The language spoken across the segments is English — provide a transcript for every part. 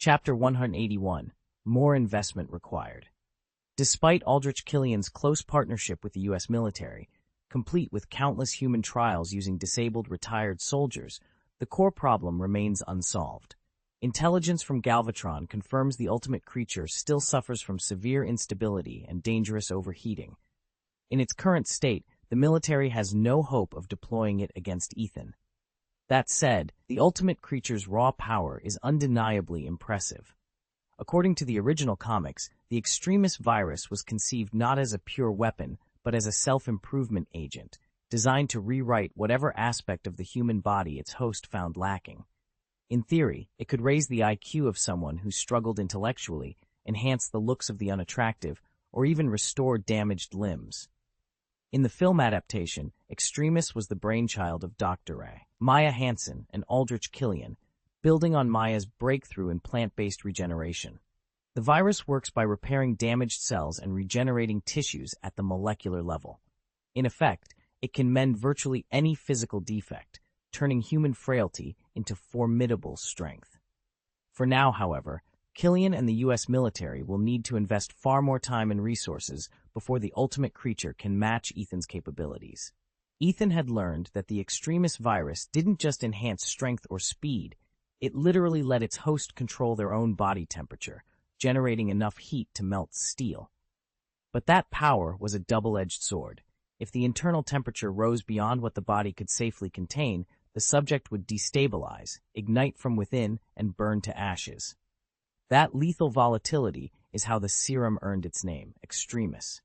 Chapter 181, More Investment Required. Despite Aldrich Killian's close partnership with the U.S. military, complete with countless human trials using disabled retired soldiers, the core problem remains unsolved. Intelligence from Galvatron confirms the ultimate creature still suffers from severe instability and dangerous overheating. In its current state, the military has no hope of deploying it against Ethan. That said, the ultimate creature's raw power is undeniably impressive. According to the original comics, the Extremis virus was conceived not as a pure weapon, but as a self-improvement agent, designed to rewrite whatever aspect of the human body its host found lacking. In theory, it could raise the IQ of someone who struggled intellectually, enhance the looks of the unattractive, or even restore damaged limbs. In the film adaptation, Extremis was the brainchild of Dr. Ray, Maya Hansen, and Aldrich Killian, building on Maya's breakthrough in plant-based regeneration. The virus works by repairing damaged cells and regenerating tissues at the molecular level. In effect, it can mend virtually any physical defect, turning human frailty into formidable strength. For now, however, Killian and the U.S. military will need to invest far more time and resources before the ultimate creature can match Ethan's capabilities. Ethan had learned that the Extremis virus didn't just enhance strength or speed, it literally let its host control their own body temperature, generating enough heat to melt steel. But that power was a double-edged sword. If the internal temperature rose beyond what the body could safely contain, the subject would destabilize, ignite from within, and burn to ashes. That lethal volatility is how the serum earned its name, Extremis.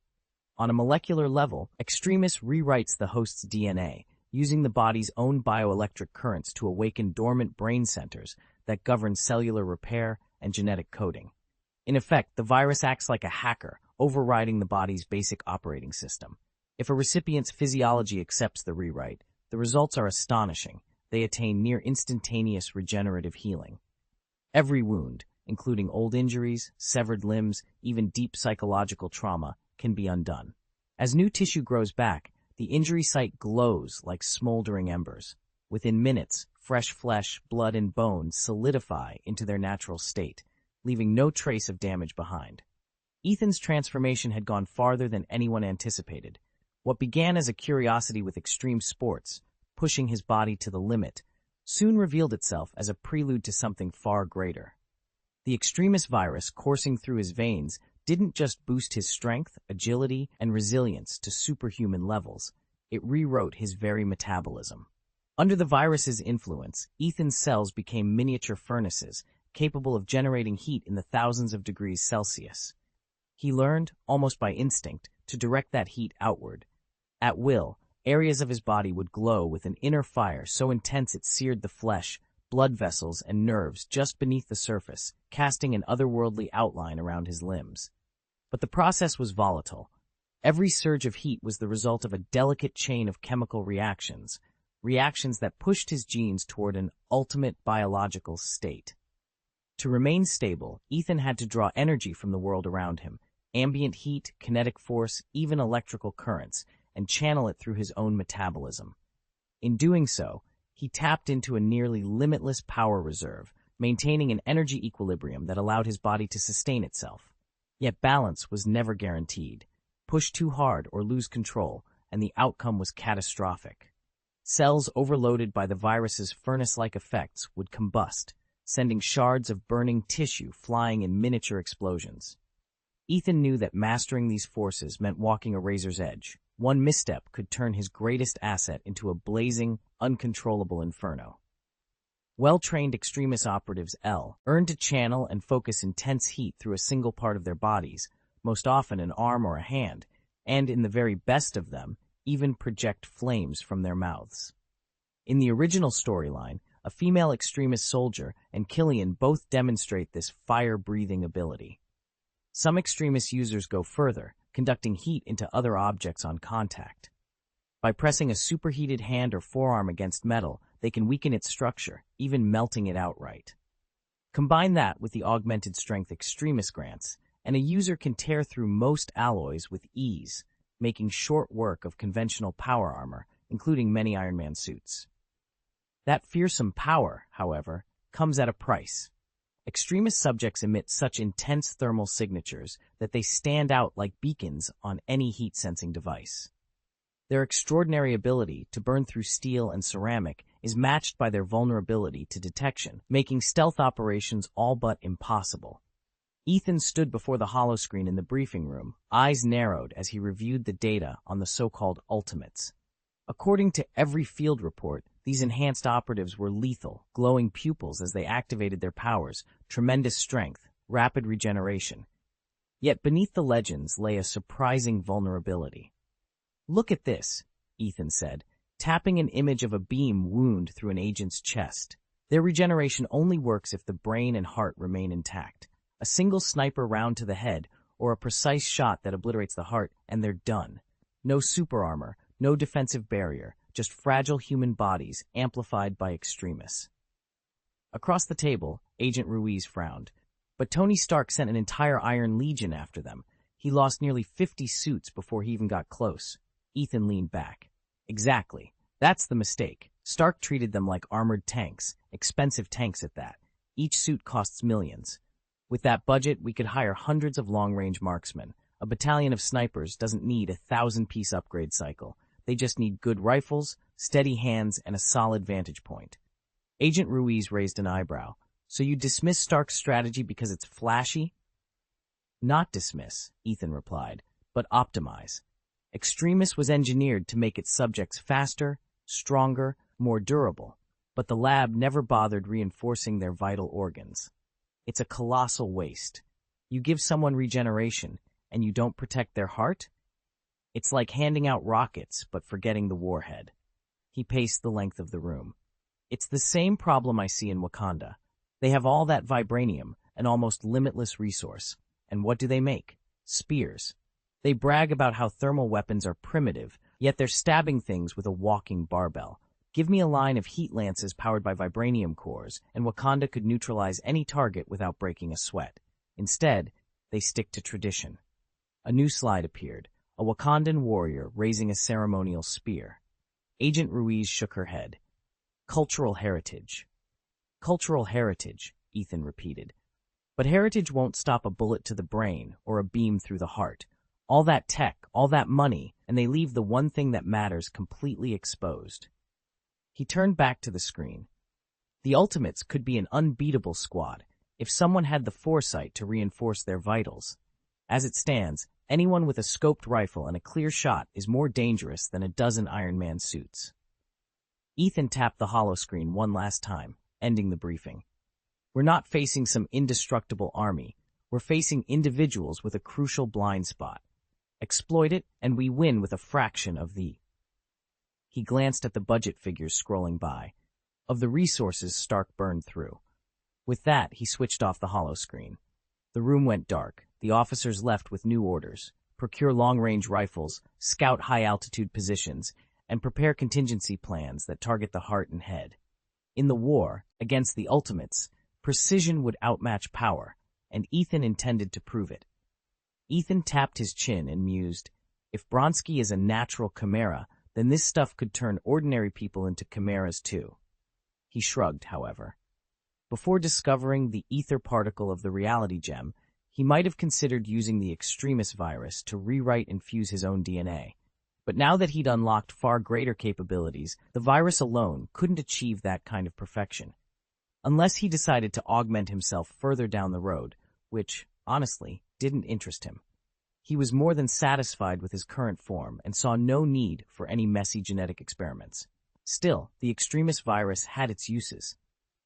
On a molecular level, Extremis rewrites the host's DNA, using the body's own bioelectric currents to awaken dormant brain centers that govern cellular repair and genetic coding. In effect, the virus acts like a hacker, overriding the body's basic operating system. If a recipient's physiology accepts the rewrite, the results are astonishing. They attain near instantaneous regenerative healing. Every wound, including old injuries, severed limbs, even deep psychological trauma, can be undone. As new tissue grows back, the injury site glows like smoldering embers. Within minutes, fresh flesh, blood, and bone solidify into their natural state, leaving no trace of damage behind. Ethan's transformation had gone farther than anyone anticipated. What began as a curiosity with extreme sports, pushing his body to the limit, soon revealed itself as a prelude to something far greater. The Extremis virus coursing through his veins didn't just boost his strength, agility, and resilience to superhuman levels, it rewrote his very metabolism. Under the virus's influence, Ethan's cells became miniature furnaces, capable of generating heat in the thousands of degrees Celsius. He learned, almost by instinct, to direct that heat outward. At will, areas of his body would glow with an inner fire so intense it seared the flesh, blood vessels, and nerves just beneath the surface, casting an otherworldly outline around his limbs. But the process was volatile. Every surge of heat was the result of a delicate chain of chemical reactions that pushed his genes toward an ultimate biological state. To remain stable, Ethan had to draw energy from the world around him, ambient heat, kinetic force, even electrical currents, and channel it through his own metabolism. In doing so, he tapped into a nearly limitless power reserve, maintaining an energy equilibrium that allowed his body to sustain itself. Yet balance was never guaranteed. Push too hard or lose control, and the outcome was catastrophic. Cells overloaded by the virus's furnace-like effects would combust, sending shards of burning tissue flying in miniature explosions. Ethan knew that mastering these forces meant walking a razor's edge. One misstep could turn his greatest asset into a blazing, uncontrollable inferno. Well-trained Extremis operatives earned to channel and focus intense heat through a single part of their bodies, most often an arm or a hand, and, in the very best of them, even project flames from their mouths. In the original storyline, a female Extremis soldier and Killian both demonstrate this fire-breathing ability. Some Extremis users go further, conducting heat into other objects on contact. By pressing a superheated hand or forearm against metal, they can weaken its structure, even melting it outright. Combine that with the augmented strength Extremis grants, and a user can tear through most alloys with ease, making short work of conventional power armor, including many Iron Man suits. That fearsome power, however, comes at a price. Extremist subjects emit such intense thermal signatures that they stand out like beacons on any heat-sensing device. Their extraordinary ability to burn through steel and ceramic is matched by their vulnerability to detection, making stealth operations all but impossible. Ethan stood before the holoscreen in the briefing room, eyes narrowed as he reviewed the data on the so-called ultimates. According to every field report, these enhanced operatives were lethal, glowing pupils as they activated their powers, tremendous strength, rapid regeneration. Yet beneath the legends lay a surprising vulnerability. "Look at this," Ethan said, tapping an image of a beam wound through an agent's chest. "Their regeneration only works if the brain and heart remain intact. A single sniper round to the head, or a precise shot that obliterates the heart, and they're done. No super armor, no defensive barrier, just fragile human bodies amplified by extremists." Across the table, Agent Ruiz frowned. "But Tony Stark sent an entire Iron Legion after them. He lost nearly 50 suits before he even got close." Ethan leaned back. "Exactly. That's the mistake. Stark treated them like armored tanks, expensive tanks at that. Each suit costs millions. With that budget, we could hire hundreds of long-range marksmen. A battalion of snipers doesn't need a 1,000-piece upgrade cycle. They just need good rifles, steady hands, and a solid vantage point." Agent Ruiz raised an eyebrow. "So you dismiss Stark's strategy because it's flashy?" "Not dismiss," Ethan replied, "but optimize. Extremis was engineered to make its subjects faster, stronger, more durable, but the lab never bothered reinforcing their vital organs. It's a colossal waste. You give someone regeneration, and you don't protect their heart? It's like handing out rockets, but forgetting the warhead." He paced the length of the room. "It's the same problem I see in Wakanda. They have all that vibranium, an almost limitless resource. And what do they make? Spears. They brag about how thermal weapons are primitive, yet they're stabbing things with a walking barbell. Give me a line of heat lances powered by vibranium cores, and Wakanda could neutralize any target without breaking a sweat. Instead, they stick to tradition." A new slide appeared, a Wakandan warrior raising a ceremonial spear. Agent Ruiz shook her head. "Cultural heritage." "Cultural heritage," Ethan repeated. "But heritage won't stop a bullet to the brain or a beam through the heart. All that tech, all that money, and they leave the one thing that matters completely exposed." He turned back to the screen. "The Ultimates could be an unbeatable squad if someone had the foresight to reinforce their vitals. As it stands, anyone with a scoped rifle and a clear shot is more dangerous than a dozen Iron Man suits." Ethan tapped the holoscreen one last time, ending the briefing. "We're not facing some indestructible army. We're facing individuals with a crucial blind spot. Exploit it, and we win with a fraction of the—" He glanced at the budget figures scrolling by, "of the resources Stark burned through." With that, he switched off the holoscreen. The room went dark. The officers left with new orders: procure long-range rifles, scout high-altitude positions, and prepare contingency plans that target the heart and head. In the war, against the Ultimates, precision would outmatch power, and Ethan intended to prove it. Ethan tapped his chin and mused, "If Bronski is a natural chimera, then this stuff could turn ordinary people into chimeras too." He shrugged, however. Before discovering the ether particle of the reality gem, he might have considered using the Extremis virus to rewrite and fuse his own DNA. But now that he'd unlocked far greater capabilities, the virus alone couldn't achieve that kind of perfection. Unless he decided to augment himself further down the road, which, honestly, didn't interest him. He was more than satisfied with his current form and saw no need for any messy genetic experiments. Still, the Extremis virus had its uses.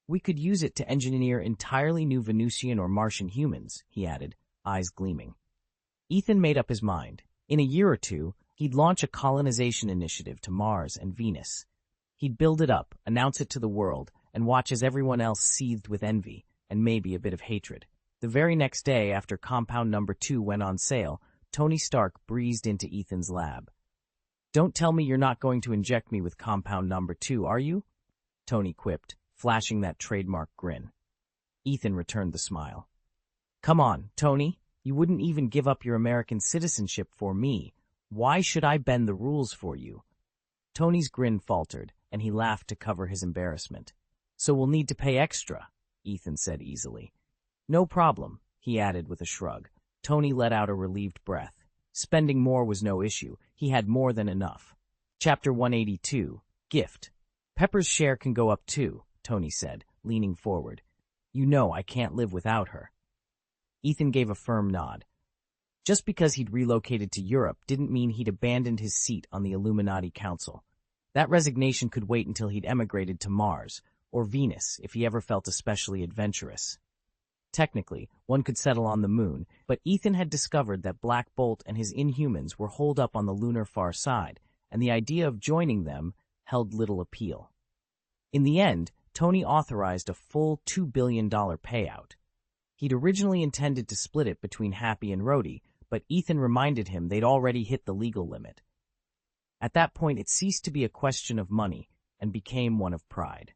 "We could use it to engineer entirely new Venusian or Martian humans," he added, eyes gleaming. Ethan made up his mind. In a year or two, he'd launch a colonization initiative to Mars and Venus. He'd build it up, announce it to the world, and watch as everyone else seethed with envy, and maybe a bit of hatred. The very next day, after Compound Number 2 went on sale, Tony Stark breezed into Ethan's lab. "Don't tell me you're not going to inject me with Compound Number 2, are you?" Tony quipped, flashing that trademark grin. Ethan returned the smile. "Come on, Tony. You wouldn't even give up your American citizenship for me. Why should I bend the rules for you?" Tony's grin faltered, and he laughed to cover his embarrassment. "So we'll need to pay extra," Ethan said easily. No problem, he added with a shrug. Tony let out a relieved breath. Spending more was no issue. He had more than enough. Chapter 182, Gift. Pepper's share can go up too, Tony said, leaning forward. You know I can't live without her. Ethan gave a firm nod. Just because he'd relocated to Europe didn't mean he'd abandoned his seat on the Illuminati Council. That resignation could wait until he'd emigrated to Mars, or Venus if he ever felt especially adventurous. Technically, one could settle on the moon, but Ethan had discovered that Black Bolt and his Inhumans were holed up on the lunar far side, and the idea of joining them held little appeal. In the end, Tony authorized a full $2 billion payout. He'd originally intended to split it between Happy and Rhodey, but Ethan reminded him they'd already hit the legal limit. At that point, it ceased to be a question of money and became one of pride.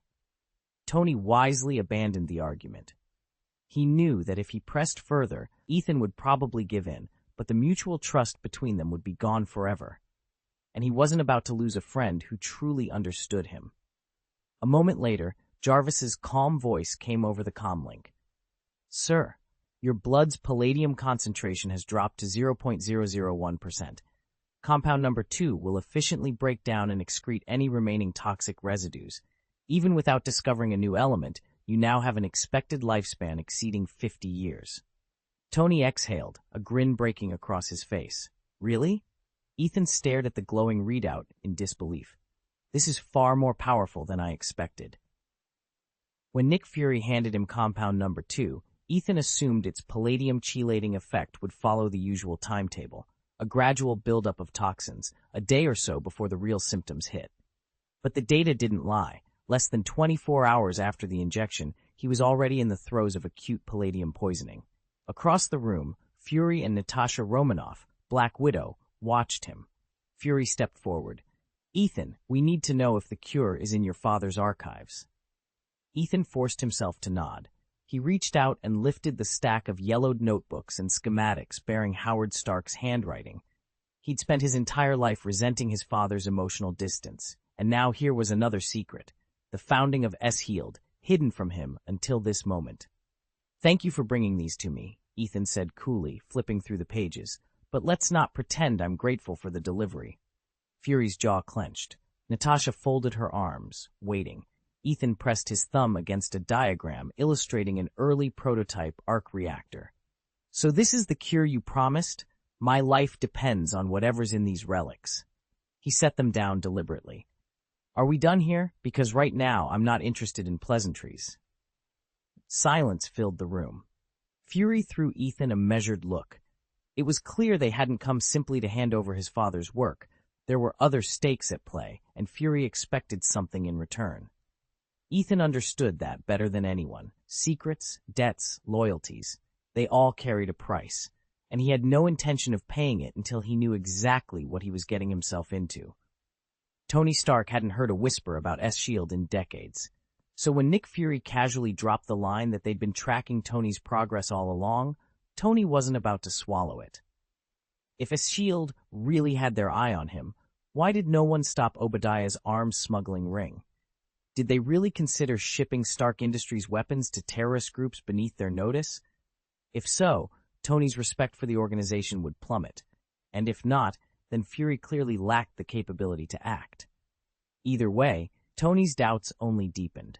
Tony wisely abandoned the argument. He knew that if he pressed further, Ethan would probably give in, but the mutual trust between them would be gone forever. And he wasn't about to lose a friend who truly understood him. A moment later, Jarvis's calm voice came over the comlink. Sir, your blood's palladium concentration has dropped to 0.001%. Compound number 2 will efficiently break down and excrete any remaining toxic residues. Even without discovering a new element, you now have an expected lifespan exceeding 50 years. Tony exhaled, a grin breaking across his face. Really? Ethan stared at the glowing readout in disbelief. This is far more powerful than I expected. When Nick Fury handed him compound number 2, Ethan assumed its palladium chelating effect would follow the usual timetable, a gradual buildup of toxins, a day or so before the real symptoms hit. But the data didn't lie. Less than 24 hours after the injection, he was already in the throes of acute palladium poisoning. Across the room, Fury and Natasha Romanoff, Black Widow, watched him. Fury stepped forward. Ethan, we need to know if the cure is in your father's archives. Ethan forced himself to nod. He reached out and lifted the stack of yellowed notebooks and schematics bearing Howard Stark's handwriting. He'd spent his entire life resenting his father's emotional distance, and now here was another secret. The founding of S-Healed, hidden from him until this moment. Thank you for bringing these to me, Ethan said coolly, flipping through the pages. But let's not pretend I'm grateful for the delivery. Fury's jaw clenched. Natasha folded her arms, waiting. Ethan pressed his thumb against a diagram illustrating an early prototype arc reactor. So this is the cure you promised? My life depends on whatever's in these relics. He set them down deliberately. Are we done here? Because right now I'm not interested in pleasantries. Silence filled the room. Fury threw Ethan a measured look. It was clear they hadn't come simply to hand over his father's work. There were other stakes at play, and Fury expected something in return. Ethan understood that better than anyone. Secrets, debts, loyalties, they all carried a price, and he had no intention of paying it until he knew exactly what he was getting himself into. Tony Stark hadn't heard a whisper about S-Shield in decades. So when Nick Fury casually dropped the line that they'd been tracking Tony's progress all along, Tony wasn't about to swallow it. If S-Shield really had their eye on him, why did no one stop Obadiah's arms smuggling ring? Did they really consider shipping Stark Industries weapons to terrorist groups beneath their notice? If so, Tony's respect for the organization would plummet. And if not, then Fury clearly lacked the capability to act. Either way, Tony's doubts only deepened.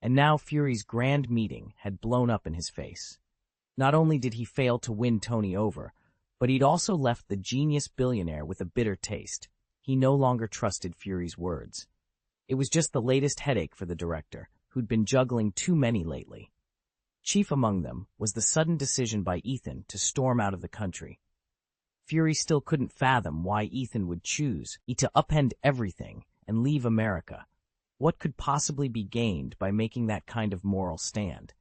And now Fury's grand meeting had blown up in his face. Not only did he fail to win Tony over, but he'd also left the genius billionaire with a bitter taste. He no longer trusted Fury's words. It was just the latest headache for the director, who'd been juggling too many lately. Chief among them was the sudden decision by Ethan to storm out of the country. Fury still couldn't fathom why Ethan would choose to upend everything and leave America. What could possibly be gained by making that kind of moral stand?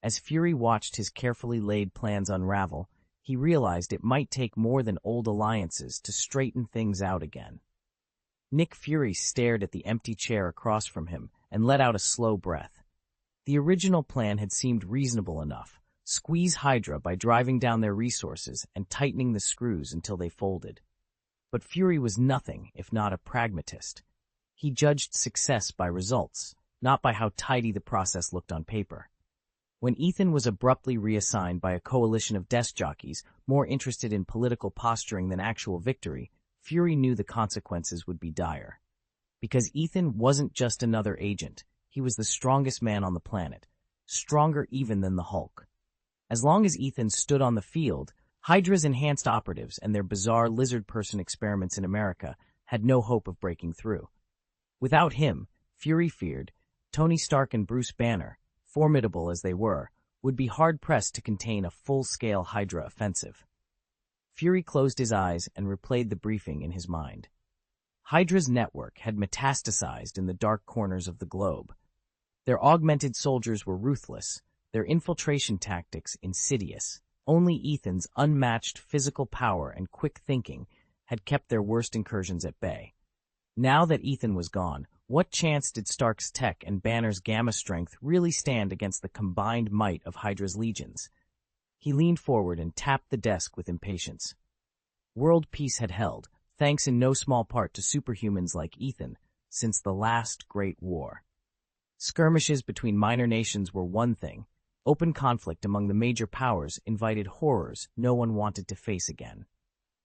As Fury watched his carefully laid plans unravel, he realized it might take more than old alliances to straighten things out again. Nick Fury stared at the empty chair across from him and let out a slow breath. The original plan had seemed reasonable enough. Squeeze Hydra by driving down their resources and tightening the screws until they folded. But Fury was nothing if not a pragmatist. He judged success by results, not by how tidy the process looked on paper. When Ethan was abruptly reassigned by a coalition of desk jockeys more interested in political posturing than actual victory, Fury knew the consequences would be dire. Because Ethan wasn't just another agent, he was the strongest man on the planet, stronger even than the Hulk. As long as Ethan stood on the field, Hydra's enhanced operatives and their bizarre lizard person experiments in America had no hope of breaking through. Without him, Fury feared, Tony Stark and Bruce Banner, formidable as they were, would be hard-pressed to contain a full-scale Hydra offensive. Fury closed his eyes and replayed the briefing in his mind. Hydra's network had metastasized in the dark corners of the globe. Their augmented soldiers were ruthless, their infiltration tactics insidious. Only Ethan's unmatched physical power and quick thinking had kept their worst incursions at bay. Now that Ethan was gone, what chance did Stark's tech and Banner's gamma strength really stand against the combined might of Hydra's legions? He leaned forward and tapped the desk with impatience. World peace had held, thanks in no small part to superhumans like Ethan, since the last Great War. Skirmishes between minor nations were one thing. Open conflict among the major powers invited horrors no one wanted to face again.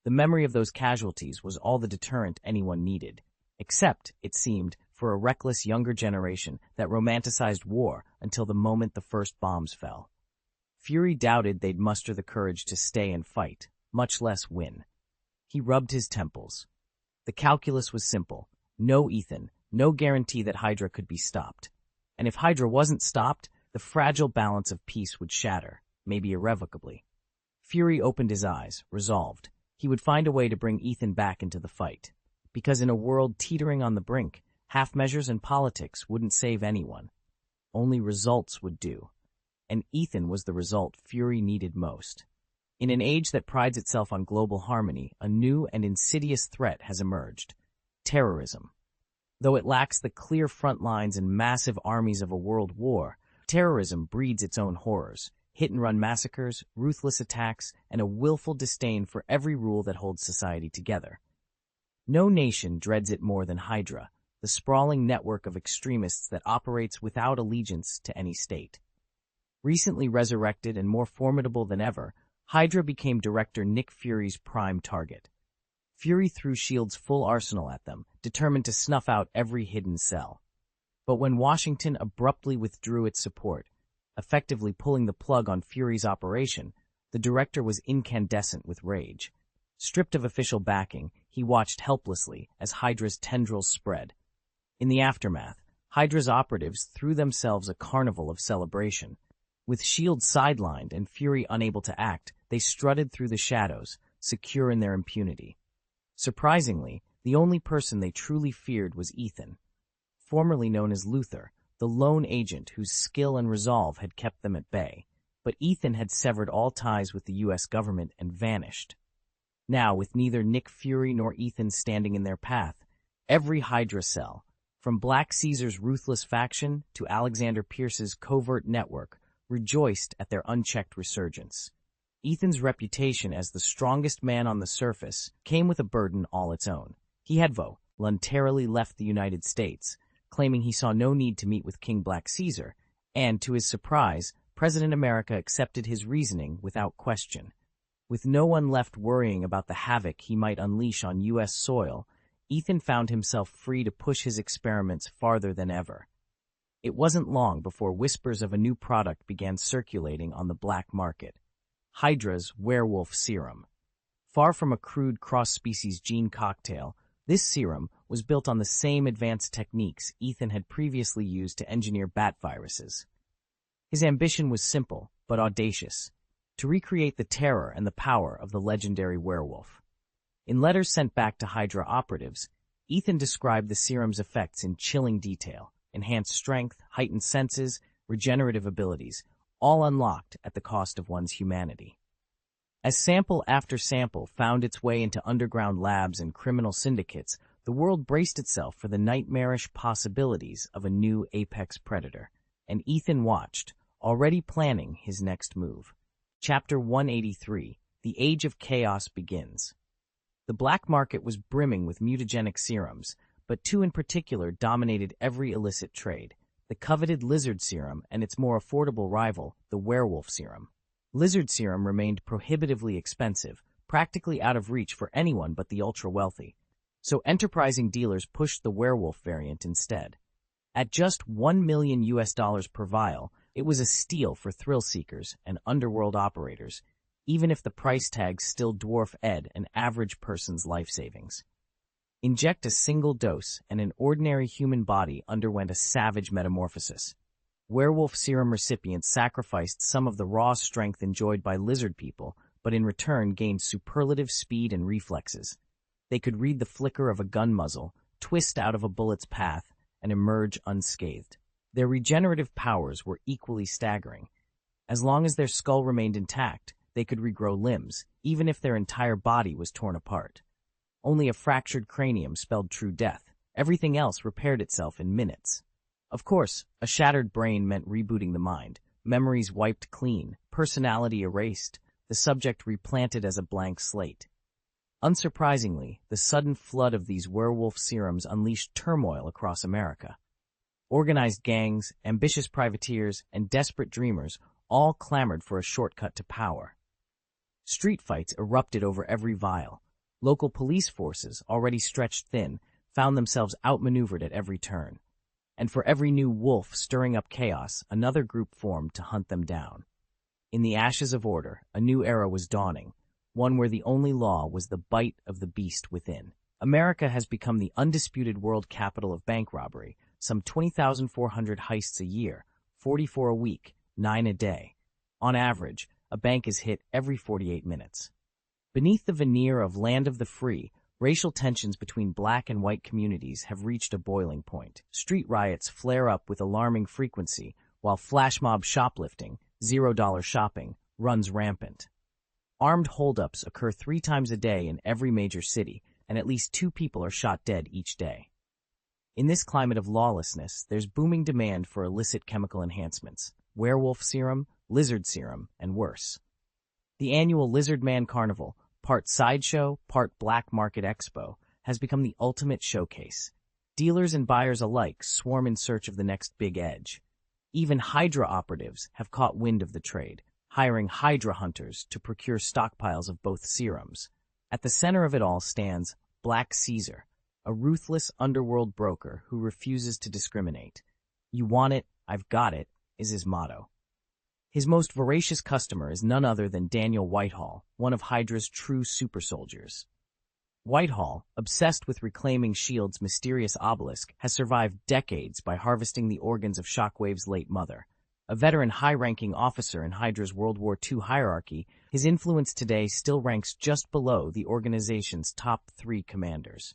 The memory of those casualties was all the deterrent anyone needed, except, it seemed, for a reckless younger generation that romanticized war until the moment the first bombs fell. Fury doubted they'd muster the courage to stay and fight, much less win. He rubbed his temples. The calculus was simple. No Ethan, no guarantee that Hydra could be stopped. And if Hydra wasn't stopped, the fragile balance of peace would shatter, maybe irrevocably. Fury opened his eyes, resolved. He would find a way to bring Ethan back into the fight. Because in a world teetering on the brink, half-measures and politics wouldn't save anyone. Only results would do. And Ethan was the result Fury needed most. In an age that prides itself on global harmony, a new and insidious threat has emerged: terrorism. Though it lacks the clear front lines and massive armies of a world war, terrorism breeds its own horrors: hit-and-run massacres, ruthless attacks, and a willful disdain for every rule that holds society together. No nation dreads it more than Hydra, the sprawling network of extremists that operates without allegiance to any state. Recently resurrected and more formidable than ever, Hydra became Director Nick Fury's prime target. Fury threw S.H.I.E.L.'s full arsenal at them, determined to snuff out every hidden cell. But when Washington abruptly withdrew its support, effectively pulling the plug on Fury's operation, the director was incandescent with rage. Stripped of official backing, he watched helplessly as Hydra's tendrils spread. In the aftermath, Hydra's operatives threw themselves a carnival of celebration. With S.H.I.E.L.D. sidelined and Fury unable to act, they strutted through the shadows, secure in their impunity. Surprisingly, the only person they truly feared was Ethan. Formerly known as Luther, the lone agent whose skill and resolve had kept them at bay. But Ethan had severed all ties with the U.S. government and vanished. Now, with neither Nick Fury nor Ethan standing in their path, every Hydra cell, from Black Caesar's ruthless faction to Alexander Pierce's covert network, rejoiced at their unchecked resurgence. Ethan's reputation as the strongest man on the surface came with a burden all its own. He had voluntarily left the United States, claiming he saw no need to meet with King Black Caesar, and, to his surprise, President America accepted his reasoning without question. With no one left worrying about the havoc he might unleash on U.S. soil, Ethan found himself free to push his experiments farther than ever. It wasn't long before whispers of a new product began circulating on the black market: Hydra's werewolf serum. Far from a crude cross-species gene cocktail, this serum was built on the same advanced techniques Ethan had previously used to engineer bat viruses. His ambition was simple, but audacious: to recreate the terror and the power of the legendary werewolf. In letters sent back to Hydra operatives, Ethan described the serum's effects in chilling detail: enhanced strength, heightened senses, regenerative abilities, all unlocked at the cost of one's humanity. As sample after sample found its way into underground labs and criminal syndicates, the world braced itself for the nightmarish possibilities of a new apex predator. And Ethan watched, already planning his next move. Chapter 183, The Age of Chaos begins. The black market was brimming with mutagenic serums, but two in particular dominated every illicit trade: the coveted lizard serum and its more affordable rival, the werewolf serum. Lizard serum remained prohibitively expensive, practically out of reach for anyone but the ultra-wealthy, so enterprising dealers pushed the werewolf variant instead. At just $1 million per vial, it was a steal for thrill-seekers and underworld operators, even if the price tags still dwarf an average person's life savings. Inject a single dose, and an ordinary human body underwent a savage metamorphosis. Werewolf serum recipients sacrificed some of the raw strength enjoyed by lizard people, but in return gained superlative speed and reflexes. They could read the flicker of a gun muzzle, twist out of a bullet's path, and emerge unscathed. Their regenerative powers were equally staggering. As long as their skull remained intact, they could regrow limbs, even if their entire body was torn apart. Only a fractured cranium spelled true death. Everything else repaired itself in minutes. Of course, a shattered brain meant rebooting the mind, memories wiped clean, personality erased, the subject replanted as a blank slate. Unsurprisingly, the sudden flood of these werewolf serums unleashed turmoil across America. Organized gangs, ambitious privateers, and desperate dreamers all clamored for a shortcut to power. Street fights erupted over every vial. Local police forces, already stretched thin, found themselves outmaneuvered at every turn. And for every new wolf stirring up chaos, another group formed to hunt them down. In the ashes of order, a new era was dawning, one where the only law was the bite of the beast within. America has become the undisputed world capital of bank robbery, some 20,400 heists a year, 44 a week, 9 a day. On average, a bank is hit every 48 minutes. Beneath the veneer of land of the free, racial tensions between black and white communities have reached a boiling point. Street riots flare up with alarming frequency, while flash mob shoplifting, $0 shopping, runs rampant. Armed holdups occur 3 times a day in every major city, and at least 2 people are shot dead each day. In this climate of lawlessness, there's booming demand for illicit chemical enhancements, werewolf serum, lizard serum, and worse. The annual Lizard Man Carnival, part sideshow, part black market expo, has become the ultimate showcase. Dealers and buyers alike swarm in search of the next big edge. Even Hydra operatives have caught wind of the trade, hiring Hydra hunters to procure stockpiles of both serums. At the center of it all stands Black Caesar, a ruthless underworld broker who refuses to discriminate. "You want it, I've got it," is his motto. His most voracious customer is none other than Daniel Whitehall, one of Hydra's true super soldiers. Whitehall, obsessed with reclaiming S.H.I.E.L.D.'s mysterious obelisk, has survived decades by harvesting the organs of Shockwave's late mother. A veteran high-ranking officer in Hydra's World War II hierarchy, his influence today still ranks just below the organization's top 3 commanders.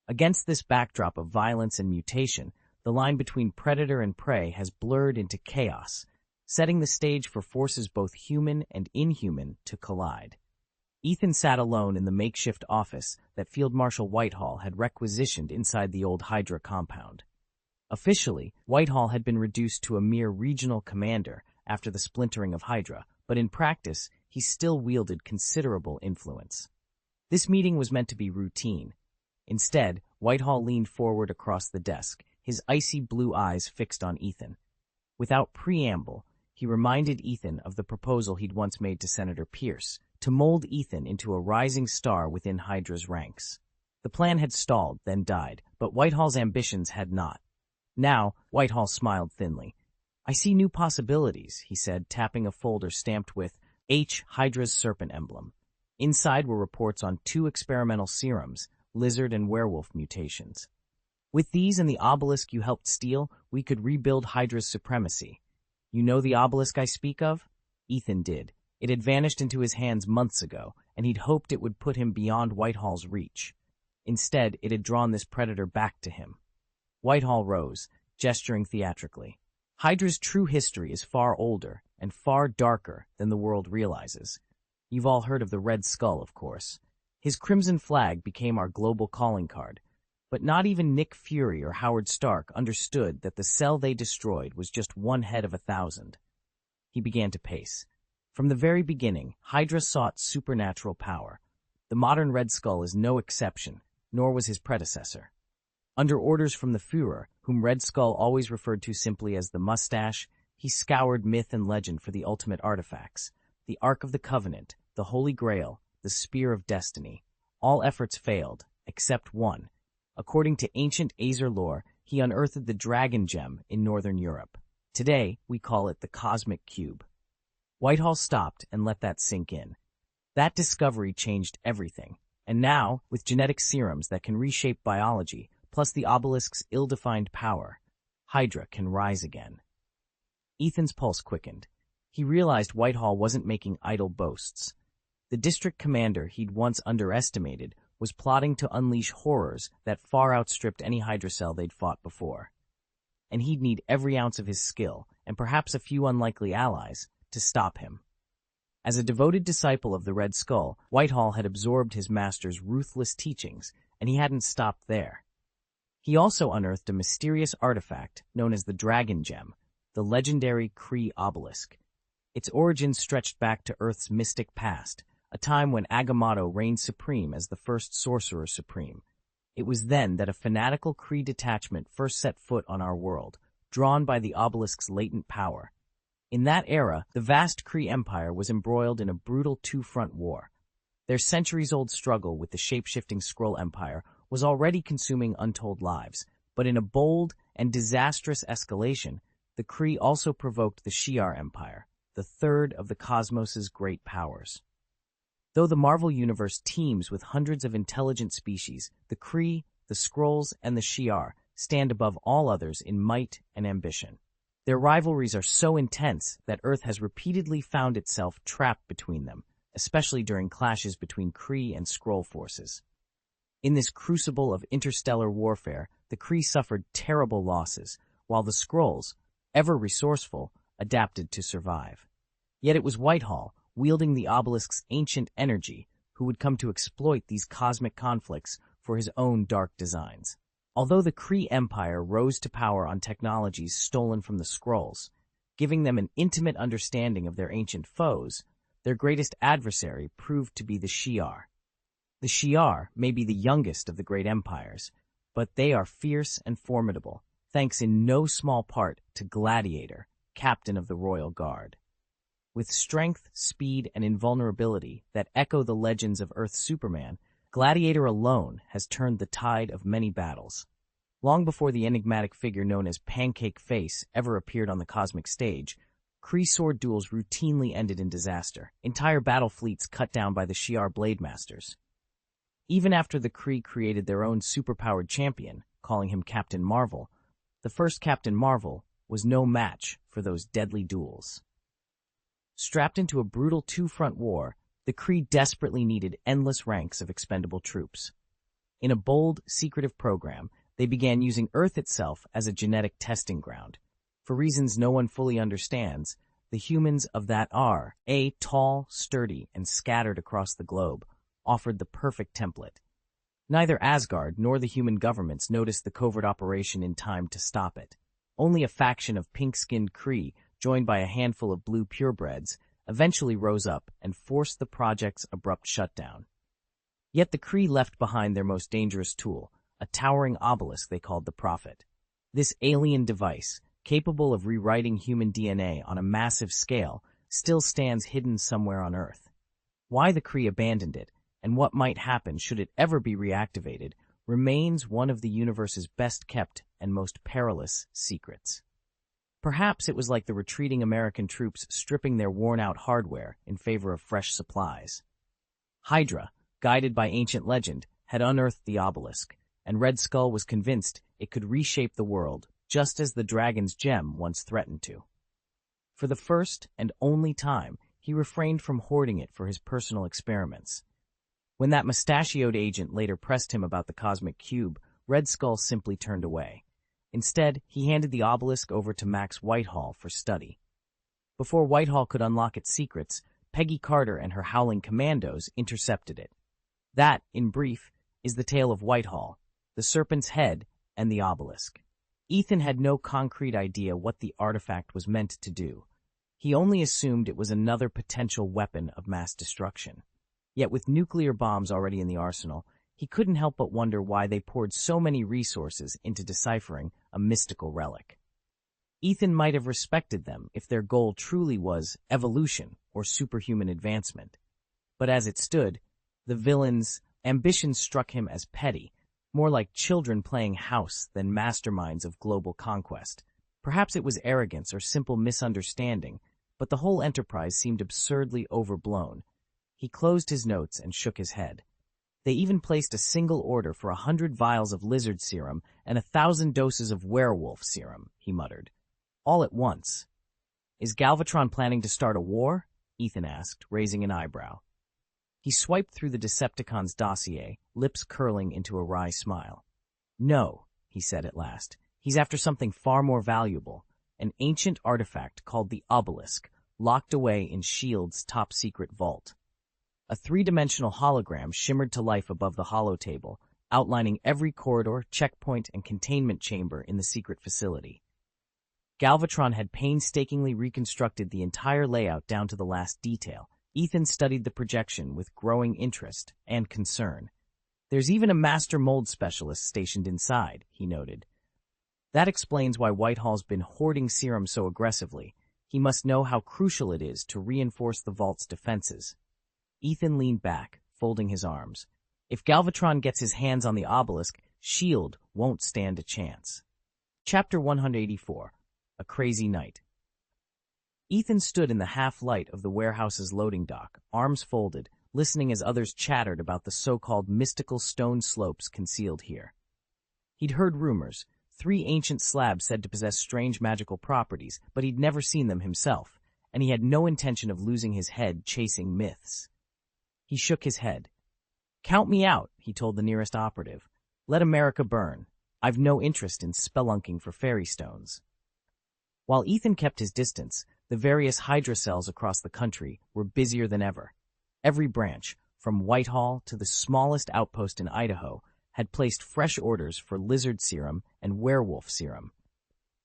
Against this backdrop of violence and mutation, the line between predator and prey has blurred into chaos, setting the stage for forces both human and inhuman to collide. Ethan sat alone in the makeshift office that Field Marshal Whitehall had requisitioned inside the old Hydra compound. Officially, Whitehall had been reduced to a mere regional commander after the splintering of Hydra, but in practice, he still wielded considerable influence. This meeting was meant to be routine. Instead, Whitehall leaned forward across the desk, his icy blue eyes fixed on Ethan. Without preamble, he reminded Ethan of the proposal he'd once made to Senator Pierce, to mold Ethan into a rising star within Hydra's ranks. The plan had stalled, then died, but Whitehall's ambitions had not. Now, Whitehall smiled thinly. "I see new possibilities," he said, tapping a folder stamped with H. Hydra's serpent emblem. Inside were reports on 2 experimental serums, lizard and werewolf mutations. "With these and the obelisk you helped steal, we could rebuild Hydra's supremacy. You know the obelisk I speak of?" Ethan did. It had vanished into his hands months ago, and he'd hoped it would put him beyond Whitehall's reach. Instead, it had drawn this predator back to him. Whitehall rose, gesturing theatrically. "Hydra's true history is far older and far darker than the world realizes. You've all heard of the Red Skull, of course. His crimson flag became our global calling card, but not even Nick Fury or Howard Stark understood that the cell they destroyed was just one head of 1,000. He began to pace. From the very beginning, Hydra sought supernatural power. The modern Red Skull is no exception, nor was his predecessor. Under orders from the Führer, whom Red Skull always referred to simply as the Mustache, he scoured myth and legend for the ultimate artifacts: the Ark of the Covenant, the Holy Grail, the Spear of Destiny. All efforts failed, except one. According to ancient Aesir lore, he unearthed the Dragon Gem in Northern Europe. Today, we call it the Cosmic Cube. Whitehall stopped and let that sink in. That discovery changed everything. And now, with genetic serums that can reshape biology, plus the obelisk's ill-defined power, Hydra can rise again. Ethan's pulse quickened. He realized Whitehall wasn't making idle boasts. The district commander he'd once underestimated was plotting to unleash horrors that far outstripped any Hydra cell they'd fought before. And he'd need every ounce of his skill, and perhaps a few unlikely allies, to stop him. As a devoted disciple of the Red Skull, Whitehall had absorbed his master's ruthless teachings, and he hadn't stopped there. He also unearthed a mysterious artifact known as the Dragon Gem, the legendary Kree obelisk. Its origins stretched back to Earth's mystic past, a time when Agamotto reigned supreme as the first Sorcerer Supreme. It was then that a fanatical Kree detachment first set foot on our world, drawn by the obelisk's latent power. In that era, the vast Kree Empire was embroiled in a brutal two-front war. Their centuries-old struggle with the shape-shifting Skrull Empire was already consuming untold lives, but in a bold and disastrous escalation, the Kree also provoked the Shi'ar Empire, the third of the cosmos's great powers. Though the Marvel Universe teems with hundreds of intelligent species, the Kree, the Skrulls, and the Shi'ar stand above all others in might and ambition. Their rivalries are so intense that Earth has repeatedly found itself trapped between them, especially during clashes between Kree and Skrull forces. In this crucible of interstellar warfare, the Kree suffered terrible losses, while the Skrulls, ever resourceful, adapted to survive. Yet it was Whitehall, wielding the obelisk's ancient energy, who would come to exploit these cosmic conflicts for his own dark designs. Although the Kree Empire rose to power on technologies stolen from the Skrulls, giving them an intimate understanding of their ancient foes, their greatest adversary proved to be the Shi'ar. The Shi'ar may be the youngest of the great empires, but they are fierce and formidable, thanks in no small part to Gladiator, captain of the Royal Guard. With strength, speed, and invulnerability that echo the legends of Earth's Superman, Gladiator alone has turned the tide of many battles. Long before the enigmatic figure known as Pancake Face ever appeared on the cosmic stage, Kree sword duels routinely ended in disaster, entire battle fleets cut down by the Shi'ar Blade Masters. Even after the Kree created their own superpowered champion, calling him Captain Marvel, the first Captain Marvel was no match for those deadly duels. Strapped into a brutal two-front war, the Kree desperately needed endless ranks of expendable troops. In a bold, secretive program, they began using Earth itself as a genetic testing ground. For reasons no one fully understands, the humans of that are, tall, sturdy, and scattered across the globe, offered the perfect template. Neither Asgard nor the human governments noticed the covert operation in time to stop it. Only a faction of pink-skinned Kree, joined by a handful of blue purebreds, eventually rose up and forced the project's abrupt shutdown. Yet the Kree left behind their most dangerous tool, a towering obelisk they called the Prophet. This alien device, capable of rewriting human DNA on a massive scale, still stands hidden somewhere on Earth. Why the Kree abandoned it, and what might happen should it ever be reactivated, remains one of the universe's best-kept and most perilous secrets. Perhaps it was like the retreating American troops stripping their worn-out hardware in favor of fresh supplies. Hydra, guided by ancient legend, had unearthed the obelisk, and Red Skull was convinced it could reshape the world, just as the Dragon's Gem once threatened to. For the first and only time, he refrained from hoarding it for his personal experiments. When that mustachioed agent later pressed him about the cosmic cube, Red Skull simply turned away. Instead, he handed the obelisk over to Max Whitehall for study. Before Whitehall could unlock its secrets, Peggy Carter and her Howling Commandos intercepted it. That, in brief, is the tale of Whitehall, the Serpent's Head, and the obelisk. Ethan had no concrete idea what the artifact was meant to do. He only assumed it was another potential weapon of mass destruction. Yet with nuclear bombs already in the arsenal, he couldn't help but wonder why they poured so many resources into deciphering a mystical relic. Ethan might have respected them if their goal truly was evolution or superhuman advancement. But as it stood, the villains' ambitions struck him as petty, more like children playing house than masterminds of global conquest. Perhaps it was arrogance or simple misunderstanding, but the whole enterprise seemed absurdly overblown. He closed his notes and shook his head. They even placed a single order for 100 vials of lizard serum and 1,000 doses of werewolf serum, he muttered. All at once. Is Galvatron planning to start a war? Ethan asked, raising an eyebrow. He swiped through the Decepticon's dossier, lips curling into a wry smile. No, he said at last. He's after something far more valuable, an ancient artifact called the Obelisk, locked away in S.H.I.E.L.D.'s top-secret vault. A three-dimensional hologram shimmered to life above the holotable, outlining every corridor, checkpoint, and containment chamber in the secret facility. Galvatron had painstakingly reconstructed the entire layout down to the last detail. Ethan studied the projection with growing interest and concern. There's even a master mold specialist stationed inside, he noted. That explains why Whitehall's been hoarding serum so aggressively. He must know how crucial it is to reinforce the vault's defenses. Ethan leaned back, folding his arms. If Galvatron gets his hands on the obelisk, S.H.I.E.L.D. won't stand a chance. Chapter 184. A Crazy Night. Ethan stood in the half-light of the warehouse's loading dock, arms folded, listening as others chattered about the so-called mystical stone slopes concealed here. He'd heard rumors, 3 ancient slabs said to possess strange magical properties, but he'd never seen them himself, and he had no intention of losing his head chasing myths. He shook his head. Count me out, he told the nearest operative. Let America burn. I've no interest in spelunking for fairy stones. While Ethan kept his distance, the various Hydra cells across the country were busier than ever. Every branch, from Whitehall to the smallest outpost in Idaho, had placed fresh orders for lizard serum and werewolf serum.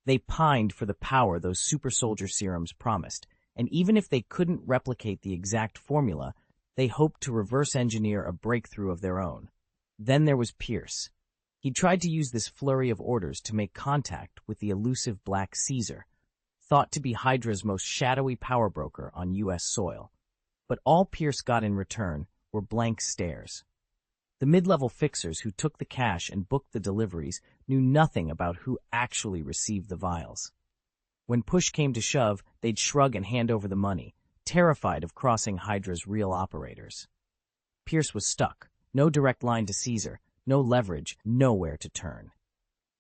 They pined for the power those super soldier serums promised, and even if they couldn't replicate the exact formula, they hoped to reverse engineer a breakthrough of their own. Then there was Pierce. He tried to use this flurry of orders to make contact with the elusive Black Caesar, thought to be Hydra's most shadowy power broker on U.S. soil. But all Pierce got in return were blank stares. The mid-level fixers who took the cash and booked the deliveries knew nothing about who actually received the vials. When push came to shove, they'd shrug and hand over the money, terrified of crossing Hydra's real operators. Pierce was stuck. No direct line to Caesar, no leverage, nowhere to turn.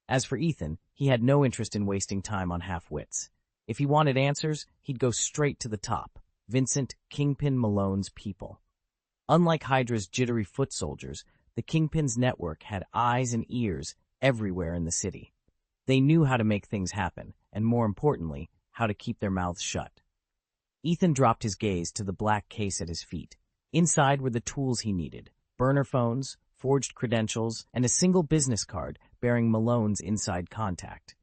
As for Ethan, he had no interest in wasting time on half-wits. If he wanted answers, he'd go straight to the top, Vincent Kingpin Malone's people. Unlike Hydra's jittery foot soldiers, the Kingpin's network had eyes and ears everywhere in the city. They knew how to make things happen, and more importantly, how to keep their mouths shut. Ethan dropped his gaze to the black case at his feet. Inside were the tools he needed, burner phones, forged credentials, and a single business card bearing Malone's inside contact.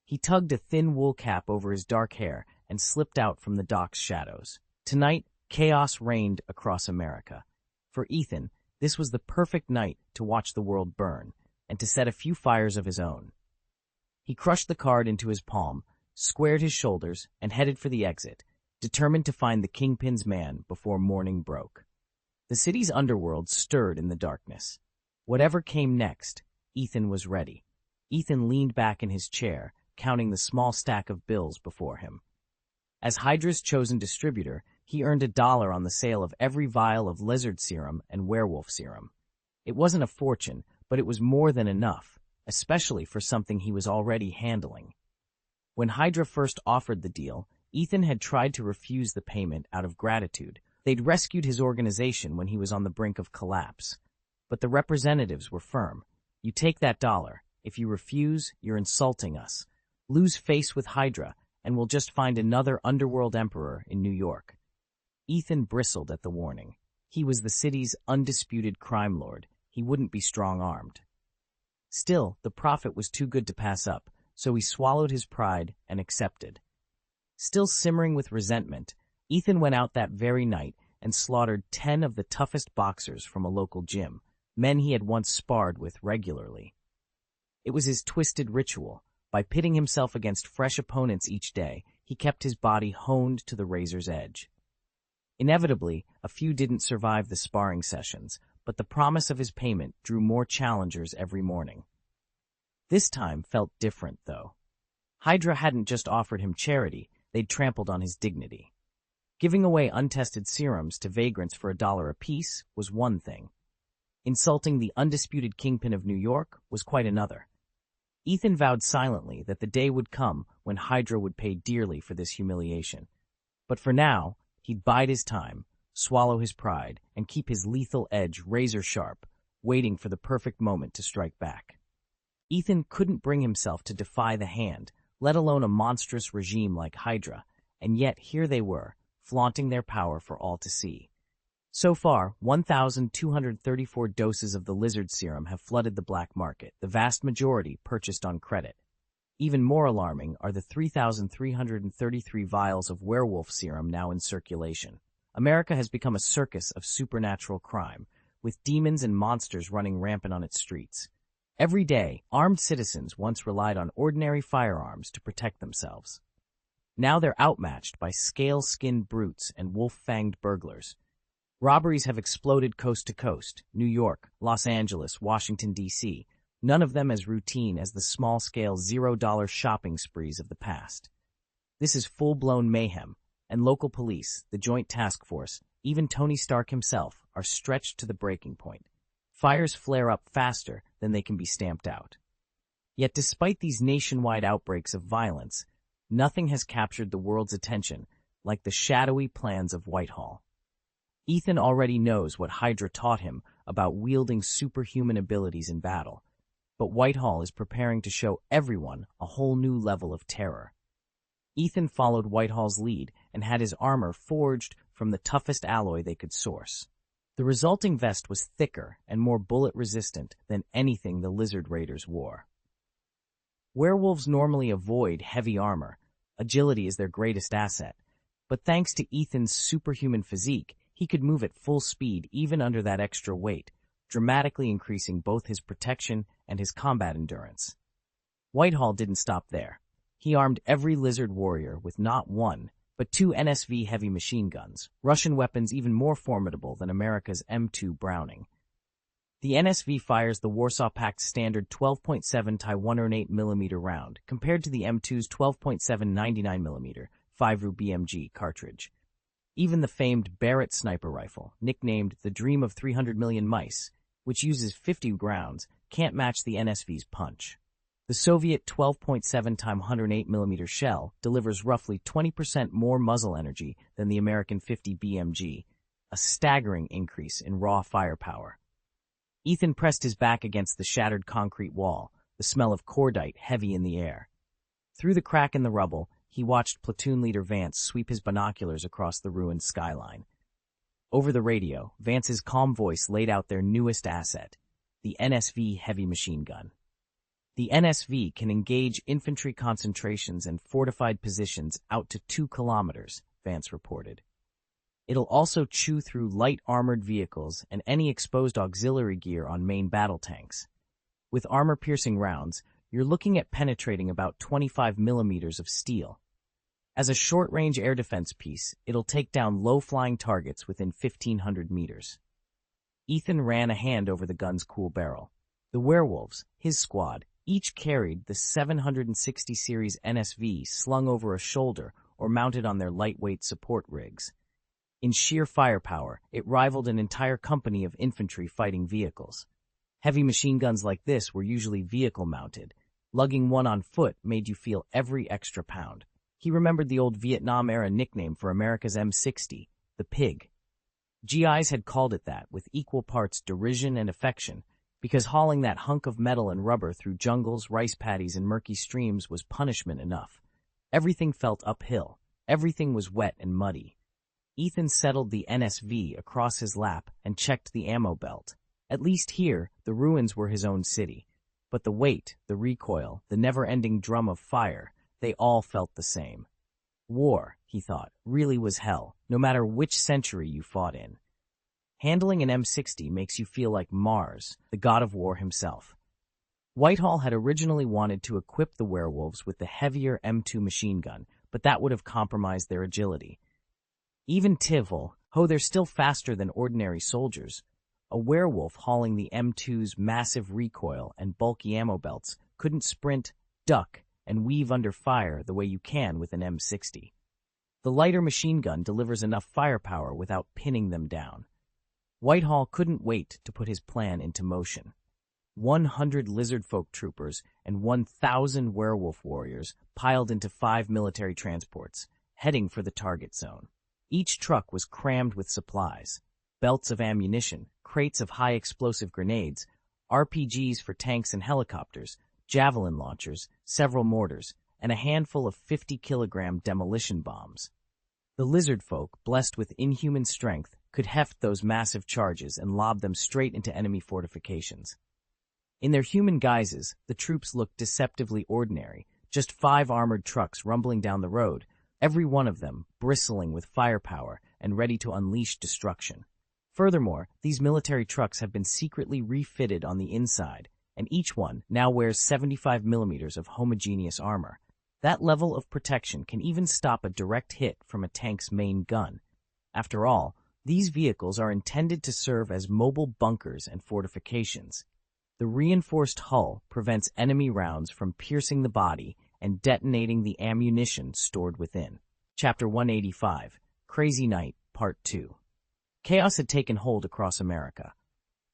He tugged a thin wool cap over his dark hair and slipped out from the dock's shadows. Tonight, chaos reigned across America. For Ethan, this was the perfect night to watch the world burn and to set a few fires of his own. He crushed the card into his palm, squared his shoulders, and headed for the exit, determined to find the Kingpin's man before morning broke. The city's underworld stirred in the darkness. Whatever came next, Ethan was ready. Ethan leaned back in his chair, counting the small stack of bills before him. As Hydra's chosen distributor, he earned $1 on the sale of every vial of lizard serum and werewolf serum. It wasn't a fortune, but it was more than enough, especially for something he was already handling. When Hydra first offered the deal, Ethan had tried to refuse the payment out of gratitude. They'd rescued his organization when he was on the brink of collapse. But the representatives were firm. You take that $1. If you refuse, you're insulting us. Lose face with Hydra, and we'll just find another underworld emperor in New York. Ethan bristled at the warning. He was the city's undisputed crime lord. He wouldn't be strong-armed. Still, the profit was too good to pass up, so he swallowed his pride and accepted. Still simmering with resentment, Ethan went out that very night and slaughtered 10 of the toughest boxers from a local gym, men he had once sparred with regularly. It was his twisted ritual. By pitting himself against fresh opponents each day, he kept his body honed to the razor's edge. Inevitably, a few didn't survive the sparring sessions, but the promise of his payment drew more challengers every morning. This time felt different, though. Hydra hadn't just offered him charity, they'd trampled on his dignity. Giving away untested serums to vagrants for $1 apiece was one thing. Insulting the undisputed kingpin of New York was quite another. Ethan vowed silently that the day would come when Hydra would pay dearly for this humiliation. But for now, he'd bide his time, swallow his pride, and keep his lethal edge razor-sharp, waiting for the perfect moment to strike back. Ethan couldn't bring himself to defy the hand, let alone a monstrous regime like Hydra, and yet here they were, flaunting their power for all to see. So far, 1,234 doses of the lizard serum have flooded the black market, the vast majority purchased on credit. Even more alarming are the 3,333 vials of werewolf serum now in circulation. America has become a circus of supernatural crime, with demons and monsters running rampant on its streets. Every day, armed citizens once relied on ordinary firearms to protect themselves. Now they're outmatched by scale-skinned brutes and wolf-fanged burglars. Robberies have exploded coast to coast, New York, Los Angeles, Washington, D.C., none of them as routine as the small-scale $0 shopping sprees of the past. This is full-blown mayhem, and local police, the Joint Task Force, even Tony Stark himself, are stretched to the breaking point. Fires flare up faster than they can be stamped out. Yet despite these nationwide outbreaks of violence, nothing has captured the world's attention like the shadowy plans of Whitehall. Ethan already knows what Hydra taught him about wielding superhuman abilities in battle, but Whitehall is preparing to show everyone a whole new level of terror. Ethan followed Whitehall's lead and had his armor forged from the toughest alloy they could source. The resulting vest was thicker and more bullet-resistant than anything the Lizard Raiders wore. Werewolves normally avoid heavy armor. Agility is their greatest asset, but thanks to Ethan's superhuman physique, he could move at full speed even under that extra weight, dramatically increasing both his protection and his combat endurance. Whitehall didn't stop there. He armed every lizard warrior with not one, but 2 NSV heavy machine guns, Russian weapons even more formidable than America's M2 Browning. The NSV fires the Warsaw Pact's standard 12.7 x 108mm round, compared to the M2's 12.7 99mm 5 BMG cartridge. Even the famed Barrett sniper rifle, nicknamed the Dream of 300 Million Mice, which uses 50 rounds, can't match the NSV's punch. The Soviet 12.7 x 108mm shell delivers roughly 20% more muzzle energy than the American 50 BMG, a staggering increase in raw firepower. Ethan pressed his back against the shattered concrete wall, the smell of cordite heavy in the air. Through the crack in the rubble, he watched platoon leader Vance sweep his binoculars across the ruined skyline. Over the radio, Vance's calm voice laid out their newest asset, the NSV heavy machine gun. The NSV can engage infantry concentrations and fortified positions out to 2 kilometers, Vance reported. It'll also chew through light armored vehicles and any exposed auxiliary gear on main battle tanks. With armor-piercing rounds, you're looking at penetrating about 25 millimeters of steel. As a short-range air defense piece, it'll take down low-flying targets within 1,500 meters. Ethan ran a hand over the gun's cool barrel. The werewolves, his squad, each carried the 760 series NSV slung over a shoulder or mounted on their lightweight support rigs. In sheer firepower, it rivaled an entire company of infantry fighting vehicles. Heavy machine guns like this were usually vehicle-mounted. Lugging one on foot made you feel every extra pound. He remembered the old Vietnam-era nickname for America's M60, the Pig. GIs had called it that with equal parts derision and affection, because hauling that hunk of metal and rubber through jungles, rice paddies, and murky streams was punishment enough. Everything felt uphill. Everything was wet and muddy. Ethan settled the NSV across his lap and checked the ammo belt. At least here, the ruins were his own city. But the weight, the recoil, the never-ending drum of fire, they all felt the same. War, he thought, really was hell, no matter which century you fought in. Handling an M60 makes you feel like Mars, the god of war himself. Whitehall had originally wanted to equip the werewolves with the heavier M2 machine gun, but that would have compromised their agility. Even Tivol, they're still faster than ordinary soldiers. A werewolf hauling the M2's massive recoil and bulky ammo belts couldn't sprint, duck, and weave under fire the way you can with an M60. The lighter machine gun delivers enough firepower without pinning them down. Whitehall couldn't wait to put his plan into motion. 100 lizardfolk troopers and 1,000 werewolf warriors piled into 5 military transports, heading for the target zone. Each truck was crammed with supplies: belts of ammunition, crates of high-explosive grenades, RPGs for tanks and helicopters, javelin launchers, several mortars, and a handful of 50-kilogram demolition bombs. The lizardfolk, blessed with inhuman strength, could heft those massive charges and lob them straight into enemy fortifications. In their human guises, the troops looked deceptively ordinary, just 5 armored trucks rumbling down the road, every one of them bristling with firepower and ready to unleash destruction. Furthermore, these military trucks have been secretly refitted on the inside, and each one now wears 75 millimeters of homogeneous armor. That level of protection can even stop a direct hit from a tank's main gun. After all, these vehicles are intended to serve as mobile bunkers and fortifications. The reinforced hull prevents enemy rounds from piercing the body and detonating the ammunition stored within. Chapter 185, Crazy Night, Part 2. Chaos had taken hold across America.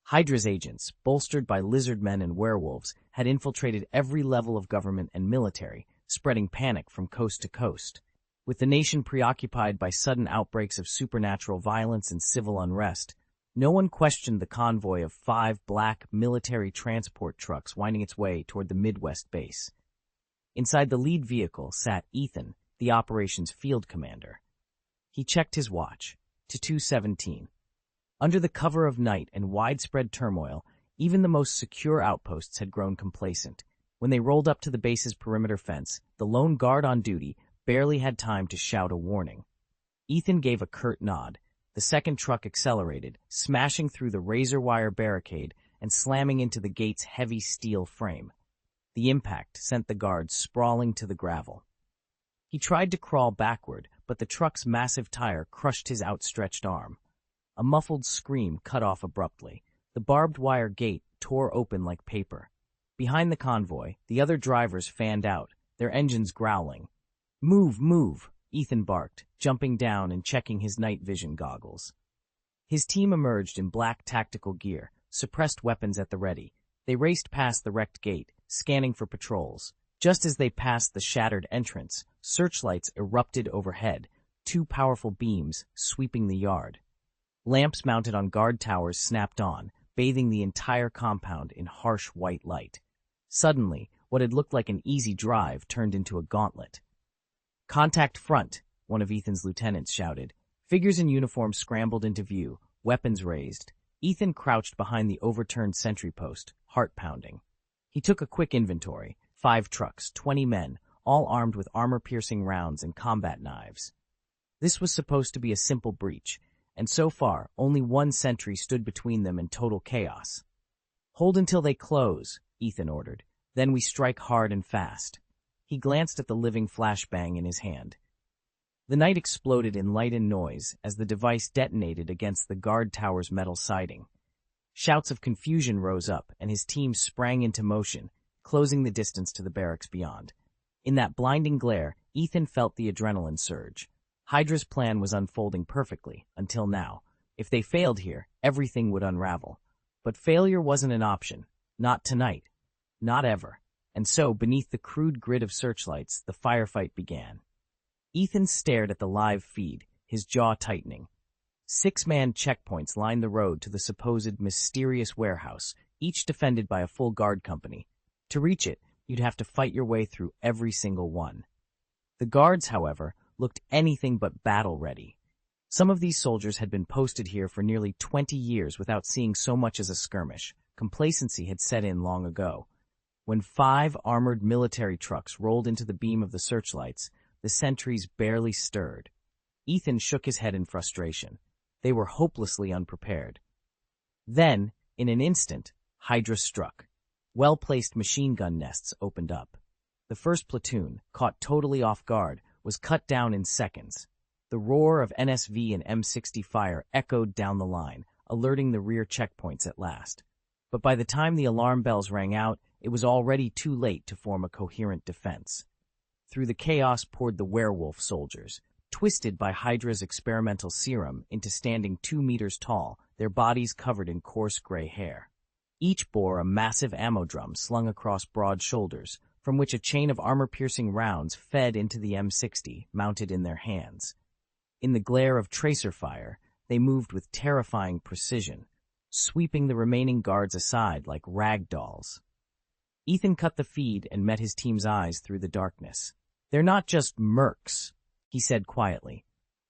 Hydra's agents, bolstered by lizardmen and werewolves, had infiltrated every level of government and military, spreading panic from coast to coast. With the nation preoccupied by sudden outbreaks of supernatural violence and civil unrest, no one questioned the convoy of 5 black military transport trucks winding its way toward the Midwest base. Inside the lead vehicle sat Ethan, the operations field commander. He checked his watch to 2:17. Under the cover of night and widespread turmoil, even the most secure outposts had grown complacent. When they rolled up to the base's perimeter fence, the lone guard on duty barely had time to shout a warning. Ethan gave a curt nod. The second truck accelerated, smashing through the razor wire barricade and slamming into the gate's heavy steel frame. The impact sent the guard sprawling to the gravel. He tried to crawl backward, but the truck's massive tire crushed his outstretched arm. A muffled scream cut off abruptly. The barbed wire gate tore open like paper. Behind the convoy, the other drivers fanned out, their engines growling. "Move, move," Ethan barked, jumping down and checking his night vision goggles. His team emerged in black tactical gear, suppressed weapons at the ready. They raced past the wrecked gate, scanning for patrols. Just as they passed the shattered entrance, searchlights erupted overhead, 2 powerful beams sweeping the yard. Lamps mounted on guard towers snapped on, bathing the entire compound in harsh white light. Suddenly, what had looked like an easy drive turned into a gauntlet. "Contact front," one of Ethan's lieutenants shouted. Figures in uniform scrambled into view, weapons raised. Ethan crouched behind the overturned sentry post, heart pounding. He took a quick inventory: 5 trucks, 20 men, all armed with armor-piercing rounds and combat knives. This was supposed to be a simple breach, and so far, only 1 sentry stood between them and total chaos. "Hold until they close," Ethan ordered. "Then we strike hard and fast." He glanced at the living flashbang in his hand. The night exploded in light and noise as the device detonated against the guard tower's metal siding. Shouts of confusion rose up, and his team sprang into motion, closing the distance to the barracks beyond. In that blinding glare, Ethan felt the adrenaline surge. Hydra's plan was unfolding perfectly, until now. If they failed here, everything would unravel. But failure wasn't an option. Not tonight. Not ever. And so, beneath the crude grid of searchlights, the firefight began. Ethan stared at the live feed, his jaw tightening. 6-man checkpoints lined the road to the supposed mysterious warehouse, each defended by a full guard company. To reach it, you'd have to fight your way through every single one. The guards, however, looked anything but battle-ready. Some of these soldiers had been posted here for nearly 20 years without seeing so much as a skirmish. Complacency had set in long ago. When 5 armored military trucks rolled into the beam of the searchlights, the sentries barely stirred. Ethan shook his head in frustration. They were hopelessly unprepared. Then, in an instant, Hydra struck. Well-placed machine gun nests opened up. The first platoon, caught totally off guard, was cut down in seconds. The roar of NSV and M60 fire echoed down the line, alerting the rear checkpoints at last. But by the time the alarm bells rang out, it was already too late to form a coherent defense. Through the chaos poured the werewolf soldiers, twisted by Hydra's experimental serum into standing 2 meters tall, their bodies covered in coarse gray hair. Each bore a massive ammo drum slung across broad shoulders, from which a chain of armor-piercing rounds fed into the M60, mounted in their hands. In the glare of tracer fire, they moved with terrifying precision, sweeping the remaining guards aside like rag dolls. Ethan cut the feed and met his team's eyes through the darkness. "They're not just mercs," he said quietly.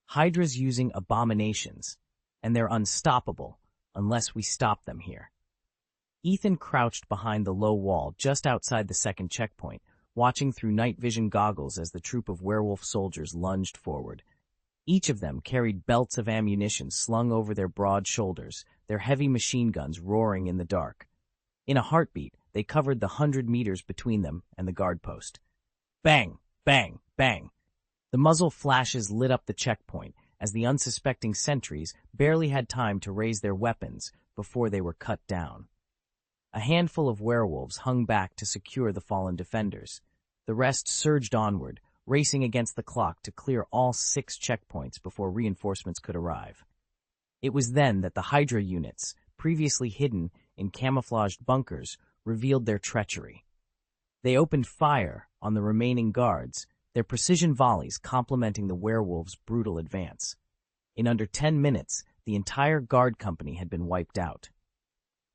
"Hydra's using abominations, and they're unstoppable unless we stop them here." Ethan crouched behind the low wall just outside the second checkpoint, watching through night vision goggles as the troop of werewolf soldiers lunged forward. Each of them carried belts of ammunition slung over their broad shoulders, their heavy machine guns roaring in the dark. In a heartbeat, they covered the 100 meters between them and the guard post. Bang! Bang! Bang! The muzzle flashes lit up the checkpoint as the unsuspecting sentries barely had time to raise their weapons before they were cut down. A handful of werewolves hung back to secure the fallen defenders. The rest surged onward, racing against the clock to clear all 6 checkpoints before reinforcements could arrive. It was then that the Hydra units, previously hidden in camouflaged bunkers, revealed their treachery. They opened fire on the remaining guards, their precision volleys complementing the werewolves' brutal advance. In under 10 minutes, the entire guard company had been wiped out.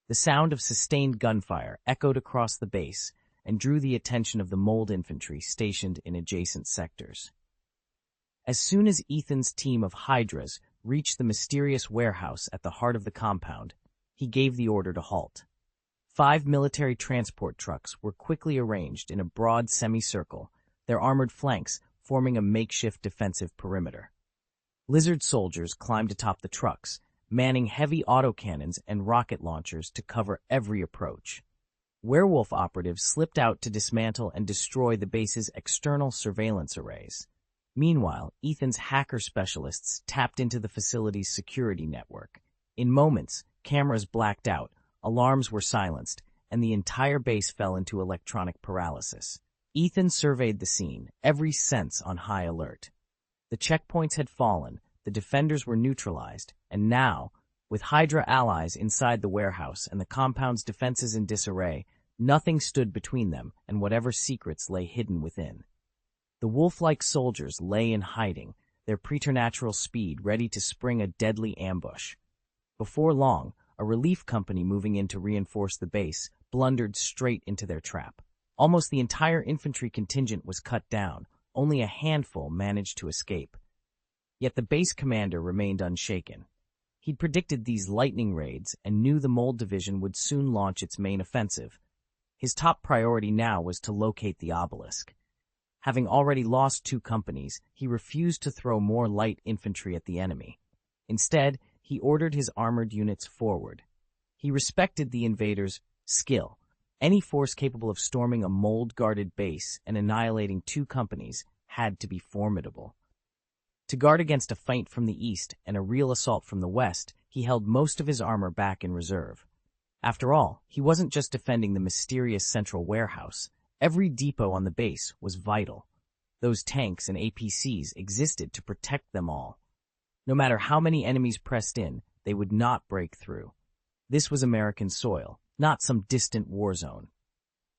The sound of sustained gunfire echoed across the base and drew the attention of the mold infantry stationed in adjacent sectors. As soon as Ethan's team of Hydras reached the mysterious warehouse at the heart of the compound, he gave the order to halt. 5 military transport trucks were quickly arranged in a broad semicircle, their armored flanks forming a makeshift defensive perimeter. Lizard soldiers climbed atop the trucks, manning heavy autocannons and rocket launchers to cover every approach. Werewolf operatives slipped out to dismantle and destroy the base's external surveillance arrays. Meanwhile, Ethan's hacker specialists tapped into the facility's security network. In moments, cameras blacked out, alarms were silenced, and the entire base fell into electronic paralysis. Ethan surveyed the scene, every sense on high alert. The checkpoints had fallen, the defenders were neutralized, and now, with Hydra allies inside the warehouse and the compound's defenses in disarray, nothing stood between them and whatever secrets lay hidden within. The wolf-like soldiers lay in hiding, their preternatural speed ready to spring a deadly ambush. Before long, a relief company moving in to reinforce the base blundered straight into their trap. Almost the entire infantry contingent was cut down, only a handful managed to escape. Yet the base commander remained unshaken. He'd predicted these lightning raids and knew the Mold Division would soon launch its main offensive. His top priority now was to locate the obelisk. Having already lost 2 companies, he refused to throw more light infantry at the enemy. Instead, he ordered his armored units forward. He respected the invaders' skill. Any force capable of storming a mold-guarded base and annihilating 2 companies had to be formidable. To guard against a feint from the east and a real assault from the west, he held most of his armor back in reserve. After all, he wasn't just defending the mysterious central warehouse. Every depot on the base was vital. Those tanks and APCs existed to protect them all. No matter how many enemies pressed in, they would not break through. This was American soil, not some distant war zone.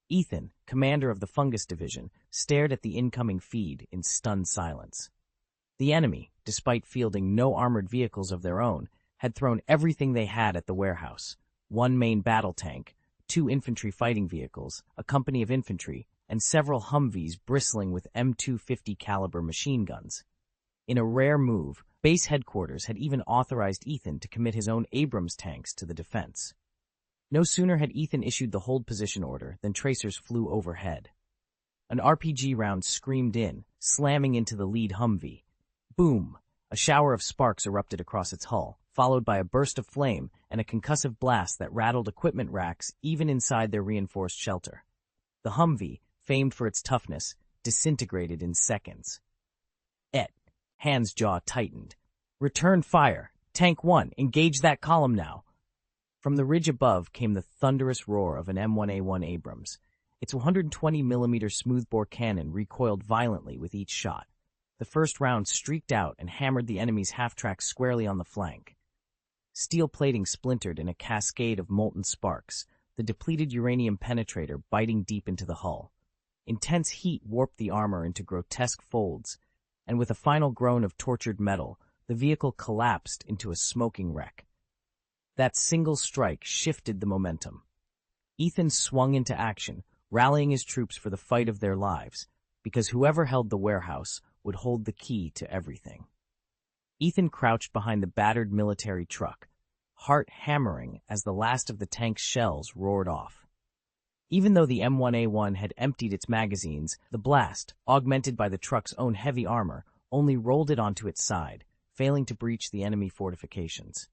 Ethan, commander of the Fungus Division, stared at the incoming feed in stunned silence. The enemy, despite fielding no armored vehicles of their own, had thrown everything they had at the warehouse: 1 main battle tank, 2 infantry fighting vehicles, a company of infantry, and several Humvees bristling with M250 caliber machine guns. In a rare move, base headquarters had even authorized Ethan to commit his own Abrams tanks to the defense. No sooner had Ethan issued the hold position order than tracers flew overhead. An RPG round screamed in, slamming into the lead Humvee. Boom! A shower of sparks erupted across its hull, followed by a burst of flame and a concussive blast that rattled equipment racks even inside their reinforced shelter. The Humvee, famed for its toughness, disintegrated in seconds. Han's jaw tightened. "Return fire! Tank 1, engage that column now!" From the ridge above came the thunderous roar of an M1A1 Abrams. Its 120mm smoothbore cannon recoiled violently with each shot. The first round streaked out and hammered the enemy's half-track squarely on the flank. Steel plating splintered in a cascade of molten sparks, the depleted uranium penetrator biting deep into the hull. Intense heat warped the armor into grotesque folds, and with a final groan of tortured metal, the vehicle collapsed into a smoking wreck. That single strike shifted the momentum. Ethan swung into action, rallying his troops for the fight of their lives, because whoever held the warehouse would hold the key to everything. Ethan crouched behind the battered military truck, heart hammering as the last of the tank's shells roared off. Even though the M1A1 had emptied its magazines, the blast, augmented by the truck's own heavy armor, only rolled it onto its side, failing to breach the enemy fortifications.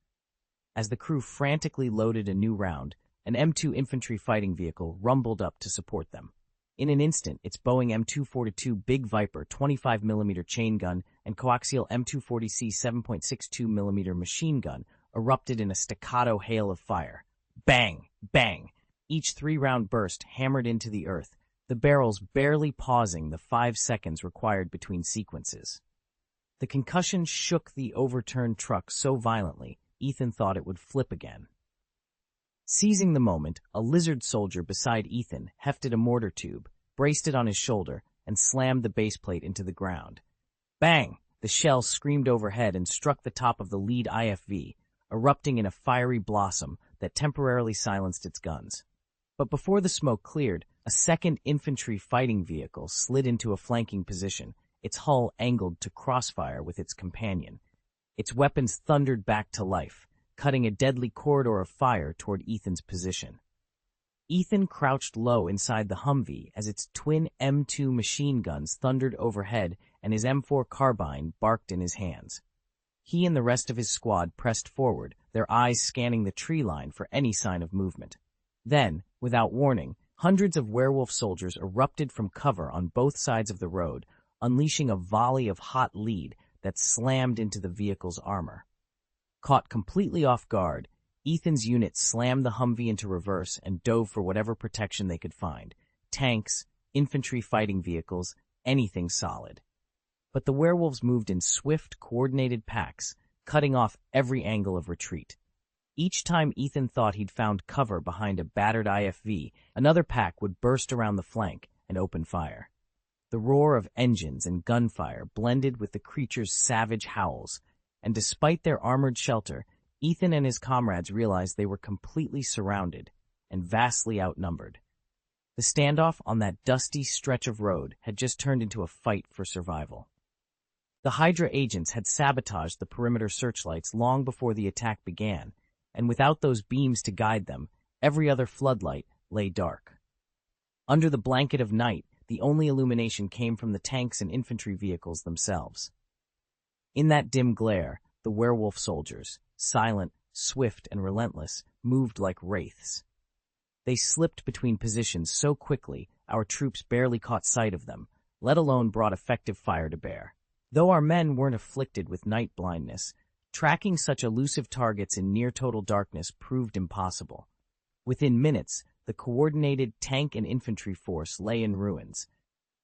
As the crew frantically loaded a new round, an M2 infantry fighting vehicle rumbled up to support them. In an instant, its Boeing M242 Big Viper 25mm chain gun and coaxial M240C 7.62mm machine gun erupted in a staccato hail of fire. Bang! Bang! Each 3-round burst hammered into the earth, the barrels barely pausing the 5 seconds required between sequences. The concussion shook the overturned truck so violently, Ethan thought it would flip again. Seizing the moment, a lizard soldier beside Ethan hefted a mortar tube, braced it on his shoulder, and slammed the baseplate into the ground. Bang! The shell screamed overhead and struck the top of the lead IFV, erupting in a fiery blossom that temporarily silenced its guns. But before the smoke cleared, a second infantry fighting vehicle slid into a flanking position, its hull angled to crossfire with its companion. Its weapons thundered back to life, cutting a deadly corridor of fire toward Ethan's position. Ethan crouched low inside the Humvee as its twin M2 machine guns thundered overhead and his M4 carbine barked in his hands. He and the rest of his squad pressed forward, their eyes scanning the tree line for any sign of movement. Then, without warning, hundreds of werewolf soldiers erupted from cover on both sides of the road, unleashing a volley of hot lead that slammed into the vehicle's armor. Caught completely off guard, Ethan's unit slammed the Humvee into reverse and dove for whatever protection they could find. Tanks, infantry fighting vehicles, anything solid. But the werewolves moved in swift, coordinated packs, cutting off every angle of retreat. Each time Ethan thought he'd found cover behind a battered IFV, another pack would burst around the flank and open fire. The roar of engines and gunfire blended with the creatures' savage howls, and despite their armored shelter, Ethan and his comrades realized they were completely surrounded and vastly outnumbered. The standoff on that dusty stretch of road had just turned into a fight for survival. The Hydra agents had sabotaged the perimeter searchlights long before the attack began, and without those beams to guide them, every other floodlight lay dark. Under the blanket of night, the only illumination came from the tanks and infantry vehicles themselves. In that dim glare, the werewolf soldiers, silent, swift, and relentless, moved like wraiths. They slipped between positions so quickly our troops barely caught sight of them, let alone brought effective fire to bear. Though our men weren't afflicted with night blindness, tracking such elusive targets in near-total darkness proved impossible. Within minutes, the coordinated tank and infantry force lay in ruins.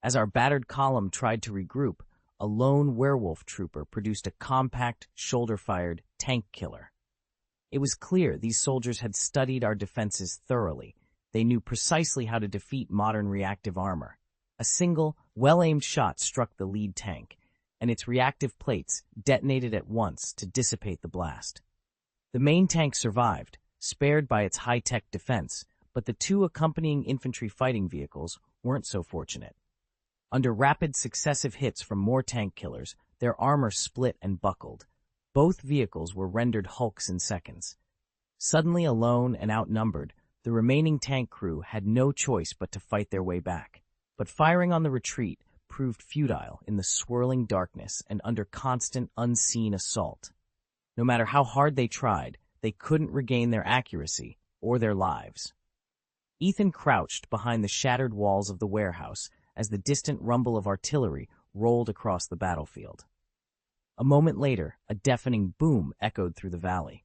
As our battered column tried to regroup, a lone werewolf trooper produced a compact, shoulder-fired tank killer. It was clear these soldiers had studied our defenses thoroughly. They knew precisely how to defeat modern reactive armor. A single, well-aimed shot struck the lead tank, and its reactive plates detonated at once to dissipate the blast. The main tank survived, spared by its high-tech defense, but the two accompanying infantry fighting vehicles weren't so fortunate. Under rapid successive hits from more tank killers, their armor split and buckled. Both vehicles were rendered hulks in seconds. Suddenly alone and outnumbered, the remaining tank crew had no choice but to fight their way back. But firing on the retreat proved futile in the swirling darkness and under constant, unseen assault. No matter how hard they tried, they couldn't regain their accuracy or their lives. Ethan crouched behind the shattered walls of the warehouse as the distant rumble of artillery rolled across the battlefield. A moment later, a deafening boom echoed through the valley.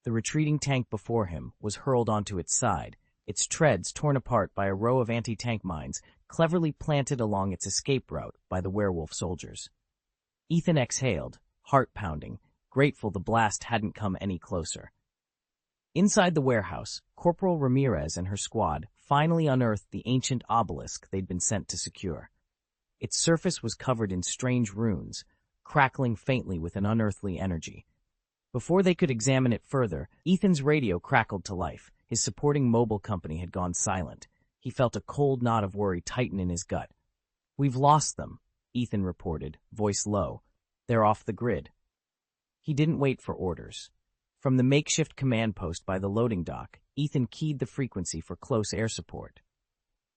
The retreating tank before him was hurled onto its side, its treads torn apart by a row of anti-tank mines cleverly planted along its escape route by the werewolf soldiers. Ethan exhaled, heart pounding, grateful the blast hadn't come any closer. Inside the warehouse, Corporal Ramirez and her squad finally unearthed the ancient obelisk they'd been sent to secure. Its surface was covered in strange runes, crackling faintly with an unearthly energy. Before they could examine it further, Ethan's radio crackled to life. His supporting mobile company had gone silent. He felt a cold knot of worry tighten in his gut. "We've lost them," Ethan reported, voice low. "They're off the grid." He didn't wait for orders. From the makeshift command post by the loading dock, Ethan keyed the frequency for close air support.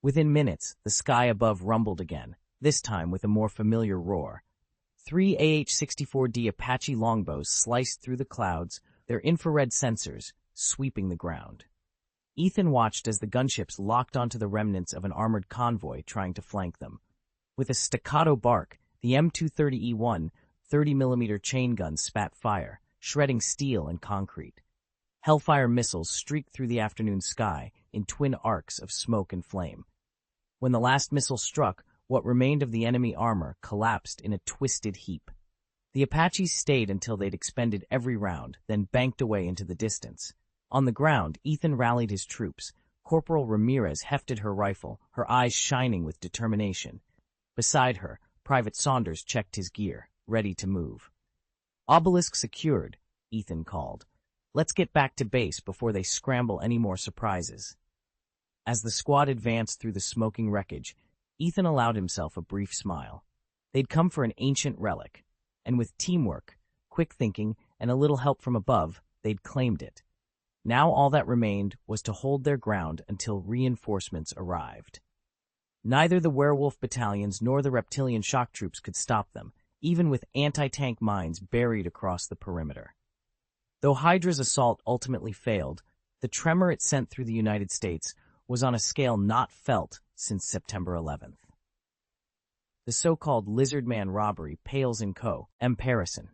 Within minutes, the sky above rumbled again, this time with a more familiar roar. 3 AH-64D Apache longbows sliced through the clouds, their infrared sensors sweeping the ground. Ethan watched as the gunships locked onto the remnants of an armored convoy trying to flank them. With a staccato bark, the M230E1 30mm chain gun spat fire, shredding steel and concrete. Hellfire missiles streaked through the afternoon sky in twin arcs of smoke and flame. When the last missile struck, what remained of the enemy armor collapsed in a twisted heap. The Apaches stayed until they'd expended every round, then banked away into the distance. On the ground, Ethan rallied his troops. Corporal Ramirez hefted her rifle, her eyes shining with determination. Beside her, Private Saunders checked his gear, ready to move. "Obelisk secured," Ethan called. "Let's get back to base before they scramble any more surprises." As the squad advanced through the smoking wreckage, Ethan allowed himself a brief smile. They'd come for an ancient relic, and with teamwork, quick thinking, and a little help from above, they'd claimed it. Now all that remained was to hold their ground until reinforcements arrived. Neither the werewolf battalions nor the reptilian shock troops could stop them, even with anti-tank mines buried across the perimeter. Though Hydra's assault ultimately failed, the tremor it sent through the United States was on a scale not felt since September 11th. The so-called Lizard Man robbery pales in comparison.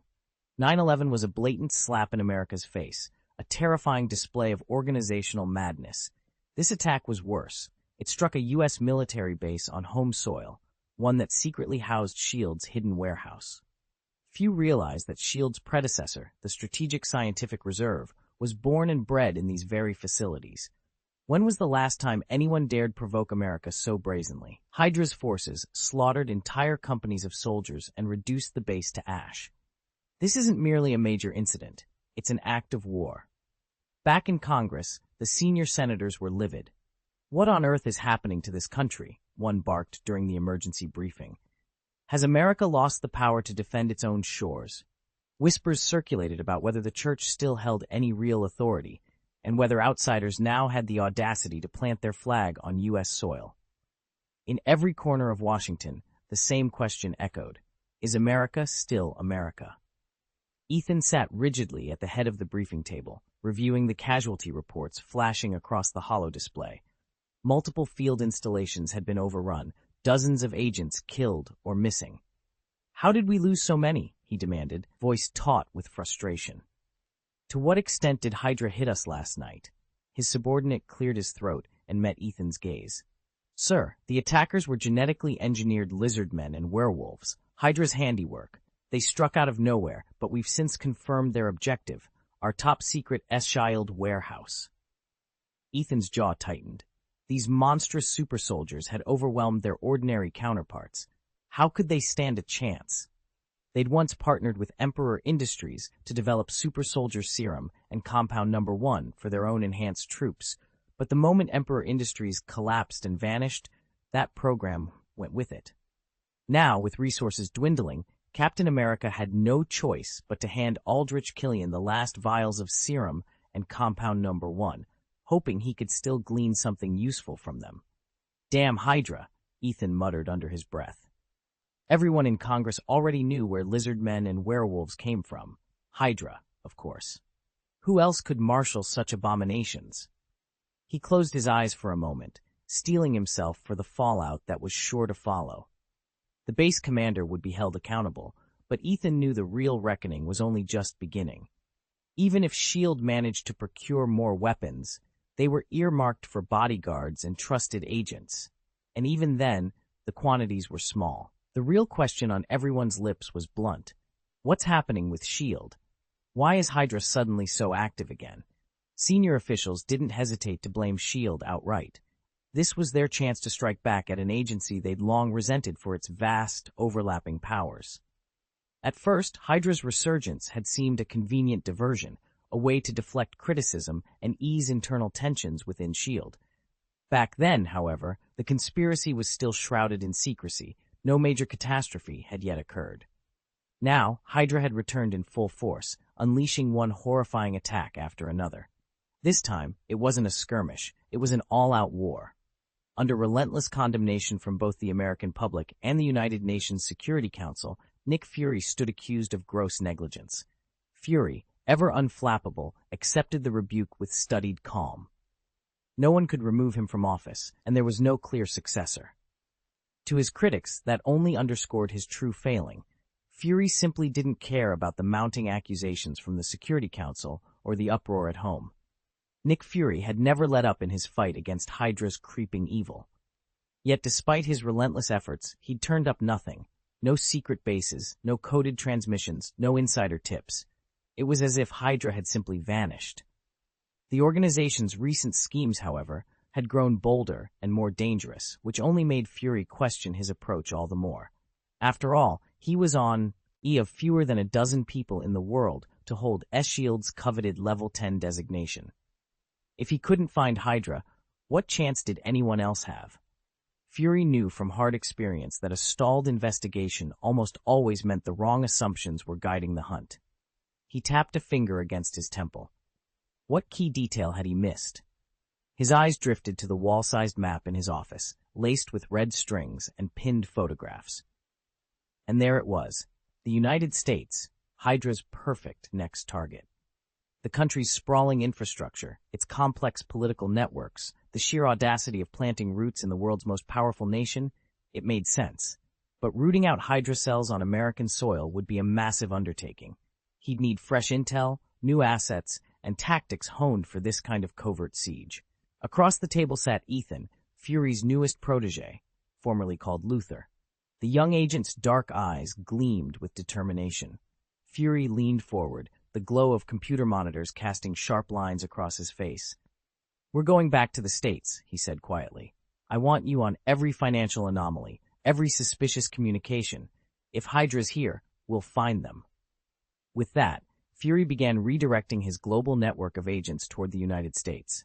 9/11 was a blatant slap in America's face, a terrifying display of organizational madness. This attack was worse. It struck a U.S. military base on home soil, one that secretly housed S.H.I.E.L.D.'s hidden warehouse. Few realize that S.H.I.E.L.D.'s predecessor, the Strategic Scientific Reserve, was born and bred in these very facilities. When was the last time anyone dared provoke America so brazenly? Hydra's forces slaughtered entire companies of soldiers and reduced the base to ash. This isn't merely a major incident. It's an act of war. Back in Congress, the senior senators were livid. "What on earth is happening to this country?" one barked during the emergency briefing. "Has America lost the power to defend its own shores?" Whispers circulated about whether the church still held any real authority, and whether outsiders now had the audacity to plant their flag on U.S. soil. In every corner of Washington, the same question echoed: is America still America? Ethan sat rigidly at the head of the briefing table, reviewing the casualty reports flashing across the holo display. Multiple field installations had been overrun, dozens of agents killed or missing. "How did we lose so many?" he demanded, voice taut with frustration. "To what extent did Hydra hit us last night?" His subordinate cleared his throat and met Ethan's gaze. "Sir, the attackers were genetically engineered lizard men and werewolves, Hydra's handiwork. They struck out of nowhere, but we've since confirmed their objective, our top-secret S.H.I.E.L.D. warehouse." Ethan's jaw tightened. These monstrous super soldiers had overwhelmed their ordinary counterparts. How could they stand a chance? They'd once partnered with Emperor Industries to develop super soldier serum and compound number 1 for their own enhanced troops, but the moment Emperor Industries collapsed and vanished, that program went with it. Now, with resources dwindling, Captain America had no choice but to hand Aldrich Killian the last vials of serum and compound number 1, hoping he could still glean something useful from them. "Damn Hydra," Ethan muttered under his breath. Everyone in Congress already knew where lizard men and werewolves came from. Hydra, of course. Who else could marshal such abominations? He closed his eyes for a moment, steeling himself for the fallout that was sure to follow. The base commander would be held accountable, but Ethan knew the real reckoning was only just beginning. Even if S.H.I.E.L.D. managed to procure more weapons, they were earmarked for bodyguards and trusted agents. And even then, the quantities were small. The real question on everyone's lips was blunt. What's happening with S.H.I.E.L.D.? Why is Hydra suddenly so active again? Senior officials didn't hesitate to blame S.H.I.E.L.D. outright. This was their chance to strike back at an agency they'd long resented for its vast, overlapping powers. At first, Hydra's resurgence had seemed a convenient diversion, a way to deflect criticism and ease internal tensions within S.H.I.E.L.D. Back then, however, the conspiracy was still shrouded in secrecy. No major catastrophe had yet occurred. Now, Hydra had returned in full force, unleashing one horrifying attack after another. This time, it wasn't a skirmish, it was an all-out war. Under relentless condemnation from both the American public and the United Nations Security Council, Nick Fury stood accused of gross negligence. Fury, ever unflappable, accepted the rebuke with studied calm. No one could remove him from office, and there was no clear successor. To his critics, that only underscored his true failing. Fury simply didn't care about the mounting accusations from the Security Council or the uproar at home. Nick Fury had never let up in his fight against Hydra's creeping evil. Yet despite his relentless efforts, he'd turned up nothing. No secret bases, no coded transmissions, no insider tips. It was as if Hydra had simply vanished. The organization's recent schemes, however, had grown bolder and more dangerous, which only made Fury question his approach all the more. After all, he was on of fewer than a dozen people in the world to hold S.H.I.E.L.D.'s coveted Level 10 designation. If he couldn't find Hydra, what chance did anyone else have? Fury knew from hard experience that a stalled investigation almost always meant the wrong assumptions were guiding the hunt. He tapped a finger against his temple. What key detail had he missed? His eyes drifted to the wall-sized map in his office, laced with red strings and pinned photographs. And there it was, the United States, Hydra's perfect next target. The country's sprawling infrastructure, its complex political networks, the sheer audacity of planting roots in the world's most powerful nation, it made sense. But rooting out Hydra cells on American soil would be a massive undertaking. He'd need fresh intel, new assets, and tactics honed for this kind of covert siege. Across the table sat Ethan, Fury's newest protege, formerly called Luther. The young agent's dark eyes gleamed with determination. Fury leaned forward, the glow of computer monitors casting sharp lines across his face. "We're going back to the States," he said quietly. "I want you on every financial anomaly, every suspicious communication. If Hydra's here, we'll find them." With that, Fury began redirecting his global network of agents toward the United States.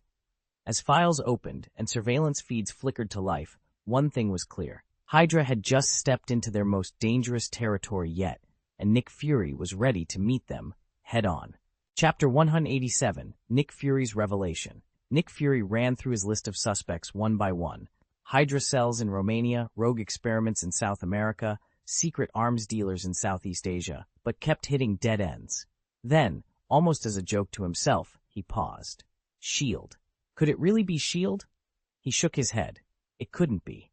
As files opened and surveillance feeds flickered to life, one thing was clear. Hydra had just stepped into their most dangerous territory yet, and Nick Fury was ready to meet them head-on. Chapter 187, Nick Fury's Revelation. Nick Fury ran through his list of suspects one by one. Hydra cells in Romania, rogue experiments in South America, secret arms dealers in Southeast Asia, but kept hitting dead ends. Then, almost as a joke to himself, he paused. S.H.I.E.L.D. Could it really be S.H.I.E.L.D.? He shook his head. It couldn't be.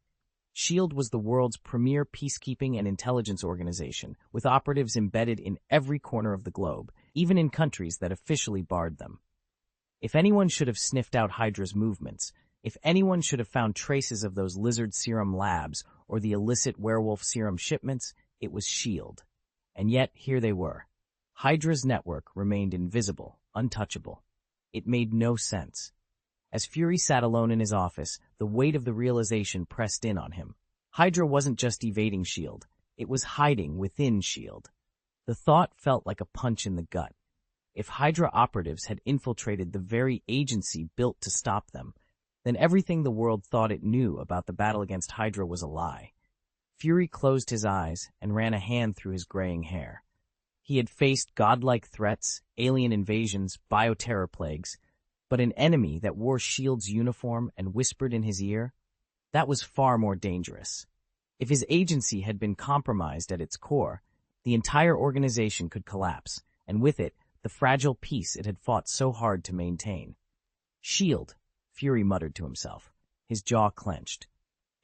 S.H.I.E.L.D. was the world's premier peacekeeping and intelligence organization, with operatives embedded in every corner of the globe, even in countries that officially barred them. If anyone should have sniffed out Hydra's movements, if anyone should have found traces of those lizard serum labs or the illicit werewolf serum shipments, it was S.H.I.E.L.D. And yet, here they were. Hydra's network remained invisible, untouchable. It made no sense. As Fury sat alone in his office, the weight of the realization pressed in on him. Hydra wasn't just evading S.H.I.E.L.D., it was hiding within S.H.I.E.L.D. The thought felt like a punch in the gut. If Hydra operatives had infiltrated the very agency built to stop them, then everything the world thought it knew about the battle against Hydra was a lie. Fury closed his eyes and ran a hand through his graying hair. He had faced godlike threats, alien invasions, bioterror plagues, but an enemy that wore S.H.I.E.L.D.'s uniform and whispered in his ear? That was far more dangerous. If his agency had been compromised at its core, the entire organization could collapse, and with it, the fragile peace it had fought so hard to maintain. "Shield," Fury muttered to himself, his jaw clenched.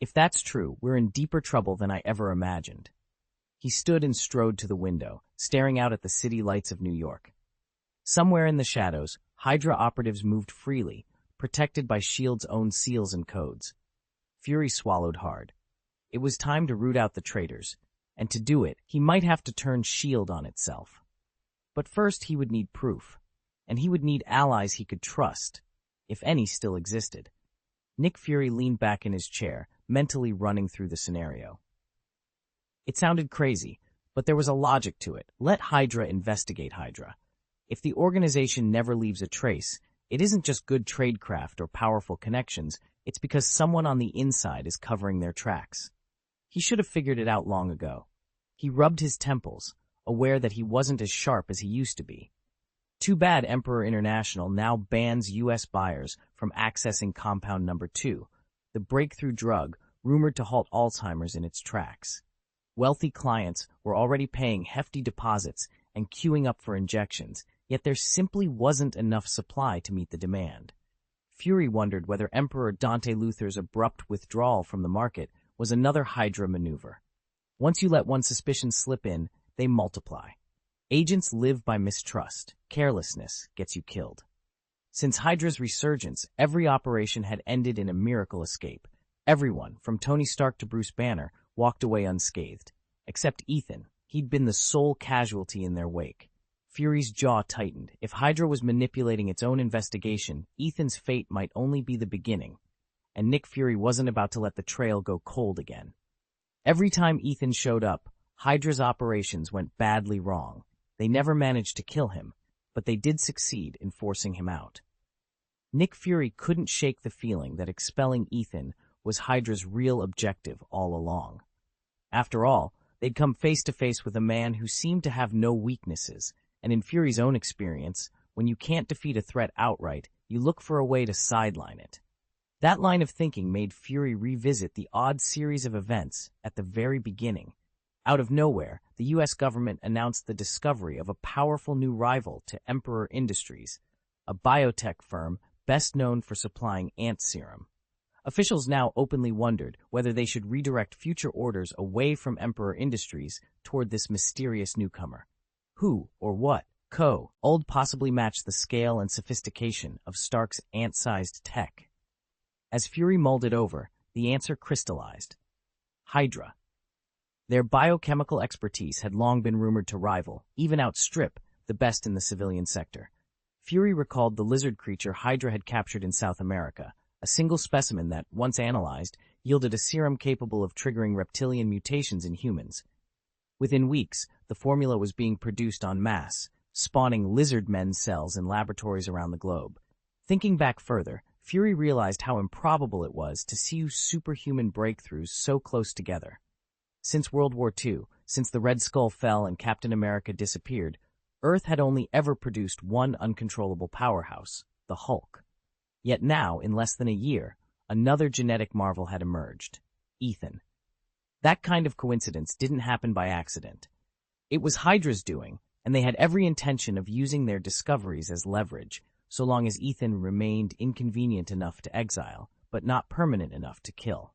"If that's true, we're in deeper trouble than I ever imagined." He stood and strode to the window, staring out at the city lights of New York. Somewhere in the shadows, Hydra operatives moved freely, protected by S.H.I.E.L.'s own seals and codes. Fury swallowed hard. It was time to root out the traitors, and to do it, he might have to turn S.H.I.E.L.D. on itself. But first he would need proof, and he would need allies he could trust, if any still existed. Nick Fury leaned back in his chair, mentally running through the scenario. It sounded crazy, but there was a logic to it. Let Hydra investigate Hydra. If the organization never leaves a trace, it isn't just good tradecraft or powerful connections, it's because someone on the inside is covering their tracks. He should have figured it out long ago. He rubbed his temples, aware that he wasn't as sharp as he used to be. Too bad Emperor International now bans U.S. buyers from accessing Compound Number 2, the breakthrough drug rumored to halt Alzheimer's in its tracks. Wealthy clients were already paying hefty deposits and queuing up for injections, yet there simply wasn't enough supply to meet the demand. Fury wondered whether Emperor Dante Luther's abrupt withdrawal from the market was another Hydra maneuver. Once you let one suspicion slip in, they multiply. Agents live by mistrust. Carelessness gets you killed. Since Hydra's resurgence, every operation had ended in a miracle escape. Everyone, from Tony Stark to Bruce Banner, walked away unscathed. Except Ethan. He'd been the sole casualty in their wake. Fury's jaw tightened. If Hydra was manipulating its own investigation, Ethan's fate might only be the beginning. And Nick Fury wasn't about to let the trail go cold again. Every time Ethan showed up, Hydra's operations went badly wrong. They never managed to kill him, but they did succeed in forcing him out. Nick Fury couldn't shake the feeling that expelling Ethan was Hydra's real objective all along. After all, they'd come face to face with a man who seemed to have no weaknesses, and in Fury's own experience, when you can't defeat a threat outright, you look for a way to sideline it. That line of thinking made Fury revisit the odd series of events at the very beginning. Out of nowhere, the U.S. government announced the discovery of a powerful new rival to Emperor Industries, a biotech firm best known for supplying ant serum. Officials now openly wondered whether they should redirect future orders away from Emperor Industries toward this mysterious newcomer. Who, or what, could possibly match the scale and sophistication of Stark's ant-sized tech? As Fury mulled it over, the answer crystallized. Hydra. Their biochemical expertise had long been rumored to rival, even outstrip, the best in the civilian sector. Fury recalled the lizard creature Hydra had captured in South America, a single specimen that, once analyzed, yielded a serum capable of triggering reptilian mutations in humans. Within weeks, the formula was being produced en masse, spawning lizard men cells in laboratories around the globe. Thinking back further, Fury realized how improbable it was to see superhuman breakthroughs so close together. Since World War II, since the Red Skull fell and Captain America disappeared, Earth had only ever produced one uncontrollable powerhouse, the Hulk. Yet now, in less than a year, another genetic marvel had emerged, Ethan. That kind of coincidence didn't happen by accident. It was Hydra's doing, and they had every intention of using their discoveries as leverage, so long as Ethan remained inconvenient enough to exile, but not permanent enough to kill.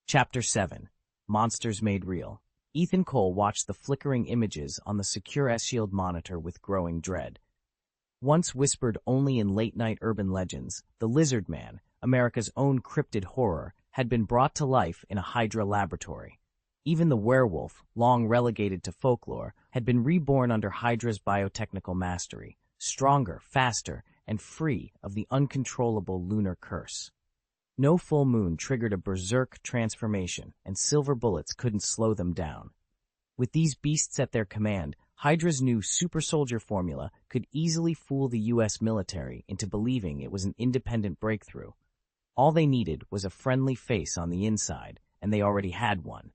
Chapter 7. Monsters Made Real. Ethan Cole watched the flickering images on the secure S.H.I.E.L.D. monitor with growing dread. Once whispered only in late-night urban legends, the Lizard Man, America's own cryptid horror, had been brought to life in a Hydra laboratory. Even the werewolf, long relegated to folklore, had been reborn under Hydra's biotechnical mastery, stronger, faster, and free of the uncontrollable lunar curse. No full moon triggered a berserk transformation, and silver bullets couldn't slow them down. With these beasts at their command, Hydra's new super soldier formula could easily fool the U.S. military into believing it was an independent breakthrough. All they needed was a friendly face on the inside, and they already had one.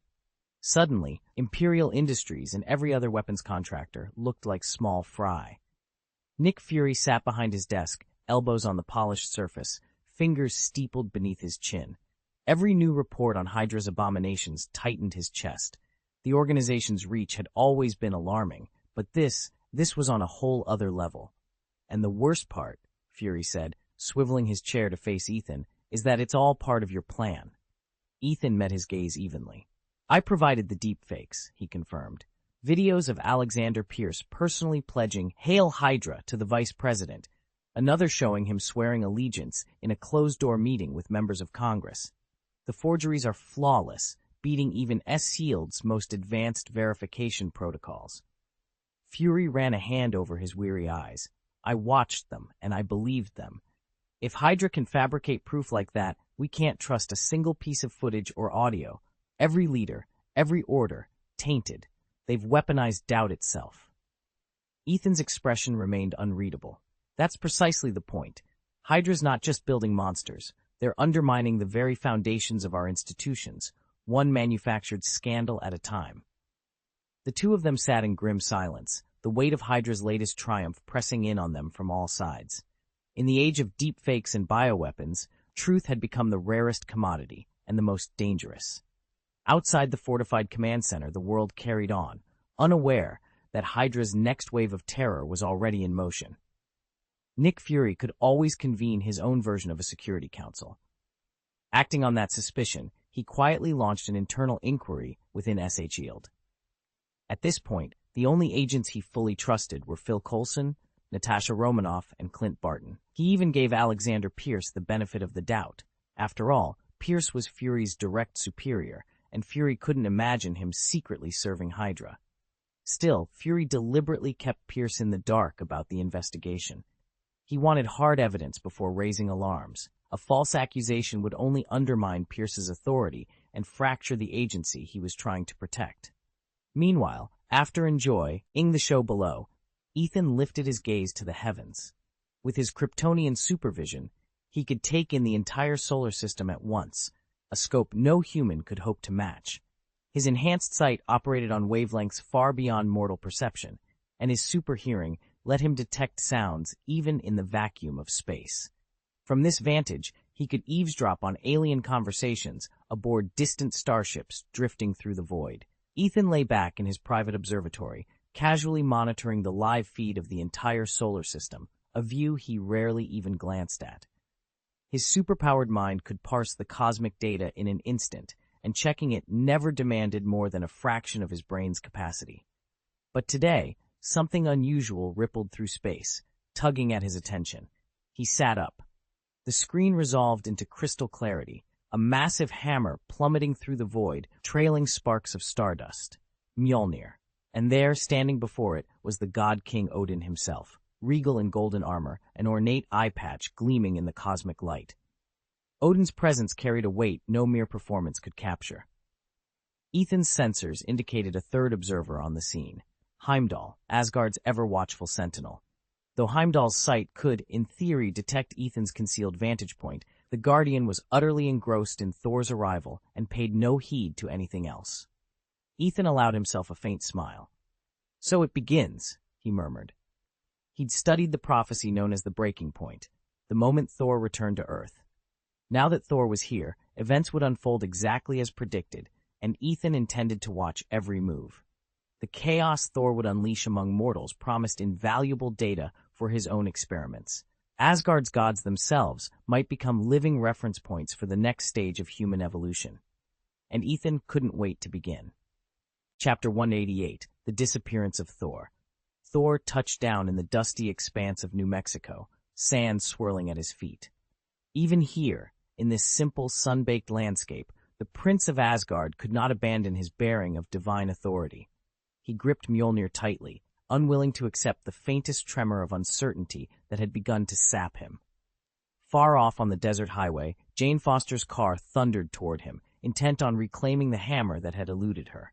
Suddenly, Imperial Industries and every other weapons contractor looked like small fry. Nick Fury sat behind his desk, elbows on the polished surface, fingers steepled beneath his chin. Every new report on Hydra's abominations tightened his chest. The organization's reach had always been alarming, but this This was on a whole other level. And the worst part, Fury said, swiveling his chair to face Ethan, is that it's all part of your plan. Ethan met his gaze evenly. I provided the deepfakes, he confirmed. Videos of Alexander Pierce personally pledging Hail Hydra to the vice president, another showing him swearing allegiance in a closed-door meeting with members of Congress. The forgeries are flawless, beating even S.Shield's most advanced verification protocols. Fury ran a hand over his weary eyes. I watched them, and I believed them. If Hydra can fabricate proof like that, we can't trust a single piece of footage or audio. Every leader, every order, tainted. They've weaponized doubt itself. Ethan's expression remained unreadable. That's precisely the point. Hydra's not just building monsters. They're undermining the very foundations of our institutions, one manufactured scandal at a time. The two of them sat in grim silence, the weight of Hydra's latest triumph pressing in on them from all sides. In the age of deepfakes and bioweapons, truth had become the rarest commodity and the most dangerous. Outside the fortified command center, the world carried on, unaware that Hydra's next wave of terror was already in motion. Nick Fury could always convene his own version of a security council. Acting on that suspicion, he quietly launched an internal inquiry within S.Shield. At this point, the only agents he fully trusted were Phil Coulson, Natasha Romanoff, and Clint Barton. He even gave Alexander Pierce the benefit of the doubt. After all, Pierce was Fury's direct superior, and Fury couldn't imagine him secretly serving Hydra. Still, Fury deliberately kept Pierce in the dark about the investigation. He wanted hard evidence before raising alarms. A false accusation would only undermine Pierce's authority and fracture the agency he was trying to protect. Meanwhile, after enjoying the show below, Ethan lifted his gaze to the heavens. With his Kryptonian supervision, he could take in the entire solar system at once, a scope no human could hope to match. His enhanced sight operated on wavelengths far beyond mortal perception, and his super hearing let him detect sounds even in the vacuum of space. From this vantage, he could eavesdrop on alien conversations aboard distant starships drifting through the void. Ethan lay back in his private observatory, casually monitoring the live feed of the entire solar system, a view he rarely even glanced at. His superpowered mind could parse the cosmic data in an instant, and checking it never demanded more than a fraction of his brain's capacity. But today, something unusual rippled through space, tugging at his attention. He sat up. The screen resolved into crystal clarity, a massive hammer plummeting through the void, trailing sparks of stardust. Mjolnir. And there, standing before it, was the god king Odin himself, regal in golden armor, an ornate eye patch gleaming in the cosmic light. Odin's presence carried a weight no mere performance could capture. Ethan's sensors indicated a third observer on the scene, Heimdall, Asgard's ever-watchful sentinel. Though Heimdall's sight could, in theory, detect Ethan's concealed vantage point, the Guardian was utterly engrossed in Thor's arrival and paid no heed to anything else. Ethan allowed himself a faint smile. "So it begins," he murmured. He'd studied the prophecy known as the breaking point, the moment Thor returned to Earth. Now that Thor was here, events would unfold exactly as predicted, and Ethan intended to watch every move. The chaos Thor would unleash among mortals promised invaluable data for his own experiments. Asgard's gods themselves might become living reference points for the next stage of human evolution. And Ethan couldn't wait to begin. Chapter 188, The Disappearance of Thor. Thor touched down in the dusty expanse of New Mexico, sand swirling at his feet. Even here, in this simple, sun-baked landscape, the Prince of Asgard could not abandon his bearing of divine authority. He gripped Mjolnir tightly, unwilling to accept the faintest tremor of uncertainty that had begun to sap him. Far off on the desert highway, Jane Foster's car thundered toward him, intent on reclaiming the hammer that had eluded her.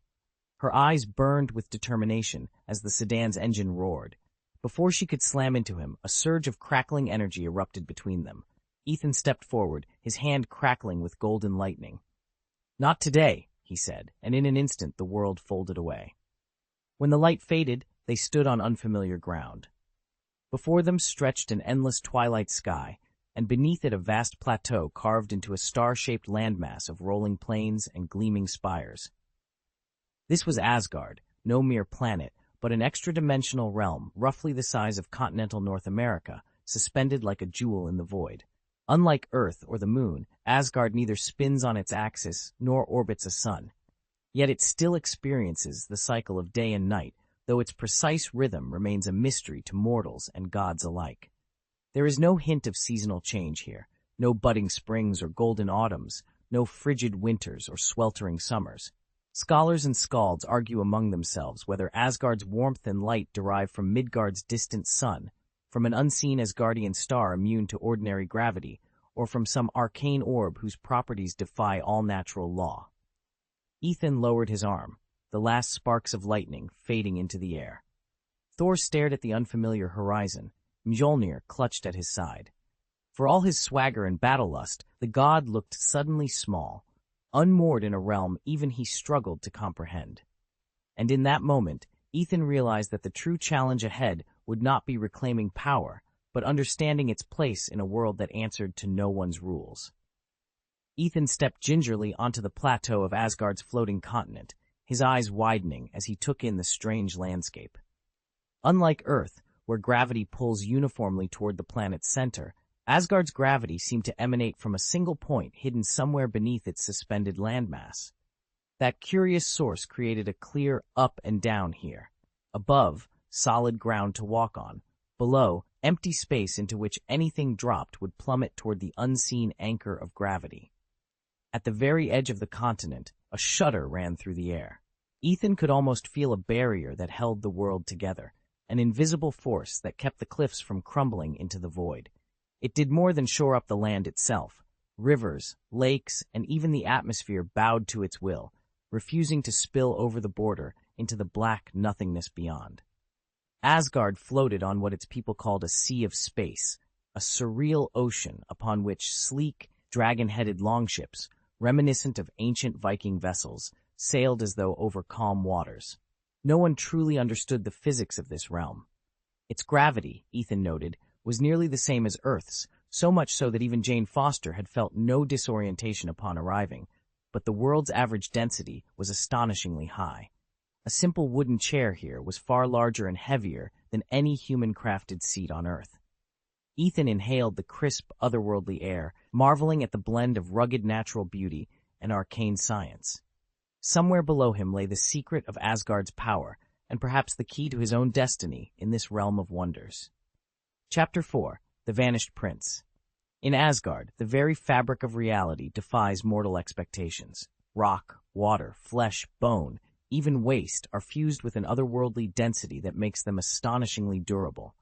Her eyes burned with determination as the sedan's engine roared. Before she could slam into him, a surge of crackling energy erupted between them. Ethan stepped forward, his hand crackling with golden lightning. "Not today," he said, and in an instant the world folded away. When the light faded, they stood on unfamiliar ground. Before them stretched an endless twilight sky, and beneath it a vast plateau carved into a star-shaped landmass of rolling plains and gleaming spires. This was Asgard, no mere planet, but an extra-dimensional realm, roughly the size of continental North America, suspended like a jewel in the void. Unlike Earth or the Moon, Asgard neither spins on its axis nor orbits a sun. Yet it still experiences the cycle of day and night, though its precise rhythm remains a mystery to mortals and gods alike. There is no hint of seasonal change here, no budding springs or golden autumns, no frigid winters or sweltering summers. Scholars and skalds argue among themselves whether Asgard's warmth and light derive from Midgard's distant sun, from an unseen Asgardian star immune to ordinary gravity, or from some arcane orb whose properties defy all natural law. Ethan lowered his arm, the last sparks of lightning fading into the air. Thor stared at the unfamiliar horizon. Mjolnir clutched at his side. For all his swagger and battle lust, the god looked suddenly small, unmoored in a realm even he struggled to comprehend. And in that moment, Ethan realized that the true challenge ahead would not be reclaiming power, but understanding its place in a world that answered to no one's rules. Ethan stepped gingerly onto the plateau of Asgard's floating continent, his eyes widening as he took in the strange landscape. Unlike Earth, where gravity pulls uniformly toward the planet's center, Asgard's gravity seemed to emanate from a single point hidden somewhere beneath its suspended landmass. That curious source created a clear up and down here. Above, solid ground to walk on. Below, empty space into which anything dropped would plummet toward the unseen anchor of gravity. At the very edge of the continent, a shudder ran through the air. Ethan could almost feel a barrier that held the world together, an invisible force that kept the cliffs from crumbling into the void. It did more than shore up the land itself. Rivers, lakes, and even the atmosphere bowed to its will, refusing to spill over the border into the black nothingness beyond. Asgard floated on what its people called a sea of space, a surreal ocean upon which sleek, dragon-headed longships, reminiscent of ancient Viking vessels, sailed as though over calm waters. No one truly understood the physics of this realm. Its gravity, Ethan noted, was nearly the same as Earth's, so much so that even Jane Foster had felt no disorientation upon arriving, but the world's average density was astonishingly high. A simple wooden chair here was far larger and heavier than any human-crafted seat on Earth. Ethan inhaled the crisp, otherworldly air, marveling at the blend of rugged natural beauty and arcane science. Somewhere below him lay the secret of Asgard's power, and perhaps the key to his own destiny in this realm of wonders. Chapter 4. The Vanished Prince. In Asgard, the very fabric of reality defies mortal expectations. Rock, water, flesh, bone, even waste are fused with an otherworldly density that makes them astonishingly durable.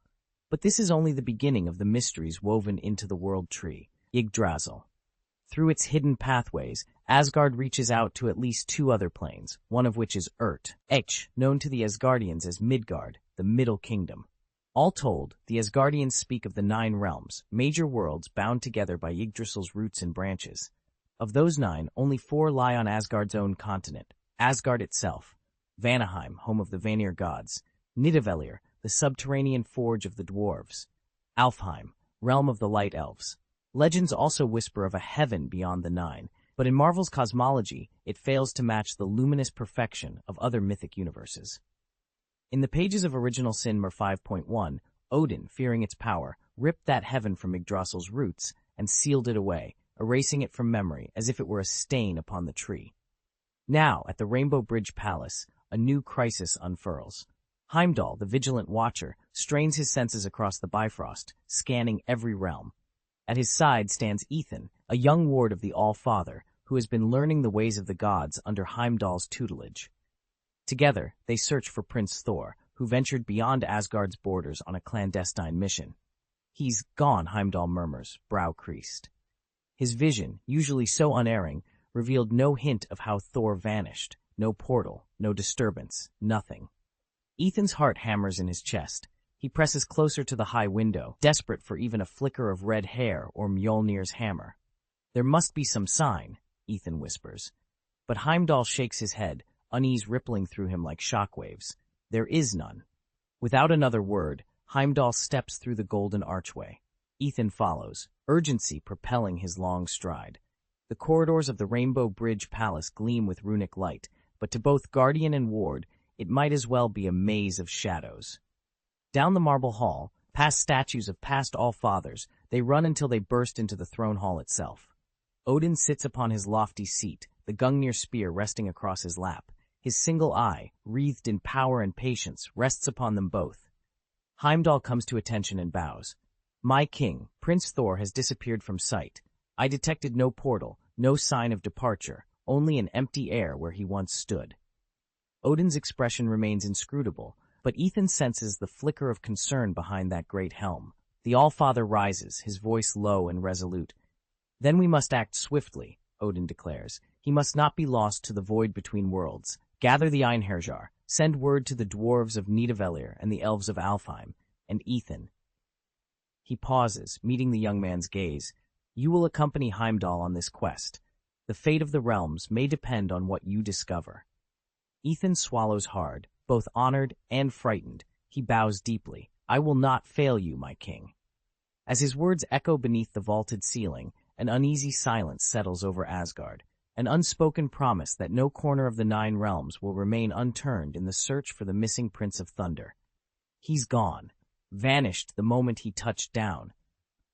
But this is only the beginning of the mysteries woven into the world tree, Yggdrasil. Through its hidden pathways, Asgard reaches out to at least two other planes, one of which is Urt, known to the Asgardians as Midgard, the Middle Kingdom. All told, the Asgardians speak of the 9 realms, major worlds bound together by Yggdrasil's roots and branches. Of those 9, only 4 lie on Asgard's own continent: Asgard itself, Vanaheim, home of the Vanir gods, Nidavellir, the subterranean forge of the dwarves, Alfheim, realm of the light elves. Legends also whisper of a heaven beyond the 9, but in Marvel's cosmology, it fails to match the luminous perfection of other mythic universes. In the pages of Original Sin 5.1, Odin, fearing its power, ripped that heaven from Yggdrasil's roots and sealed it away, erasing it from memory as if it were a stain upon the tree. Now, at the Rainbow Bridge Palace, a new crisis unfurls. Heimdall, the vigilant watcher, strains his senses across the Bifrost, scanning every realm. At his side stands Ethan, a young ward of the All-Father, who has been learning the ways of the gods under Heimdall's tutelage. Together, they search for Prince Thor, who ventured beyond Asgard's borders on a clandestine mission. "He's gone," Heimdall murmurs, brow creased. His vision, usually so unerring, revealed no hint of how Thor vanished. No portal, no disturbance, nothing. Ethan's heart hammers in his chest. He presses closer to the high window, desperate for even a flicker of red hair or Mjolnir's hammer. "There must be some sign," Ethan whispers. But Heimdall shakes his head, unease rippling through him like shockwaves. There is none. Without another word, Heimdall steps through the golden archway. Ethan follows, urgency propelling his long stride. The corridors of the Rainbow Bridge Palace gleam with runic light, but to both Guardian and Ward, it might as well be a maze of shadows. Down the marble hall, past statues of past All-Fathers, they run until they burst into the throne hall itself. Odin sits upon his lofty seat, the Gungnir spear resting across his lap. His single eye, wreathed in power and patience, rests upon them both. Heimdall comes to attention and bows. "My king, Prince Thor, has disappeared from sight. I detected no portal, no sign of departure, only an empty air where he once stood." Odin's expression remains inscrutable, but Ethan senses the flicker of concern behind that great helm. The All-Father rises, his voice low and resolute. "Then we must act swiftly," Odin declares. "He must not be lost to the void between worlds. Gather the Einherjar, send word to the dwarves of Nidavellir and the elves of Alfheim, and Ethan." He pauses, meeting the young man's gaze. "You will accompany Heimdall on this quest. The fate of the realms may depend on what you discover." Ethan swallows hard, both honored and frightened. He bows deeply. "I will not fail you, my king." As his words echo beneath the vaulted ceiling, an uneasy silence settles over Asgard, an unspoken promise that no corner of the 9 realms will remain unturned in the search for the missing Prince of Thunder. He's gone, vanished the moment he touched down.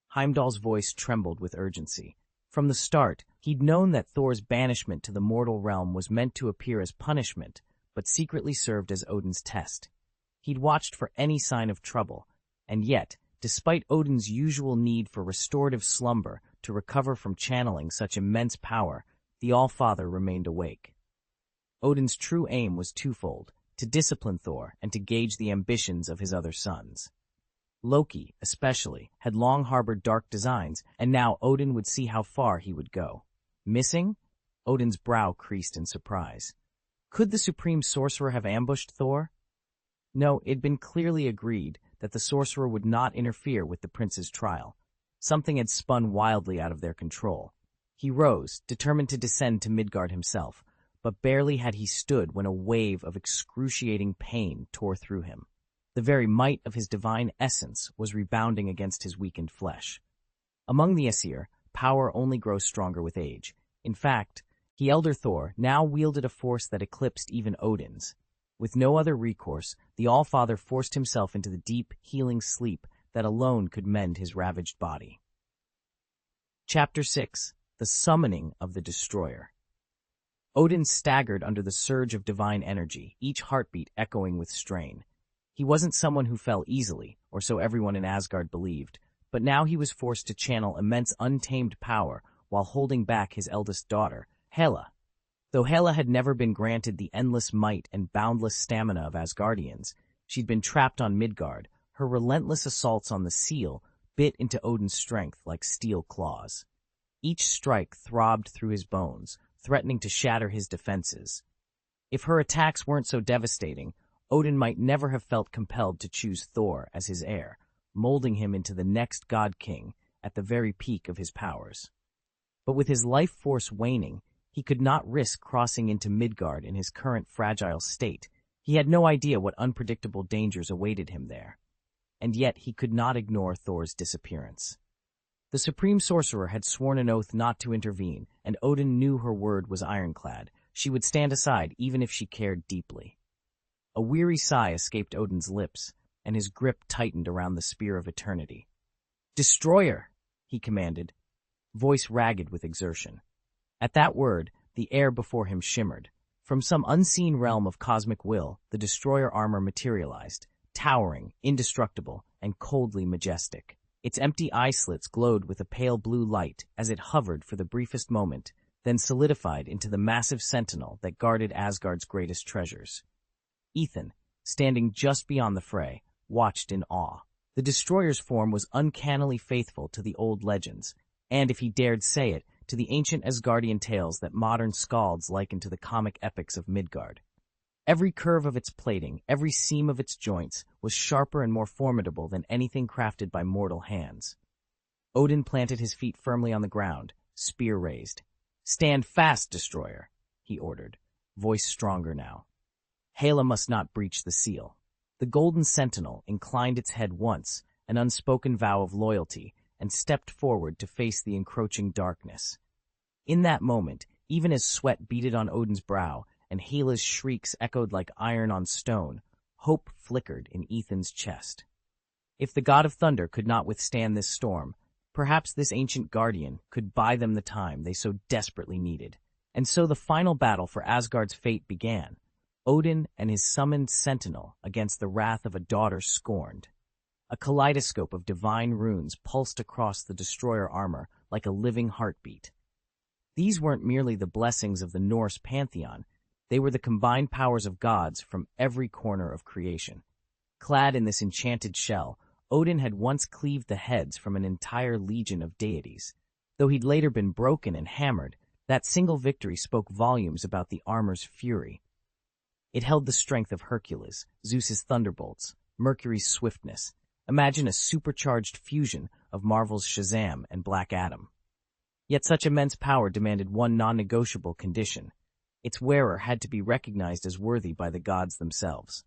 Heimdall's voice trembled with urgency. From the start, he'd known that Thor's banishment to the mortal realm was meant to appear as punishment, but secretly served as Odin's test. He'd watched for any sign of trouble, and yet, despite Odin's usual need for restorative slumber to recover from channeling such immense power, the All-Father remained awake. Odin's true aim was twofold: to discipline Thor and to gauge the ambitions of his other sons. Loki, especially, had long harbored dark designs, and now Odin would see how far he would go. Missing? Odin's brow creased in surprise. Could the Supreme Sorcerer have ambushed Thor? No, it'd been clearly agreed that the sorcerer would not interfere with the prince's trial. Something had spun wildly out of their control. He rose, determined to descend to Midgard himself, but barely had he stood when a wave of excruciating pain tore through him. The very might of his divine essence was rebounding against his weakened flesh. Among the Aesir, power only grows stronger with age. In fact, the elder Thor now wielded a force that eclipsed even Odin's. With no other recourse, the All-Father forced himself into the deep, healing sleep that alone could mend his ravaged body. Chapter 6. The Summoning of the Destroyer. Odin staggered under the surge of divine energy, each heartbeat echoing with strain. He wasn't someone who fell easily, or so everyone in Asgard believed, but now he was forced to channel immense untamed power while holding back his eldest daughter, Hela. Though Hela had never been granted the endless might and boundless stamina of Asgardians, she'd been trapped on Midgard. Her relentless assaults on the seal bit into Odin's strength like steel claws. Each strike throbbed through his bones, threatening to shatter his defenses. If her attacks weren't so devastating, Odin might never have felt compelled to choose Thor as his heir, molding him into the next god-king at the very peak of his powers. But with his life force waning, he could not risk crossing into Midgard in his current fragile state. He had no idea what unpredictable dangers awaited him there. And yet he could not ignore Thor's disappearance. The Supreme Sorcerer had sworn an oath not to intervene, and Odin knew her word was ironclad. She would stand aside even if she cared deeply. A weary sigh escaped Odin's lips, and his grip tightened around the Spear of Eternity. "Destroyer!" he commanded, voice ragged with exertion. At that word, the air before him shimmered. From some unseen realm of cosmic will, the destroyer armor materialized, towering, indestructible, and coldly majestic. Its empty eye slits glowed with a pale blue light as it hovered for the briefest moment, then solidified into the massive sentinel that guarded Asgard's greatest treasures. Ethan, standing just beyond the fray, watched in awe. The destroyer's form was uncannily faithful to the old legends, and, if he dared say it, to the ancient Asgardian tales that modern skalds liken to the comic epics of Midgard. Every curve of its plating, every seam of its joints, was sharper and more formidable than anything crafted by mortal hands. Odin planted his feet firmly on the ground, spear raised. "Stand fast, destroyer," he ordered, voice stronger now. Hela must not breach the seal. The golden sentinel inclined its head once, an unspoken vow of loyalty, and stepped forward to face the encroaching darkness. In that moment, even as sweat beaded on Odin's brow, and Hela's shrieks echoed like iron on stone, hope flickered in Ethan's chest. If the god of thunder could not withstand this storm, perhaps this ancient guardian could buy them the time they so desperately needed. And so the final battle for Asgard's fate began, Odin and his summoned sentinel against the wrath of a daughter scorned. A kaleidoscope of divine runes pulsed across the destroyer armor like a living heartbeat. These weren't merely the blessings of the Norse pantheon, they were the combined powers of gods from every corner of creation. Clad in this enchanted shell, Odin had once cleaved the heads from an entire legion of deities. Though he'd later been broken and hammered, that single victory spoke volumes about the armor's fury. It held the strength of Hercules, Zeus's thunderbolts, Mercury's swiftness. Imagine a supercharged fusion of Marvel's Shazam and Black Adam. Yet such immense power demanded one non-negotiable condition. Its wearer had to be recognized as worthy by the gods themselves.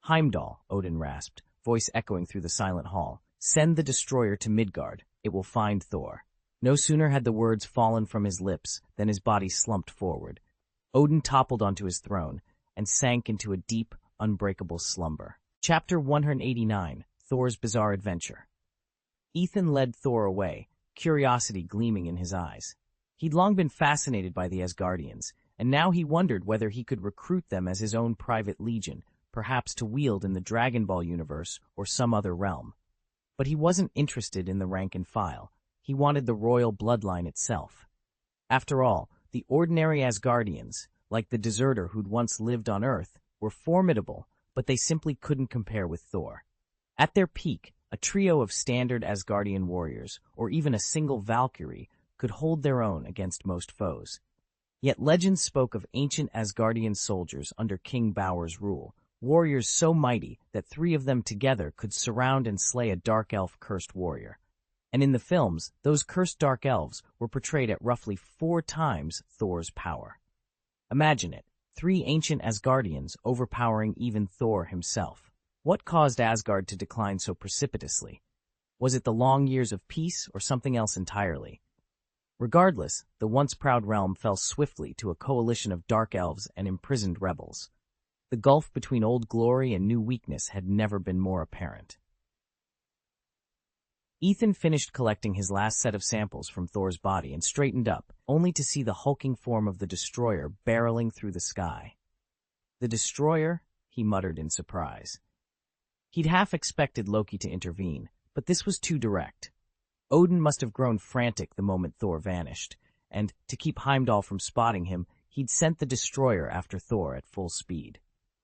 Heimdall, Odin rasped, voice echoing through the silent hall. Send the destroyer to Midgard. It will find Thor. No sooner had the words fallen from his lips than his body slumped forward. Odin toppled onto his throne and sank into a deep, unbreakable slumber. Chapter 189, Thor's Bizarre Adventure. Ethan led Thor away, curiosity gleaming in his eyes. He'd long been fascinated by the Asgardians, and now he wondered whether he could recruit them as his own private legion, perhaps to wield in the Dragon Ball universe or some other realm. But he wasn't interested in the rank and file. He wanted the royal bloodline itself. After all, the ordinary Asgardians, like the deserter who'd once lived on Earth, were formidable, but they simply couldn't compare with Thor. At their peak, a trio of standard Asgardian warriors, or even a single Valkyrie, could hold their own against most foes. Yet legends spoke of ancient Asgardian soldiers under King Bauer's rule, warriors so mighty that three of them together could surround and slay a dark elf cursed warrior. And in the films, those cursed dark elves were portrayed at roughly 4 times Thor's power. Imagine it, 3 ancient Asgardians overpowering even Thor himself. What caused Asgard to decline so precipitously? Was it the long years of peace or something else entirely? Regardless, the once proud realm fell swiftly to a coalition of dark elves and imprisoned rebels. The gulf between old glory and new weakness had never been more apparent. Ethan finished collecting his last set of samples from Thor's body and straightened up, only to see the hulking form of the destroyer barreling through the sky. The destroyer? He muttered in surprise. He'd half expected Loki to intervene, but this was too direct. Odin must have grown frantic the moment Thor vanished, and, to keep Heimdall from spotting him, he'd sent the destroyer after Thor at full speed.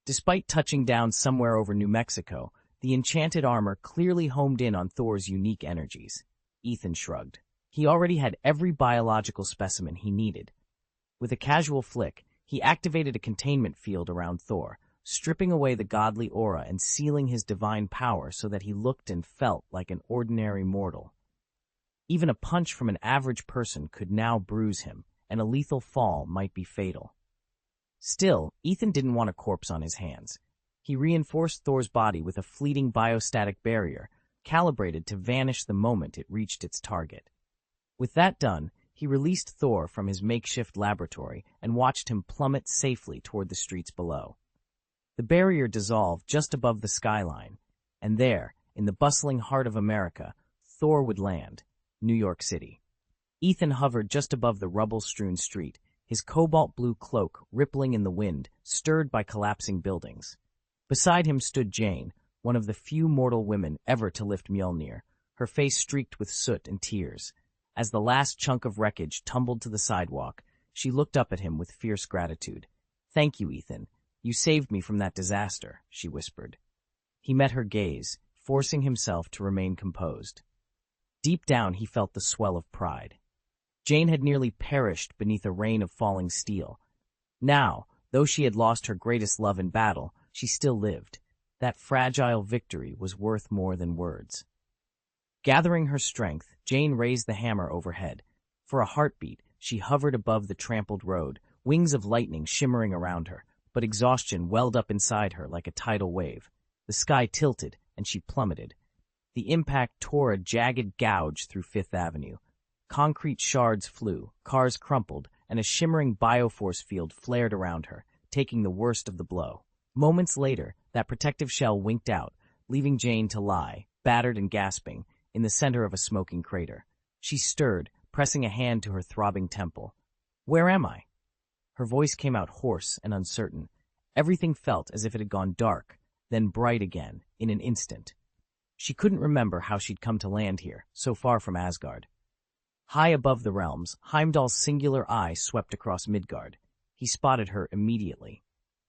Despite touching down somewhere over New Mexico, the enchanted armor clearly homed in on Thor's unique energies. Ethan shrugged. He already had every biological specimen he needed. With a casual flick, he activated a containment field around Thor, stripping away the godly aura and sealing his divine power so that he looked and felt like an ordinary mortal. Even a punch from an average person could now bruise him, and a lethal fall might be fatal. Still, Ethan didn't want a corpse on his hands. He reinforced Thor's body with a fleeting biostatic barrier, calibrated to vanish the moment it reached its target. With that done, he released Thor from his makeshift laboratory and watched him plummet safely toward the streets below. The barrier dissolved just above the skyline, and there, in the bustling heart of America, Thor would land, New York City. Ethan hovered just above the rubble-strewn street, his cobalt-blue cloak rippling in the wind, stirred by collapsing buildings. Beside him stood Jane, one of the few mortal women ever to lift Mjolnir, her face streaked with soot and tears. As the last chunk of wreckage tumbled to the sidewalk, she looked up at him with fierce gratitude. "Thank you, Ethan. You saved me from that disaster," she whispered. He met her gaze, forcing himself to remain composed. Deep down, he felt the swell of pride. Jane had nearly perished beneath a rain of falling steel. Now, though she had lost her greatest love in battle, she still lived. That fragile victory was worth more than words. Gathering her strength, Jane raised the hammer overhead. For a heartbeat, she hovered above the trampled road, wings of lightning shimmering around her, but exhaustion welled up inside her like a tidal wave. The sky tilted, and she plummeted. The impact tore a jagged gouge through Fifth Avenue. Concrete shards flew, cars crumpled, and a shimmering bioforce field flared around her, taking the worst of the blow. Moments later, that protective shell winked out, leaving Jane to lie, battered and gasping, in the center of a smoking crater. She stirred, pressing a hand to her throbbing temple. "Where am I?" Her voice came out hoarse and uncertain. Everything felt as if it had gone dark, then bright again, in an instant. She couldn't remember how she'd come to land here, so far from Asgard. High above the realms, Heimdall's singular eye swept across Midgard. He spotted her immediately.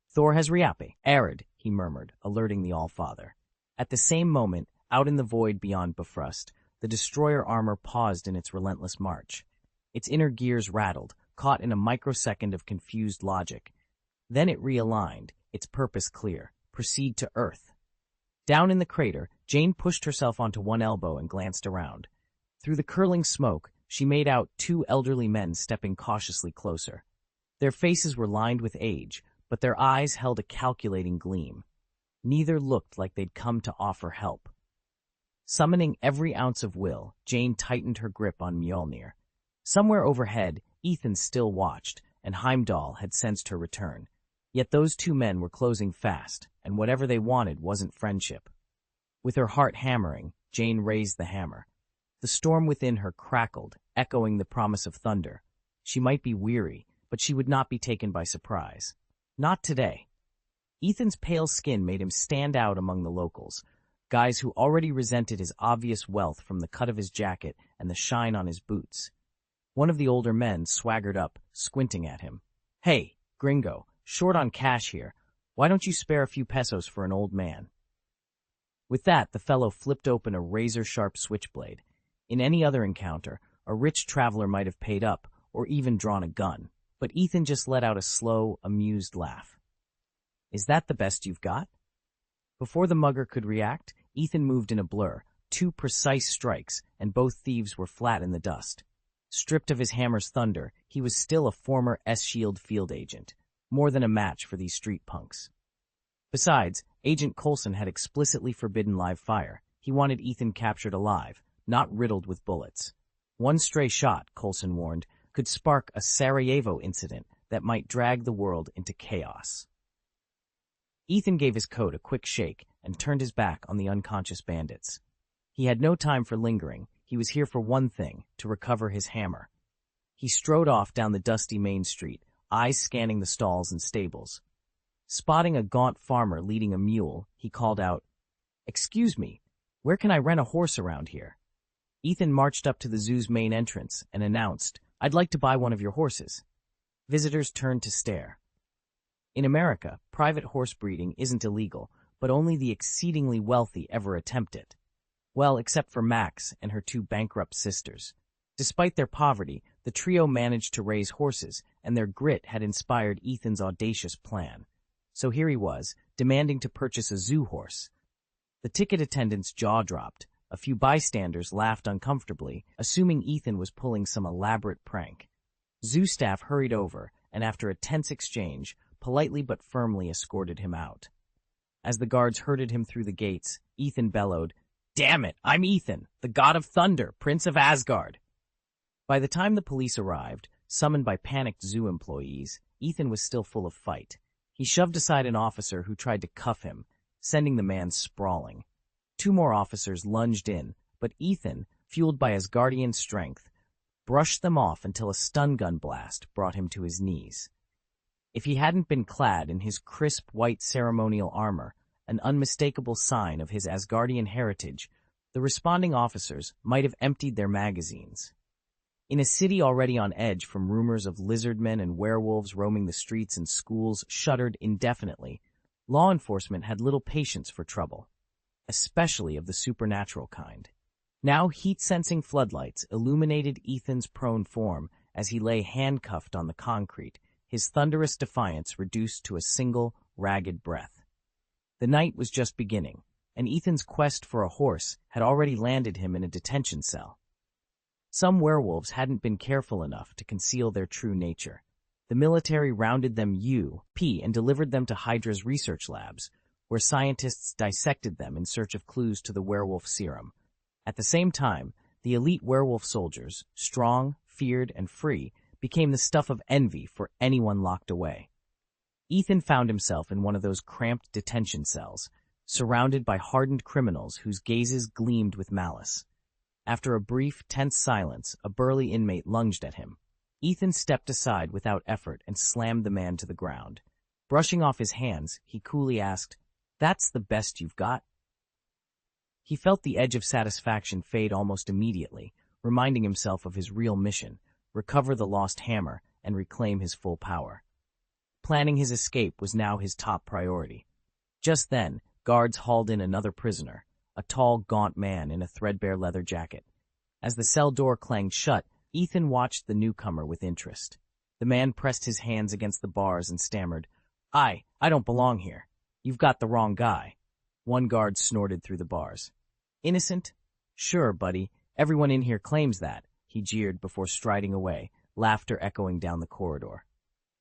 "Thor has reaped, Arid," he murmured, alerting the Allfather. At the same moment, out in the void beyond Bifrost, the destroyer armor paused in its relentless march. Its inner gears rattled, caught in a microsecond of confused logic. Then it realigned, its purpose clear: proceed to Earth. Down in the crater, Jane pushed herself onto one elbow and glanced around. Through the curling smoke, she made out two elderly men stepping cautiously closer. Their faces were lined with age, but their eyes held a calculating gleam. Neither looked like they'd come to offer help. Summoning every ounce of will, Jane tightened her grip on Mjolnir. Somewhere overhead, Ethan still watched, and Heimdall had sensed her return. Yet those two men were closing fast, and whatever they wanted wasn't friendship. With her heart hammering, Jane raised the hammer. The storm within her crackled, echoing the promise of thunder. She might be weary, but she would not be taken by surprise. Not today. Ethan's pale skin made him stand out among the locals, guys who already resented his obvious wealth from the cut of his jacket and the shine on his boots. One of the older men swaggered up, squinting at him. "Hey, gringo, short on cash here. Why don't you spare a few pesos for an old man?" With that, the fellow flipped open a razor-sharp switchblade. In any other encounter, a rich traveler might have paid up, or even drawn a gun. But Ethan just let out a slow, amused laugh. "Is that the best you've got?" Before the mugger could react, Ethan moved in a blur, 2 precise strikes, and both thieves were flat in the dust. Stripped of his hammer's thunder, he was still a former S-Shield field agent, more than a match for these street punks. Besides, Agent Coulson had explicitly forbidden live fire. He wanted Ethan captured alive, not riddled with bullets. One stray shot, Coulson warned, could spark a Sarajevo incident that might drag the world into chaos. Ethan gave his coat a quick shake and turned his back on the unconscious bandits. He had no time for lingering. He was here for one thing, to recover his hammer. He strode off down the dusty main street, eyes scanning the stalls and stables. Spotting a gaunt farmer leading a mule, he called out, "Excuse me, where can I rent a horse around here?" Ethan marched up to the zoo's main entrance and announced, "I'd like to buy one of your horses." Visitors turned to stare. In America, private horse breeding isn't illegal, but only the exceedingly wealthy ever attempt it. Well, except for Max and her 2 bankrupt sisters. Despite their poverty, the trio managed to raise horses, and their grit had inspired Ethan's audacious plan. So here he was, demanding to purchase a zoo horse. The ticket attendant's jaw dropped. A few bystanders laughed uncomfortably, assuming Ethan was pulling some elaborate prank. Zoo staff hurried over, and after a tense exchange, politely but firmly escorted him out. As the guards herded him through the gates, Ethan bellowed, "Damn it, I'm Ethan, the god of thunder, prince of Asgard." By the time the police arrived, summoned by panicked zoo employees, Ethan was still full of fight. He shoved aside an officer who tried to cuff him, sending the man sprawling. 2 more officers lunged in, but Ethan, fueled by Asgardian strength, brushed them off until a stun gun blast brought him to his knees. If he hadn't been clad in his crisp white ceremonial armor, an unmistakable sign of his Asgardian heritage, the responding officers might have emptied their magazines. In a city already on edge from rumors of lizardmen and werewolves roaming the streets and schools shuttered indefinitely, law enforcement had little patience for trouble, especially of the supernatural kind. Now heat-sensing floodlights illuminated Ethan's prone form as he lay handcuffed on the concrete, his thunderous defiance reduced to a single, ragged breath. The night was just beginning, and Ethan's quest for a horse had already landed him in a detention cell. Some werewolves hadn't been careful enough to conceal their true nature. The military rounded them U.P. and delivered them to Hydra's research labs, where scientists dissected them in search of clues to the werewolf serum. At the same time, the elite werewolf soldiers, strong, feared, and free, became the stuff of envy for anyone locked away. Ethan found himself in one of those cramped detention cells, surrounded by hardened criminals whose gazes gleamed with malice. After a brief, tense silence, a burly inmate lunged at him. Ethan stepped aside without effort and slammed the man to the ground. Brushing off his hands, he coolly asked, "That's the best you've got?" He felt the edge of satisfaction fade almost immediately, reminding himself of his real mission: recover the lost hammer and reclaim his full power. Planning his escape was now his top priority. Just then, guards hauled in another prisoner, a tall, gaunt man in a threadbare leather jacket. As the cell door clanged shut, Ethan watched the newcomer with interest. The man pressed his hands against the bars and stammered, I don't belong here. You've got the wrong guy." One guard snorted through the bars. "Innocent? Sure, buddy. Everyone in here claims that," he jeered before striding away, laughter echoing down the corridor.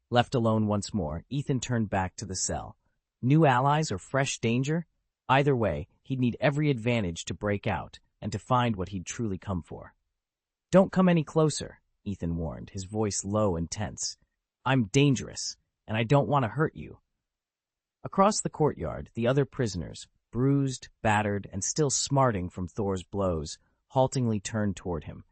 Left alone once more, Ethan turned back to the cell. New allies or fresh danger? Either way, he'd need every advantage to break out and to find what he'd truly come for. "Don't come any closer," Ethan warned, his voice low and tense. "I'm dangerous, and I don't want to hurt you." Across the courtyard, the other prisoners, bruised, battered, and still smarting from Thor's blows, haltingly turned toward him.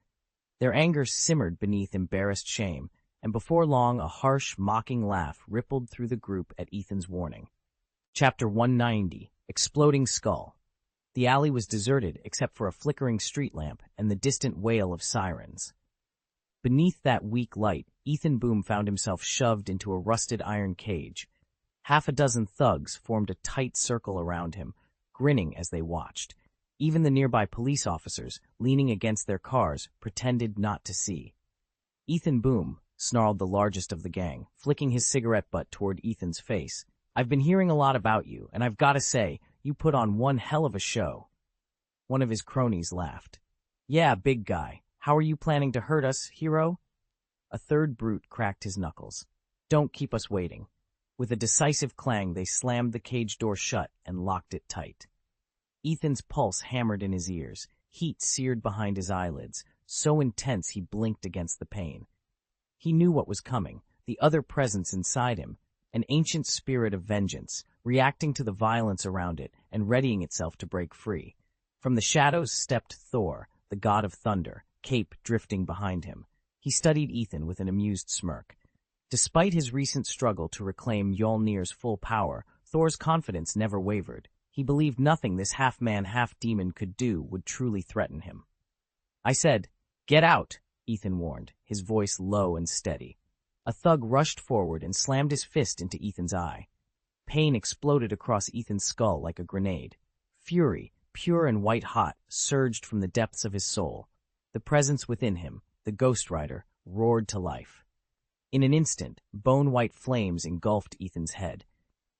Their anger simmered beneath embarrassed shame, and before long a harsh, mocking laugh rippled through the group at Ethan's warning. Chapter 190, Exploding Skull. The alley was deserted except for a flickering street lamp and the distant wail of sirens. Beneath that weak light, Ethan Boom found himself shoved into a rusted iron cage. Half a dozen thugs formed a tight circle around him, grinning as they watched. Even the nearby police officers, leaning against their cars, pretended not to see. "Ethan Boom," snarled the largest of the gang, flicking his cigarette butt toward Ethan's face. "I've been hearing a lot about you, and I've got to say, you put on one hell of a show." One of his cronies laughed. "Yeah, big guy. How are you planning to hurt us, hero?" A third brute cracked his knuckles. "Don't keep us waiting." With a decisive clang, they slammed the cage door shut and locked it tight. Ethan's pulse hammered in his ears, heat seared behind his eyelids, so intense he blinked against the pain. He knew what was coming, the other presence inside him, an ancient spirit of vengeance, reacting to the violence around it and readying itself to break free. From the shadows stepped Thor, the god of thunder, cape drifting behind him. He studied Ethan with an amused smirk. Despite his recent struggle to reclaim Mjolnir's full power, Thor's confidence never wavered. He believed nothing this half-man, half-demon could do would truly threaten him. "I said, get out," Ethan warned, his voice low and steady. A thug rushed forward and slammed his fist into Ethan's eye. Pain exploded across Ethan's skull like a grenade. Fury, pure and white-hot, surged from the depths of his soul. The presence within him, the Ghost Rider, roared to life. In an instant, bone-white flames engulfed Ethan's head.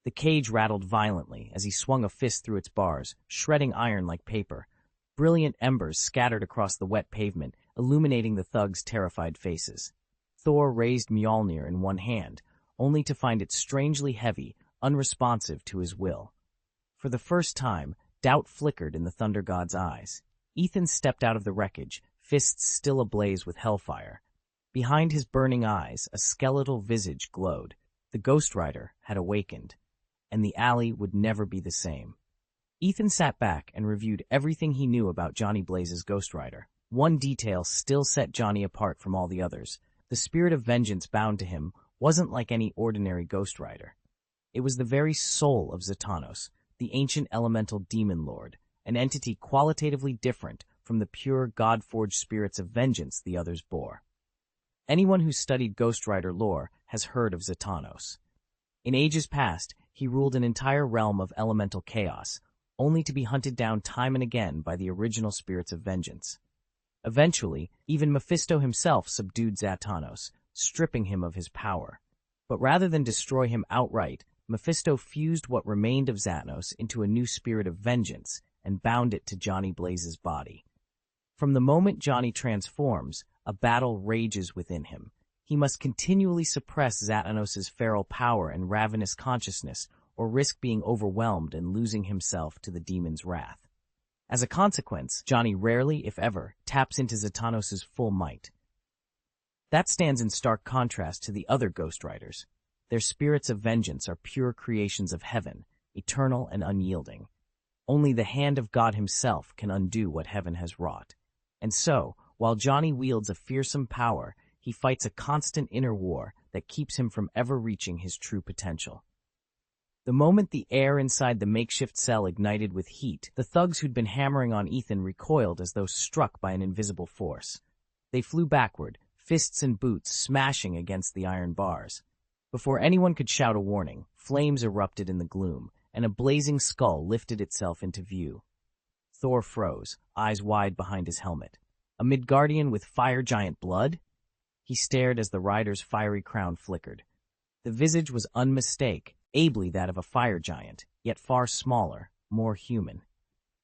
The cage rattled violently as he swung a fist through its bars, shredding iron like paper. Brilliant embers scattered across the wet pavement, illuminating the thugs' terrified faces. Thor raised Mjolnir in one hand, only to find it strangely heavy, unresponsive to his will. For the first time, doubt flickered in the Thunder God's eyes. Ethan stepped out of the wreckage, fists still ablaze with hellfire. Behind his burning eyes, a skeletal visage glowed. The Ghost Rider had awakened, and the alley would never be the same. Ethan sat back and reviewed everything he knew about Johnny Blaze's Ghost Rider. One detail still set Johnny apart from all the others. The spirit of vengeance bound to him wasn't like any ordinary Ghost Rider. It was the very soul of Zatanos, the ancient elemental demon lord, an entity qualitatively different from the pure God-forged spirits of vengeance the others bore. Anyone who studied Ghost Rider lore has heard of Zatanos. In ages past, he ruled an entire realm of elemental chaos, only to be hunted down time and again by the original spirits of vengeance. Eventually, even Mephisto himself subdued Zatanos, stripping him of his power. But rather than destroy him outright, Mephisto fused what remained of Zatanos into a new spirit of vengeance and bound it to Johnny Blaze's body. From the moment Johnny transforms, a battle rages within him. He must continually suppress Zatanos' feral power and ravenous consciousness, or risk being overwhelmed and losing himself to the demon's wrath. As a consequence, Johnny rarely, if ever, taps into Zatanos' full might. That stands in stark contrast to the other Ghost Riders. Their spirits of vengeance are pure creations of heaven, eternal and unyielding. Only the hand of God himself can undo what heaven has wrought. And so, while Johnny wields a fearsome power, he fights a constant inner war that keeps him from ever reaching his true potential. The moment the air inside the makeshift cell ignited with heat, the thugs who'd been hammering on Ethan recoiled as though struck by an invisible force. They flew backward, fists and boots smashing against the iron bars. Before anyone could shout a warning, flames erupted in the gloom, and a blazing skull lifted itself into view. Thor froze, eyes wide behind his helmet. A Midgardian with fire giant blood? He stared as the rider's fiery crown flickered. The visage was unmistakably that of a fire giant, yet far smaller, more human.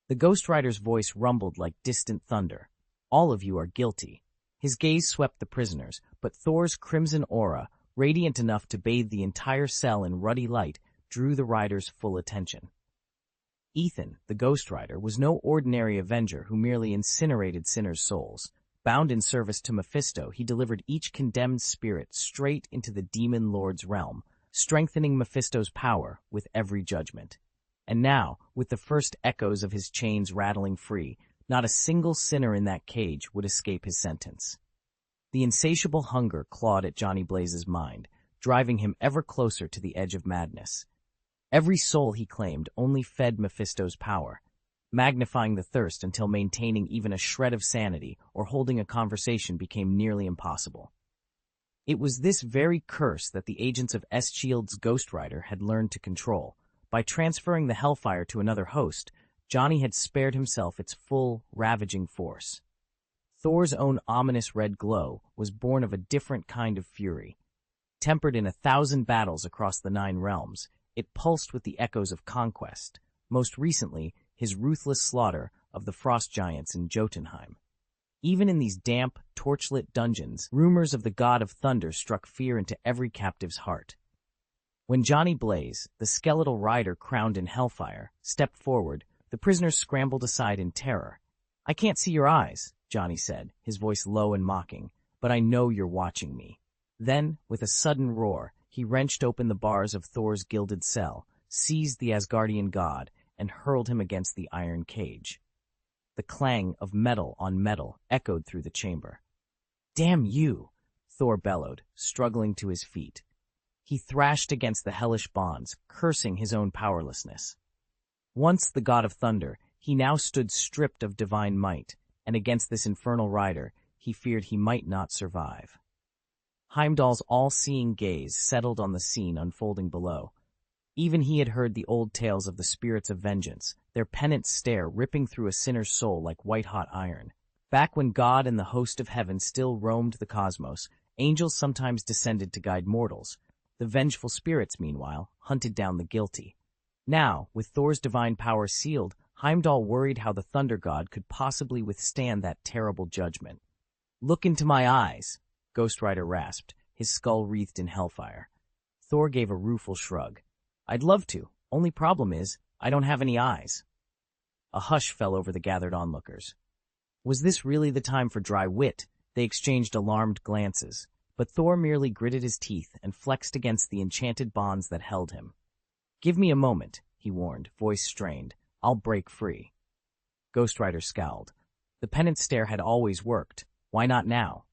The Ghost Rider's voice rumbled like distant thunder. All of you are guilty. His gaze swept the prisoners, but Thor's crimson aura, radiant enough to bathe the entire cell in ruddy light, drew the rider's full attention. Ethan, the Ghost Rider, was no ordinary avenger who merely incinerated sinners' souls. Bound in service to Mephisto, he delivered each condemned spirit straight into the demon lord's realm, strengthening Mephisto's power with every judgment. And now, with the first echoes of his chains rattling free, not a single sinner in that cage would escape his sentence. The insatiable hunger clawed at Johnny Blaze's mind, driving him ever closer to the edge of madness. Every soul, he claimed, only fed Mephisto's power, magnifying the thirst until maintaining even a shred of sanity or holding a conversation became nearly impossible. It was this very curse that the agents of S.H.I.E.L.D.'s Ghost Rider had learned to control. By transferring the Hellfire to another host, Johnny had spared himself its full, ravaging force. Thor's own ominous red glow was born of a different kind of fury. Tempered in 1,000 battles across the 9 realms, it pulsed with the echoes of conquest, most recently his ruthless slaughter of the frost giants in Jotunheim. Even in these damp, torchlit dungeons, rumors of the god of thunder struck fear into every captive's heart. When Johnny Blaze, the skeletal rider crowned in hellfire, stepped forward, the prisoners scrambled aside in terror. "I can't see your eyes," Johnny said, his voice low and mocking, "but I know you're watching me." Then, with a sudden roar, he wrenched open the bars of Thor's gilded cell, seized the Asgardian god, and hurled him against the iron cage. The clang of metal on metal echoed through the chamber. "Damn you!" Thor bellowed, struggling to his feet. He thrashed against the hellish bonds, cursing his own powerlessness. Once the god of thunder, he now stood stripped of divine might, and against this infernal rider, he feared he might not survive. Heimdall's all-seeing gaze settled on the scene unfolding below. Even he had heard the old tales of the spirits of vengeance, their pennant stare ripping through a sinner's soul like white-hot iron. Back when God and the host of heaven still roamed the cosmos, angels sometimes descended to guide mortals. The vengeful spirits, meanwhile, hunted down the guilty. Now, with Thor's divine power sealed, Heimdall worried how the thunder god could possibly withstand that terrible judgment. "Look into my eyes," Ghost Rider rasped, his skull wreathed in hellfire. Thor gave a rueful shrug. "I'd love to. Only problem is, I don't have any eyes." A hush fell over the gathered onlookers. Was this really the time for dry wit? They exchanged alarmed glances, but Thor merely gritted his teeth and flexed against the enchanted bonds that held him. "Give me a moment," he warned, voice strained. "I'll break free." Ghost Rider scowled. The pennant stare had always worked. Why not now?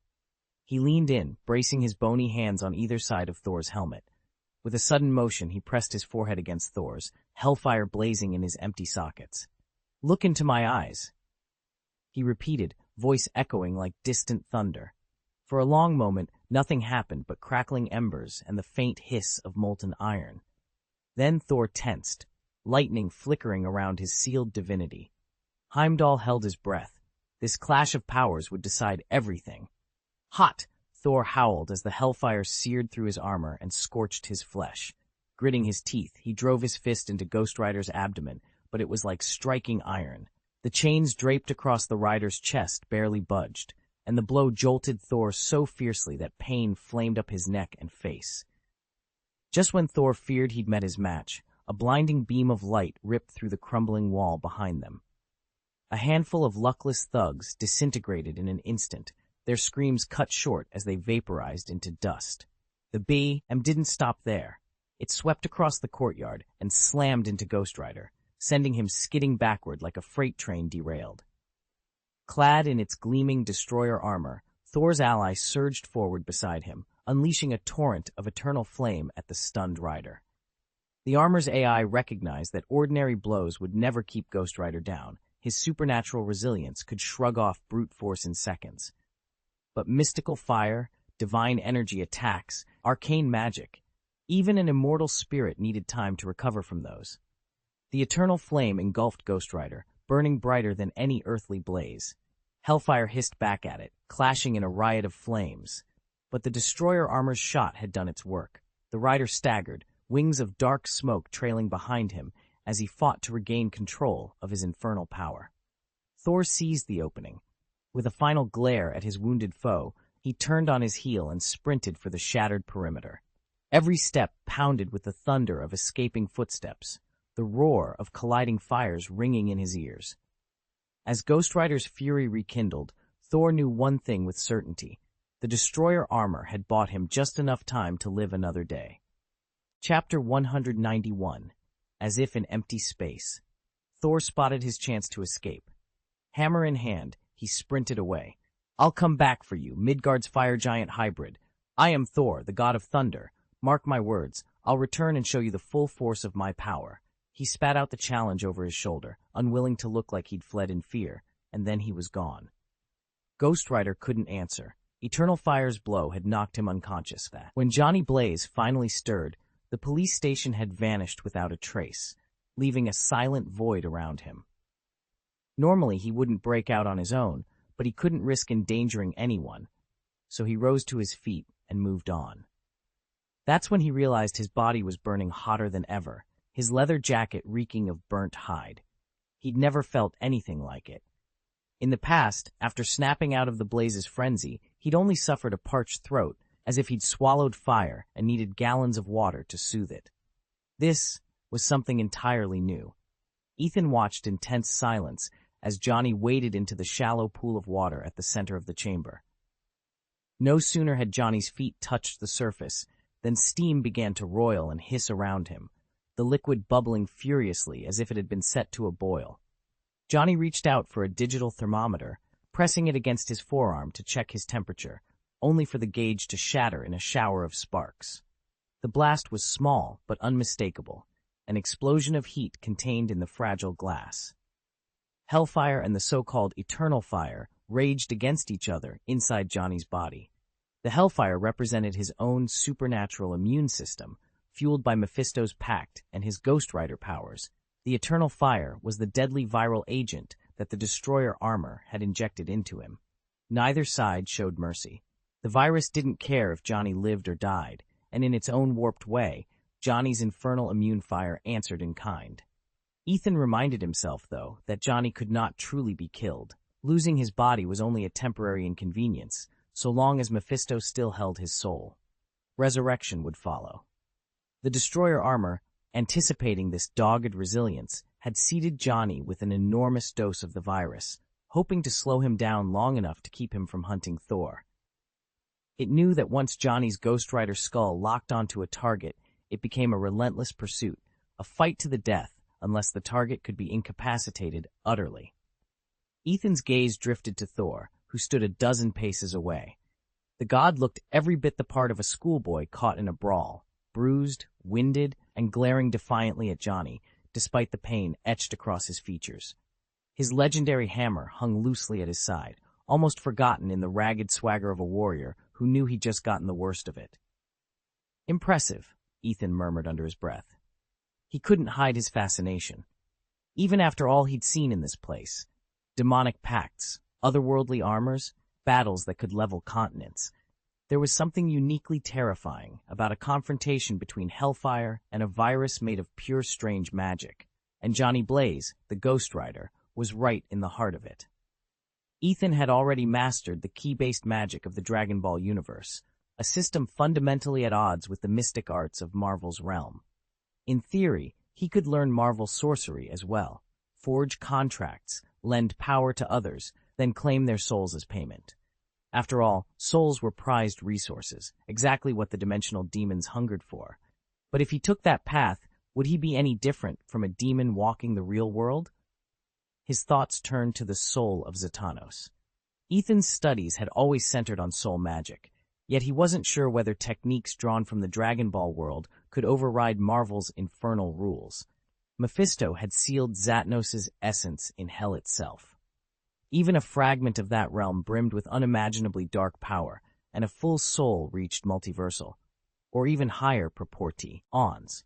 He leaned in, bracing his bony hands on either side of Thor's helmet. With a sudden motion, he pressed his forehead against Thor's, hellfire blazing in his empty sockets. "Look into my eyes," he repeated, voice echoing like distant thunder. For a long moment, nothing happened but crackling embers and the faint hiss of molten iron. Then Thor tensed, lightning flickering around his sealed divinity. Heimdall held his breath. This clash of powers would decide everything. "Hot!" Thor howled as the hellfire seared through his armor and scorched his flesh. Gritting his teeth, he drove his fist into Ghost Rider's abdomen, but it was like striking iron. The chains draped across the rider's chest barely budged, and the blow jolted Thor so fiercely that pain flamed up his neck and face. Just when Thor feared he'd met his match, a blinding beam of light ripped through the crumbling wall behind them. A handful of luckless thugs disintegrated in an instant, their screams cut short as they vaporized into dust. The BM didn't stop there. It swept across the courtyard and slammed into Ghost Rider, sending him skidding backward like a freight train derailed. Clad in its gleaming destroyer armor, Thor's ally surged forward beside him, unleashing a torrent of eternal flame at the stunned rider. The armor's AI recognized that ordinary blows would never keep Ghost Rider down. His supernatural resilience could shrug off brute force in seconds. But mystical fire, divine energy attacks, arcane magic, even an immortal spirit needed time to recover from those. The eternal flame engulfed Ghost Rider, burning brighter than any earthly blaze. Hellfire hissed back at it, clashing in a riot of flames. But the destroyer armor's shot had done its work. The rider staggered, wings of dark smoke trailing behind him as he fought to regain control of his infernal power. Thor seized the opening. With a final glare at his wounded foe, he turned on his heel and sprinted for the shattered perimeter. Every step pounded with the thunder of escaping footsteps, the roar of colliding fires ringing in his ears. As Ghost Rider's fury rekindled, Thor knew one thing with certainty. The destroyer armor had bought him just enough time to live another day. Chapter 191. As if in empty space. Thor spotted his chance to escape. Hammer in hand, he sprinted away. "I'll come back for you, Midgard's fire giant hybrid. I am Thor, the god of thunder. Mark my words, I'll return and show you the full force of my power." He spat out the challenge over his shoulder, unwilling to look like he'd fled in fear, and then he was gone. Ghost Rider couldn't answer. Eternal Fire's blow had knocked him unconscious. When Johnny Blaze finally stirred, the police station had vanished without a trace, leaving a silent void around him. Normally he wouldn't break out on his own, but he couldn't risk endangering anyone, so he rose to his feet and moved on. That's when he realized his body was burning hotter than ever, his leather jacket reeking of burnt hide. He'd never felt anything like it. In the past, after snapping out of the blaze's frenzy, he'd only suffered a parched throat, as if he'd swallowed fire and needed gallons of water to soothe it. This was something entirely new. Ethan watched in tense silence as Johnny waded into the shallow pool of water at the center of the chamber. No sooner had Johnny's feet touched the surface than steam began to roil and hiss around him, the liquid bubbling furiously as if it had been set to a boil. Johnny reached out for a digital thermometer, pressing it against his forearm to check his temperature, only for the gauge to shatter in a shower of sparks. The blast was small but unmistakable, an explosion of heat contained in the fragile glass. Hellfire and the so-called Eternal Fire raged against each other inside Johnny's body. The Hellfire represented his own supernatural immune system, fueled by Mephisto's pact and his Ghost Rider powers. The Eternal Fire was the deadly viral agent that the destroyer armor had injected into him. Neither side showed mercy. The virus didn't care if Johnny lived or died, and in its own warped way, Johnny's infernal immune fire answered in kind. Ethan reminded himself, though, that Johnny could not truly be killed. Losing his body was only a temporary inconvenience, so long as Mephisto still held his soul. Resurrection would follow. The destroyer armor, anticipating this dogged resilience, had seeded Johnny with an enormous dose of the virus, hoping to slow him down long enough to keep him from hunting Thor. It knew that once Johnny's Ghost Rider skull locked onto a target, it became a relentless pursuit, a fight to the death, unless the target could be incapacitated utterly. Ethan's gaze drifted to Thor, who stood a dozen paces away. The god looked every bit the part of a schoolboy caught in a brawl, bruised, winded, and glaring defiantly at Johnny, despite the pain etched across his features. His legendary hammer hung loosely at his side, almost forgotten in the ragged swagger of a warrior who knew he'd just gotten the worst of it. "Impressive," Ethan murmured under his breath. He couldn't hide his fascination. Even after all he'd seen in this place, demonic pacts, otherworldly armors, battles that could level continents, there was something uniquely terrifying about a confrontation between Hellfire and a virus made of pure strange magic, and Johnny Blaze, the Ghost Rider, was right in the heart of it. Ethan had already mastered the key-based magic of the Dragon Ball universe, a system fundamentally at odds with the mystic arts of Marvel's realm. In theory, he could learn Marvel sorcery as well, forge contracts, lend power to others, then claim their souls as payment. After all, souls were prized resources, exactly what the dimensional demons hungered for. But if he took that path, would he be any different from a demon walking the real world? His thoughts turned to the soul of Zatanos. Ethan's studies had always centered on soul magic, yet he wasn't sure whether techniques drawn from the Dragon Ball world could override Marvel's infernal rules. Mephisto had sealed Zatanos' essence in hell itself. Even a fragment of that realm brimmed with unimaginably dark power, and a full soul reached multiversal, or even higher purportee, ons.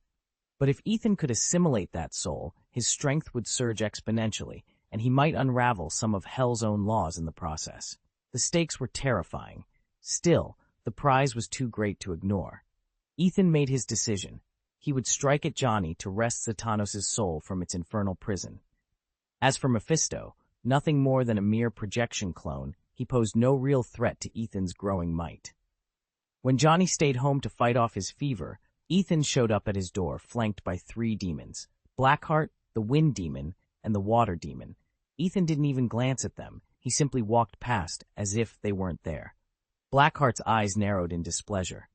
But if Ethan could assimilate that soul, his strength would surge exponentially, and he might unravel some of hell's own laws in the process. The stakes were terrifying. Still, the prize was too great to ignore. Ethan made his decision. He would strike at Johnny to wrest Zatanos' soul from its infernal prison. As for Mephisto, nothing more than a mere projection clone, he posed no real threat to Ethan's growing might. When Johnny stayed home to fight off his fever, Ethan showed up at his door flanked by 3 demons, Blackheart, the Wind Demon, and the Water Demon. Ethan didn't even glance at them. He simply walked past as if they weren't there. Blackheart's eyes narrowed in displeasure.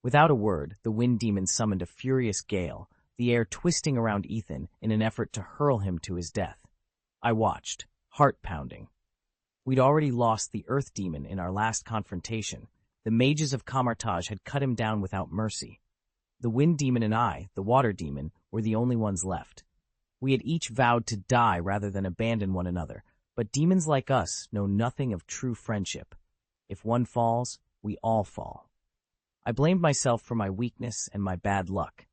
Without a word, the Wind Demon summoned a furious gale, the air twisting around Ethan in an effort to hurl him to his death. I watched, heart pounding. We'd already lost the Earth Demon in our last confrontation. The mages of Kamartaj had cut him down without mercy. The Wind Demon and I, the Water Demon, were the only ones left. We had each vowed to die rather than abandon one another, but demons like us know nothing of true friendship. If one falls, we all fall. I blamed myself for my weakness and my bad luck.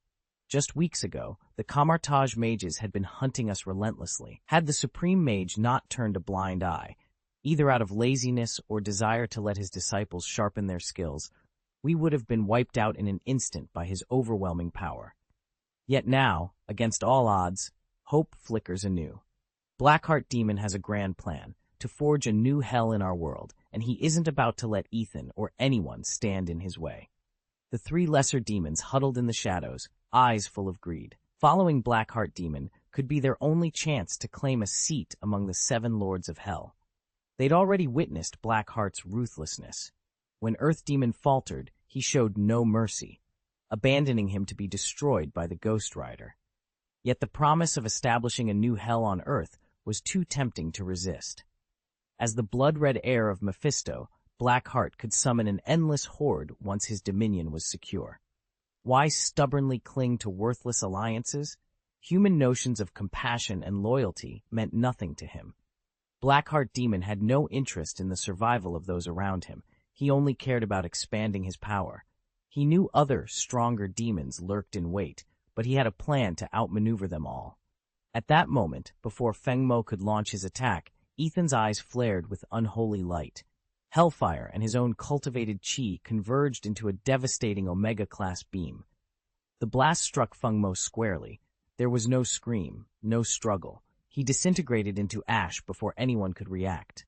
Just weeks ago, the Kamartaj mages had been hunting us relentlessly. Had the Supreme Mage not turned a blind eye, either out of laziness or desire to let his disciples sharpen their skills, we would have been wiped out in an instant by his overwhelming power. Yet now, against all odds, hope flickers anew. Blackheart Demon has a grand plan, to forge a new hell in our world, and he isn't about to let Ethan or anyone stand in his way. The 3 lesser demons huddled in the shadows, eyes full of greed. Following Blackheart Demon could be their only chance to claim a seat among the 7 lords of hell. They'd already witnessed Blackheart's ruthlessness. When Earth Demon faltered, he showed no mercy, abandoning him to be destroyed by the Ghost Rider. Yet the promise of establishing a new hell on Earth was too tempting to resist. As the blood-red heir of Mephisto, Blackheart could summon an endless horde once his dominion was secure. Why stubbornly cling to worthless alliances? Human notions of compassion and loyalty meant nothing to him. Blackheart Demon had no interest in the survival of those around him. He only cared about expanding his power. He knew other, stronger demons lurked in wait, but he had a plan to outmaneuver them all. At that moment, before Fengmo could launch his attack, Ethan's eyes flared with unholy light. Hellfire and his own cultivated chi converged into a devastating Omega-class beam. The blast struck Fengmo squarely. There was no scream, no struggle. He disintegrated into ash before anyone could react.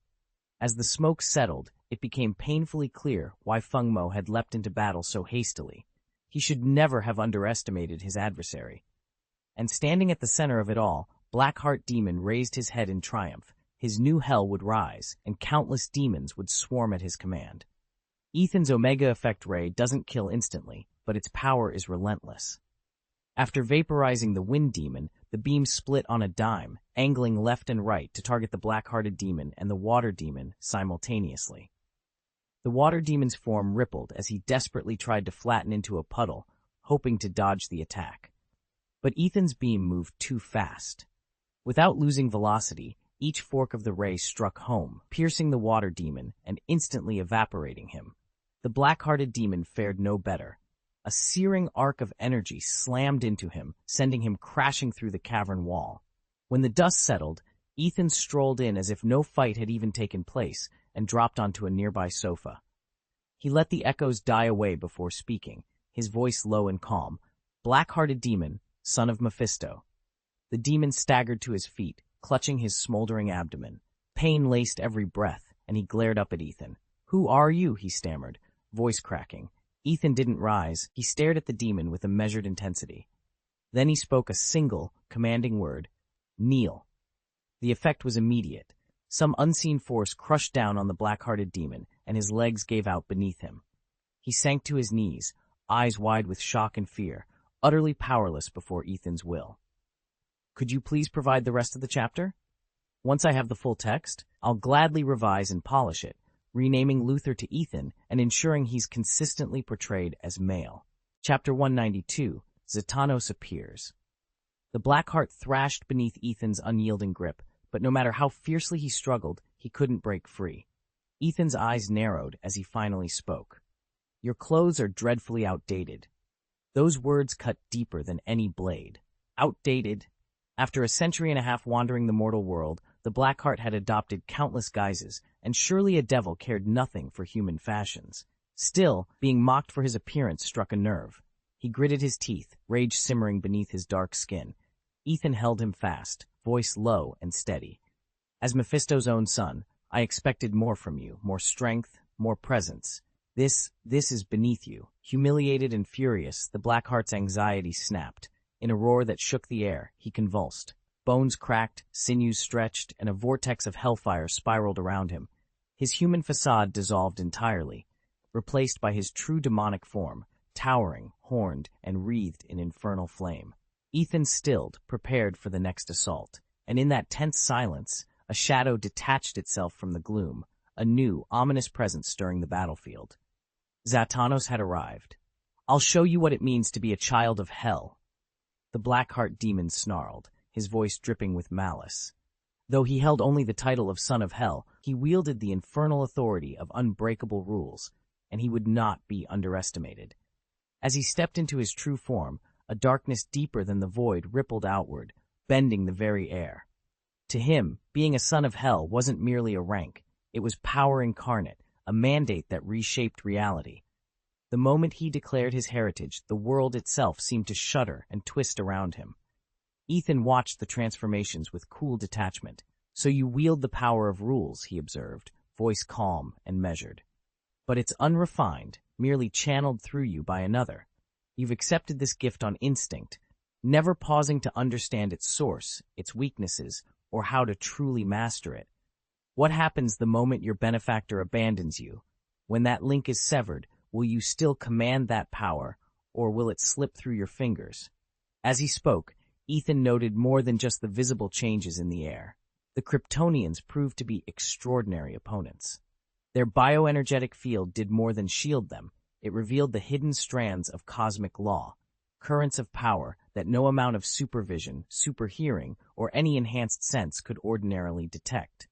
As the smoke settled, it became painfully clear why Fengmo had leapt into battle so hastily. He should never have underestimated his adversary. And standing at the center of it all, Blackheart Demon raised his head in triumph. His new hell would rise, and countless demons would swarm at his command. Ethan's Omega Effect Ray doesn't kill instantly, but its power is relentless. After vaporizing the Wind Demon, the beam split on a dime, angling left and right to target the Black-Hearted Demon and the Water Demon simultaneously. The Water Demon's form rippled as he desperately tried to flatten into a puddle, hoping to dodge the attack. But Ethan's beam moved too fast. Without losing velocity, each fork of the ray struck home, piercing the Water Demon and instantly evaporating him. The Black-Hearted Demon fared no better. A searing arc of energy slammed into him, sending him crashing through the cavern wall. When the dust settled, Ethan strolled in as if no fight had even taken place and dropped onto a nearby sofa. He let the echoes die away before speaking, his voice low and calm. Black-Hearted Demon, son of Mephisto. The demon staggered to his feet, clutching his smoldering abdomen. Pain laced every breath, and he glared up at Ethan. "Who are you?" he stammered, voice cracking. Ethan didn't rise. He stared at the demon with a measured intensity. Then he spoke a single, commanding word. "Kneel." The effect was immediate. Some unseen force crushed down on the Black-Hearted Demon, and his legs gave out beneath him. He sank to his knees, eyes wide with shock and fear, utterly powerless before Ethan's will. Could you please provide the rest of the chapter? Once I have the full text, I'll gladly revise and polish it, renaming Luther to Ethan and ensuring he's consistently portrayed as male. Chapter 192, Zatanos appears. The Blackheart thrashed beneath Ethan's unyielding grip, but no matter how fiercely he struggled, he couldn't break free. Ethan's eyes narrowed as he finally spoke. Your clothes are dreadfully outdated. Those words cut deeper than any blade. Outdated. After a century and a half wandering the mortal world, the Blackheart had adopted countless guises, and surely a devil cared nothing for human fashions. Still, being mocked for his appearance struck a nerve. He gritted his teeth, rage simmering beneath his dark skin. Ethan held him fast, voice low and steady. As Mephisto's own son, I expected more from you, more strength, more presence. This is beneath you. Humiliated and furious, the Blackheart's anxiety snapped. In a roar that shook the air, he convulsed. Bones cracked, sinews stretched, and a vortex of hellfire spiraled around him. His human facade dissolved entirely, replaced by his true demonic form, towering, horned, and wreathed in infernal flame. Ethan stilled, prepared for the next assault, and in that tense silence, a shadow detached itself from the gloom, a new, ominous presence stirring the battlefield. Zatanos had arrived. I'll show you what it means to be a child of hell. The Blackheart demon snarled, his voice dripping with malice. Though he held only the title of Son of Hell, he wielded the infernal authority of unbreakable rules, and he would not be underestimated. As he stepped into his true form, a darkness deeper than the void rippled outward, bending the very air. To him, being a Son of Hell wasn't merely a rank, it was power incarnate, a mandate that reshaped reality. The moment he declared his heritage, the world itself seemed to shudder and twist around him. Ethan watched the transformations with cool detachment. So you wield the power of rules, he observed, voice calm and measured. But it's unrefined, merely channeled through you by another. You've accepted this gift on instinct, never pausing to understand its source, its weaknesses, or how to truly master it. What happens the moment your benefactor abandons you? When that link is severed, will you still command that power, or will it slip through your fingers? As he spoke, Ethan noted more than just the visible changes in the air. The Kryptonians proved to be extraordinary opponents. Their bioenergetic field did more than shield them. It revealed the hidden strands of cosmic law, currents of power that no amount of supervision, superhearing, or any enhanced sense could ordinarily detect.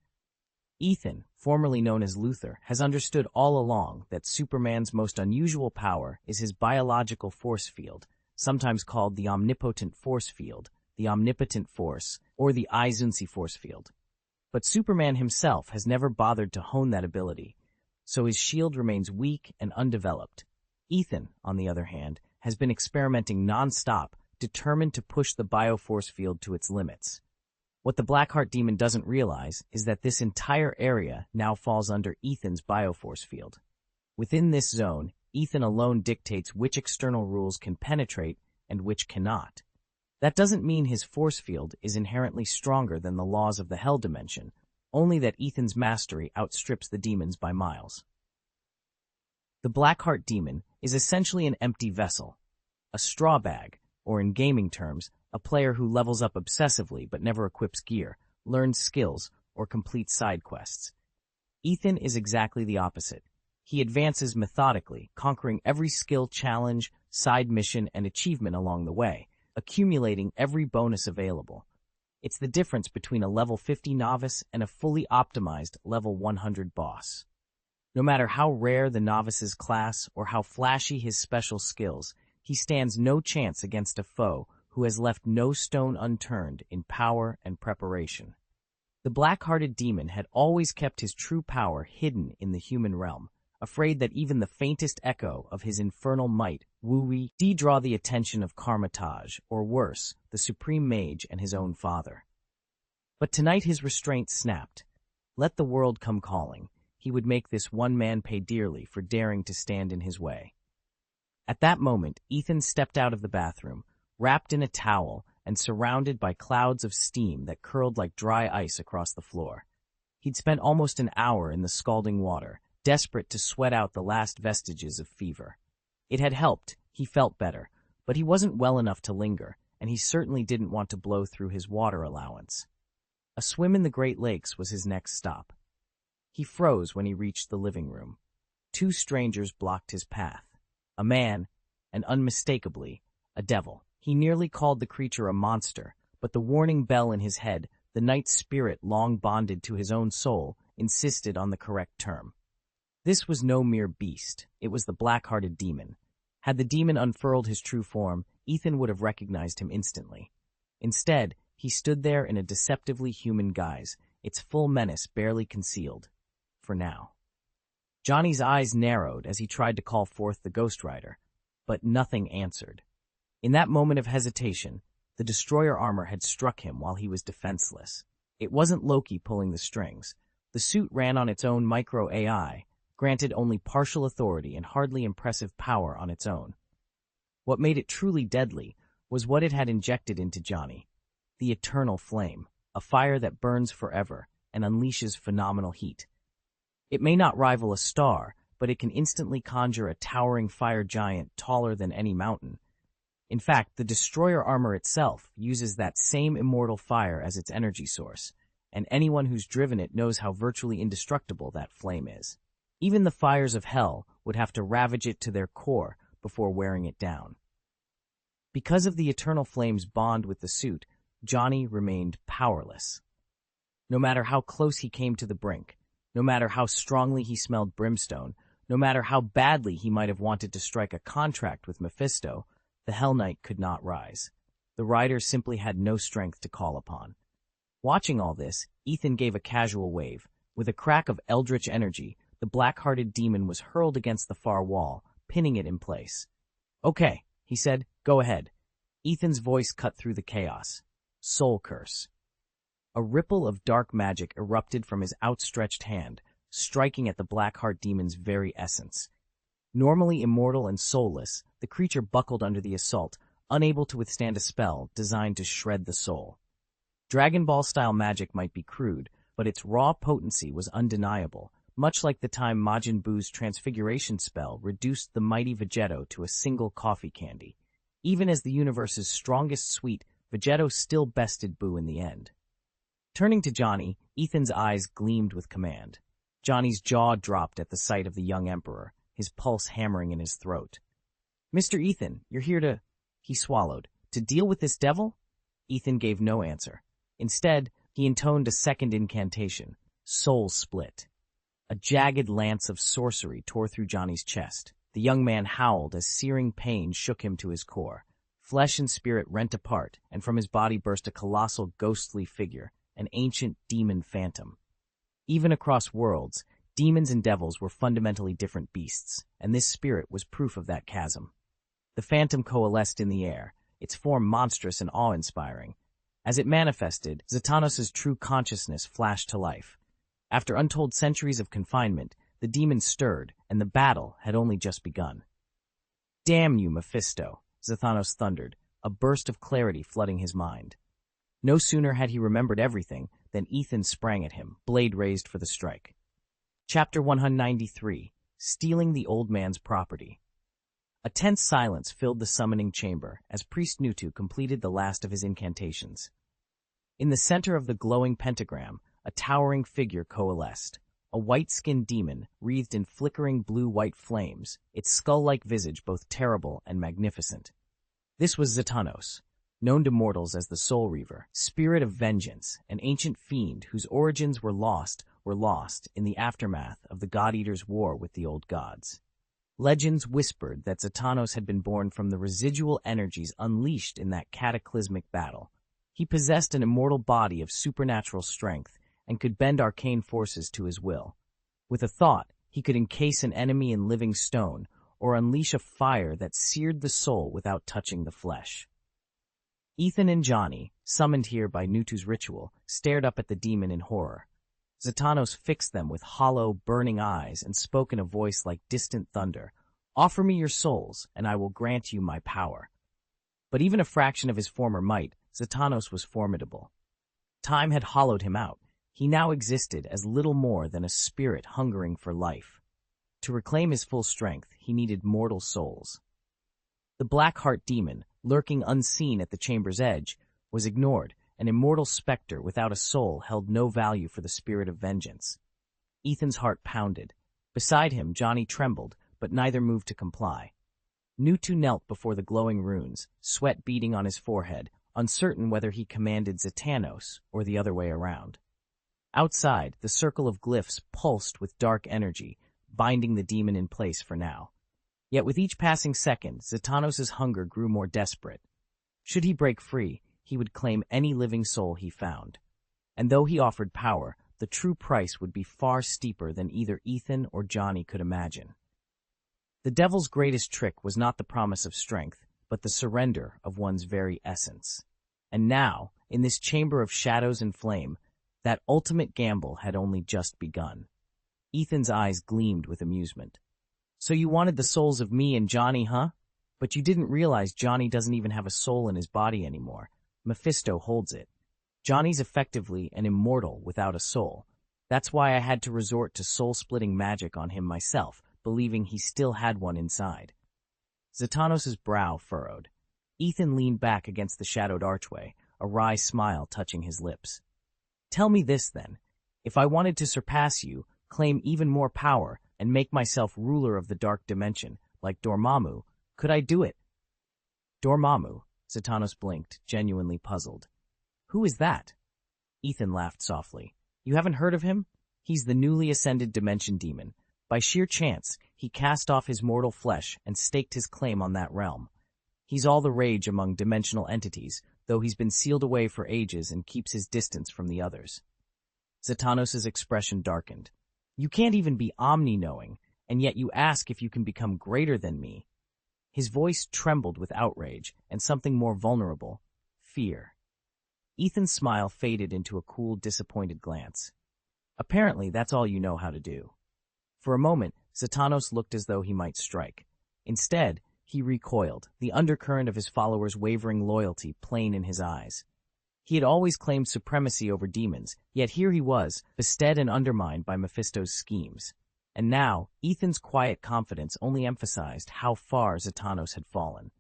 Ethan, formerly known as Luther, has understood all along that Superman's most unusual power is his biological force field, sometimes called the omnipotent force field, the omnipotent force, or the Izunsi force field. But Superman himself has never bothered to hone that ability, so his shield remains weak and undeveloped. Ethan, on the other hand, has been experimenting non-stop, determined to push the bioforce field to its limits. What the Blackheart demon doesn't realize is that this entire area now falls under Ethan's bioforce field. Within this zone, Ethan alone dictates which external rules can penetrate and which cannot. That doesn't mean his force field is inherently stronger than the laws of the Hell dimension, only that Ethan's mastery outstrips the demon's by miles. The Blackheart demon is essentially an empty vessel, a straw bag, or in gaming terms, a player who levels up obsessively but never equips gear, learns skills, or completes side quests. Ethan is exactly the opposite. He advances methodically, conquering every skill challenge, side mission, and achievement along the way, accumulating every bonus available. It's the difference between a level 50 novice and a fully optimized level 100 boss. No matter how rare the novice's class or how flashy his special skills, he stands no chance against a foe who has left no stone unturned in power and preparation. The black-hearted demon had always kept his true power hidden in the human realm, afraid that even the faintest echo of his infernal might would draw the attention of Karmataj, or worse, the supreme mage and his own father. But tonight his restraint snapped. Let the world come calling. He would make this one man pay dearly for daring to stand in his way. At that moment, Ethan stepped out of the bathroom, wrapped in a towel and surrounded by clouds of steam that curled like dry ice across the floor. He'd spent almost an hour in the scalding water, desperate to sweat out the last vestiges of fever. It had helped, he felt better, but he wasn't well enough to linger, and he certainly didn't want to blow through his water allowance. A swim in the Great Lakes was his next stop. He froze when he reached the living room. Two strangers blocked his path. A man, and unmistakably, a devil. He nearly called the creature a monster, but the warning bell in his head, the night spirit long bonded to his own soul, insisted on the correct term. This was no mere beast. It was the black-hearted demon. Had the demon unfurled his true form, Ethan would have recognized him instantly. Instead, he stood there in a deceptively human guise, its full menace barely concealed. For now. Johnny's eyes narrowed as he tried to call forth the Ghost Rider, but nothing answered. In that moment of hesitation, the destroyer armor had struck him while he was defenseless. It wasn't Loki pulling the strings. The suit ran on its own micro-AI, granted only partial authority and hardly impressive power on its own. What made it truly deadly was what it had injected into Johnny. The eternal flame, a fire that burns forever and unleashes phenomenal heat. It may not rival a star, but it can instantly conjure a towering fire giant taller than any mountain. In fact, the destroyer armor itself uses that same immortal fire as its energy source, and anyone who's driven it knows how virtually indestructible that flame is. Even the fires of hell would have to ravage it to their core before wearing it down. Because of the eternal flame's bond with the suit, Johnny remained powerless. No matter how close he came to the brink, no matter how strongly he smelled brimstone, no matter how badly he might have wanted to strike a contract with Mephisto, the Hell Knight could not rise. The rider simply had no strength to call upon. Watching all this, Ethan gave a casual wave. With a crack of eldritch energy, the black-hearted demon was hurled against the far wall, pinning it in place. "Okay," he said, "go ahead." Ethan's voice cut through the chaos. Soul curse. A ripple of dark magic erupted from his outstretched hand, striking at the Blackheart demon's very essence. Normally immortal and soulless, the creature buckled under the assault, unable to withstand a spell designed to shred the soul. Dragon Ball-style magic might be crude, but its raw potency was undeniable, much like the time Majin Buu's transfiguration spell reduced the mighty Vegetto to a single coffee candy. Even as the universe's strongest sweet, Vegetto still bested Buu in the end. Turning to Johnny, Ethan's eyes gleamed with command. Johnny's jaw dropped at the sight of the young emperor, his pulse hammering in his throat. "Mr. Ethan, you're here to—" He swallowed. "To deal with this devil?" Ethan gave no answer. Instead, he intoned a second incantation, Soul Split. A jagged lance of sorcery tore through Johnny's chest. The young man howled as searing pain shook him to his core. Flesh and spirit rent apart, and from his body burst a colossal ghostly figure, an ancient demon phantom. Even across worlds, demons and devils were fundamentally different beasts, and this spirit was proof of that chasm. The phantom coalesced in the air, its form monstrous and awe-inspiring. As it manifested, Zatanos' true consciousness flashed to life. After untold centuries of confinement, the demon stirred, and the battle had only just begun. "Damn you, Mephisto," Zatanos thundered, a burst of clarity flooding his mind. No sooner had he remembered everything than Ethan sprang at him, blade raised for the strike. Chapter 193, Stealing the Old Man's Property. A tense silence filled the summoning chamber as Priest Nutu completed the last of his incantations. In the center of the glowing pentagram, a towering figure coalesced, a white-skinned demon wreathed in flickering blue-white flames, its skull-like visage both terrible and magnificent. This was Zatanos, known to mortals as the Soul Reaver, spirit of vengeance, an ancient fiend whose origins were lost in the aftermath of the God-Eater's war with the old gods. Legends whispered that Zatanos had been born from the residual energies unleashed in that cataclysmic battle. He possessed an immortal body of supernatural strength and could bend arcane forces to his will. With a thought, he could encase an enemy in living stone or unleash a fire that seared the soul without touching the flesh. Ethan and Johnny, summoned here by Nutu's ritual, stared up at the demon in horror. Zatanos fixed them with hollow, burning eyes and spoke in a voice like distant thunder. "Offer me your souls, and I will grant you my power." But even a fraction of his former might, Zatanos was formidable. Time had hollowed him out. He now existed as little more than a spirit hungering for life. To reclaim his full strength, he needed mortal souls. The Black Heart demon, lurking unseen at the chamber's edge, was ignored. An immortal specter without a soul held no value for the spirit of vengeance. Ethan's heart pounded. Beside him, Johnny trembled, but neither moved to comply. Nutu knelt before the glowing runes, sweat beading on his forehead, uncertain whether he commanded Zatanos or the other way around. Outside, the circle of glyphs pulsed with dark energy, binding the demon in place for now. Yet with each passing second, Zatanos' hunger grew more desperate. Should he break free, he would claim any living soul he found. And though he offered power, the true price would be far steeper than either Ethan or Johnny could imagine. The devil's greatest trick was not the promise of strength, but the surrender of one's very essence. And now, in this chamber of shadows and flame, that ultimate gamble had only just begun. Ethan's eyes gleamed with amusement. "So you wanted the souls of me and Johnny, huh? But you didn't realize Johnny doesn't even have a soul in his body anymore. Mephisto holds it. Johnny's effectively an immortal without a soul. That's why I had to resort to soul-splitting magic on him myself, believing he still had one inside." Zatanos' brow furrowed. Ethan leaned back against the shadowed archway, a wry smile touching his lips. "Tell me this, then. If I wanted to surpass you, claim even more power, and make myself ruler of the dark dimension, like Dormammu, could I do it?" "Dormammu?" Zatanos blinked, genuinely puzzled. "Who is that?" Ethan laughed softly. "You haven't heard of him? He's the newly ascended dimension demon. By sheer chance, he cast off his mortal flesh and staked his claim on that realm. He's all the rage among dimensional entities, though he's been sealed away for ages and keeps his distance from the others." Zatanos' expression darkened. "You can't even be omni-knowing, and yet you ask if you can become greater than me." His voice trembled with outrage and something more vulnerable, fear. Ethan's smile faded into a cool, disappointed glance. "Apparently, that's all you know how to do." For a moment, Zatanos looked as though he might strike. Instead, he recoiled, the undercurrent of his followers' wavering loyalty plain in his eyes. He had always claimed supremacy over demons, yet here he was, bested and undermined by Mephisto's schemes. And now, Ethan's quiet confidence only emphasized how far Zatanos had fallen.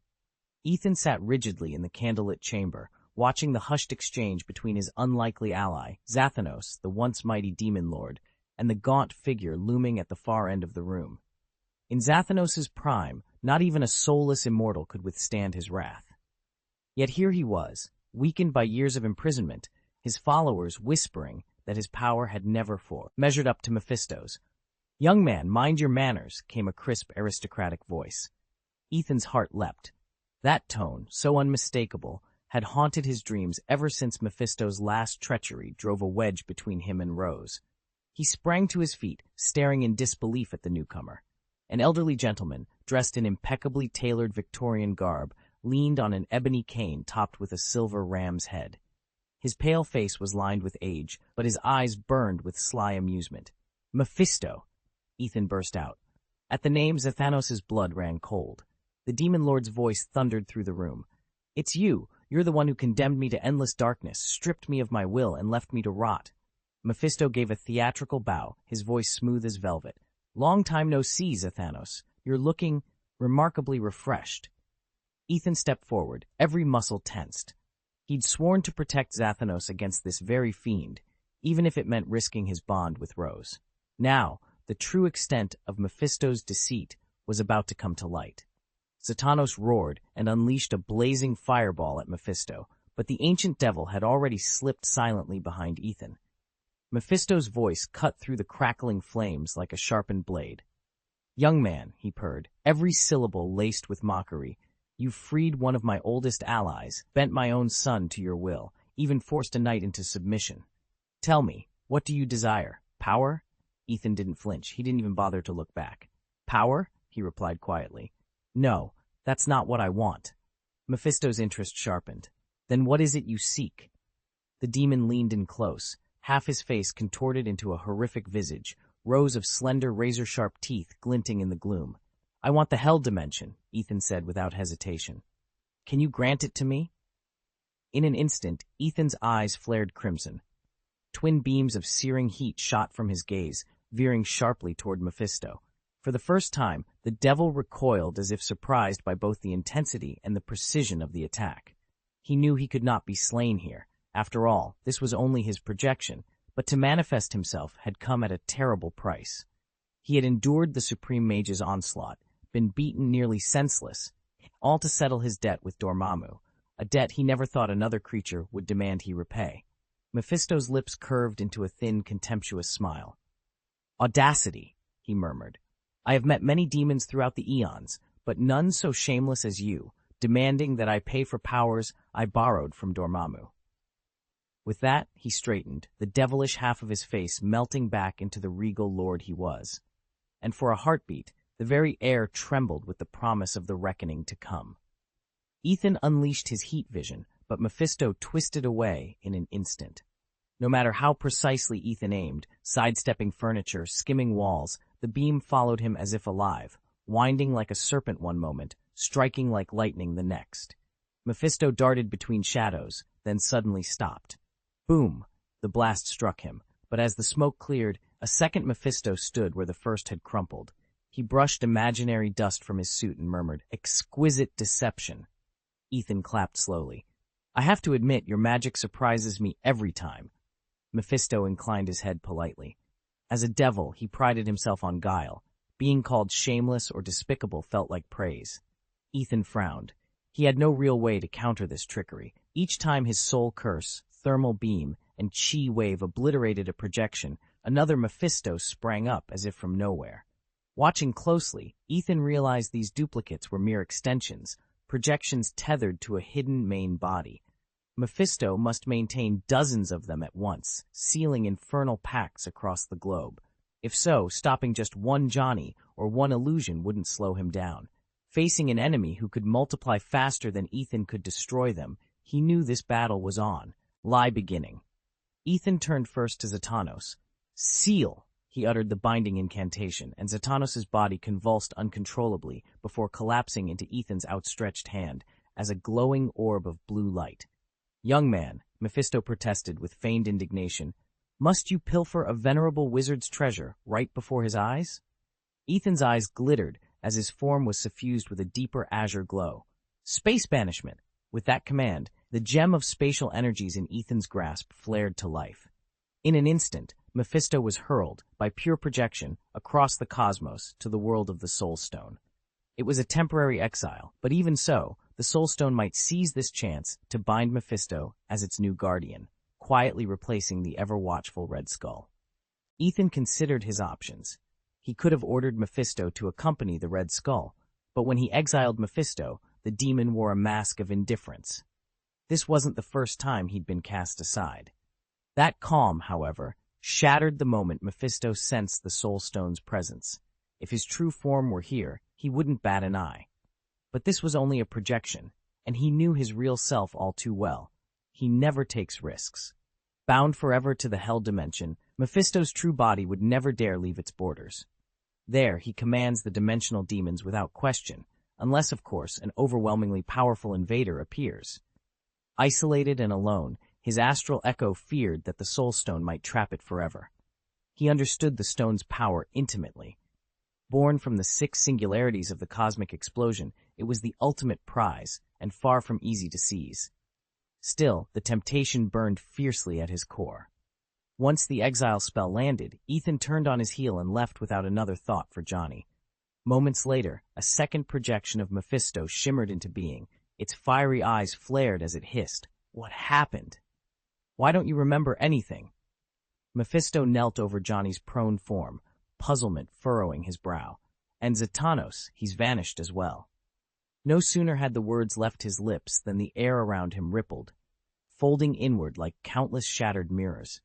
Ethan sat rigidly in the candlelit chamber, watching the hushed exchange between his unlikely ally, Zathanos, the once mighty demon lord, and the gaunt figure looming at the far end of the room. In Zathanos' prime, not even a soulless immortal could withstand his wrath. Yet here he was, weakened by years of imprisonment, his followers whispering that his power had never measured up to Mephisto's. "Young man, mind your manners," came a crisp, aristocratic voice. Ethan's heart leapt. That tone, so unmistakable, had haunted his dreams ever since Mephisto's last treachery drove a wedge between him and Rose. He sprang to his feet, staring in disbelief at the newcomer. An elderly gentleman, dressed in impeccably tailored Victorian garb, leaned on an ebony cane topped with a silver ram's head. His pale face was lined with age, but his eyes burned with sly amusement. "Mephisto!" Ethan burst out. At the name, Zathanos' blood ran cold. The demon lord's voice thundered through the room. "It's you! You're the one who condemned me to endless darkness, stripped me of my will, and left me to rot." Mephisto gave a theatrical bow, his voice smooth as velvet. "Long time no see, Zathanos. You're looking remarkably refreshed." Ethan stepped forward, every muscle tensed. He'd sworn to protect Zathanos against this very fiend, even if it meant risking his bond with Rose. Now, the true extent of Mephisto's deceit was about to come to light. Zathanos roared and unleashed a blazing fireball at Mephisto, but the ancient devil had already slipped silently behind Ethan. Mephisto's voice cut through the crackling flames like a sharpened blade. "Young man," he purred, every syllable laced with mockery, "you've freed one of my oldest allies, bent my own son to your will, even forced a knight into submission. Tell me, what do you desire? Power?" Ethan didn't flinch. He didn't even bother to look back. "Power?" he replied quietly. "No, that's not what I want." Mephisto's interest sharpened. "Then what is it you seek?" The demon leaned in close, half his face contorted into a horrific visage, rows of slender, razor-sharp teeth glinting in the gloom. "I want the Hell Dimension," Ethan said without hesitation. "Can you grant it to me?" In an instant, Ethan's eyes flared crimson. Twin beams of searing heat shot from his gaze, veering sharply toward Mephisto. For the first time, the devil recoiled as if surprised by both the intensity and the precision of the attack. He knew he could not be slain here. After all, this was only his projection, but to manifest himself had come at a terrible price. He had endured the Supreme Mage's onslaught, been beaten nearly senseless, all to settle his debt with Dormammu, a debt he never thought another creature would demand he repay. Mephisto's lips curved into a thin, contemptuous smile. "Audacity," he murmured. "I have met many demons throughout the eons, but none so shameless as you, demanding that I pay for powers I borrowed from Dormammu." With that, he straightened, the devilish half of his face melting back into the regal lord he was. And for a heartbeat, the very air trembled with the promise of the reckoning to come. Ethan unleashed his heat vision, but Mephisto twisted away in an instant. No matter how precisely Ethan aimed, sidestepping furniture, skimming walls, the beam followed him as if alive, winding like a serpent one moment, striking like lightning the next. Mephisto darted between shadows, then suddenly stopped. Boom! The blast struck him, but as the smoke cleared, a second Mephisto stood where the first had crumpled. He brushed imaginary dust from his suit and murmured, "Exquisite deception." Ethan clapped slowly. "I have to admit, your magic surprises me every time." Mephisto inclined his head politely. As a devil, he prided himself on guile. Being called shameless or despicable felt like praise. Ethan frowned. He had no real way to counter this trickery. Each time his soul curse, thermal beam, and chi wave obliterated a projection, another Mephisto sprang up as if from nowhere. Watching closely, Ethan realized these duplicates were mere extensions, projections tethered to a hidden main body. Mephisto must maintain dozens of them at once, sealing infernal pacts across the globe. If so, stopping just one Johnny or one illusion wouldn't slow him down. Facing an enemy who could multiply faster than Ethan could destroy them, he knew this battle was on, beginning. Ethan turned first to Zatanos. "Seal!" He uttered the binding incantation, and Zatanos' body convulsed uncontrollably before collapsing into Ethan's outstretched hand as a glowing orb of blue light. "Young man," Mephisto protested with feigned indignation, "must you pilfer a venerable wizard's treasure right before his eyes?" Ethan's eyes glittered as his form was suffused with a deeper azure glow. "Space banishment!" With that command, the gem of spatial energies in Ethan's grasp flared to life. In an instant, Mephisto was hurled, by pure projection, across the cosmos to the world of the Soul Stone. It was a temporary exile, but even so, the Soul Stone might seize this chance to bind Mephisto as its new guardian, quietly replacing the ever-watchful Red Skull. Ethan considered his options. He could have ordered Mephisto to accompany the Red Skull, but when he exiled Mephisto, the demon wore a mask of indifference. This wasn't the first time he'd been cast aside. That calm, however, shattered the moment Mephisto sensed the Soul Stone's presence. If his true form were here, he wouldn't bat an eye. But this was only a projection, and he knew his real self all too well. He never takes risks. Bound forever to the Hell Dimension, Mephisto's true body would never dare leave its borders. There, he commands the dimensional demons without question, unless, of course, an overwhelmingly powerful invader appears. Isolated and alone, his astral echo feared that the Soul Stone might trap it forever. He understood the stone's power intimately. Born from the 6 singularities of the cosmic explosion, it was the ultimate prize, and far from easy to seize. Still, the temptation burned fiercely at his core. Once the exile spell landed, Ethan turned on his heel and left without another thought for Johnny. Moments later, a second projection of Mephisto shimmered into being. Its fiery eyes flared as it hissed. "What happened? Why don't you remember anything?" Mephisto knelt over Johnny's prone form, puzzlement furrowing his brow. "And Zatanos, he's vanished as well." No sooner had the words left his lips than the air around him rippled, folding inward like countless shattered mirrors.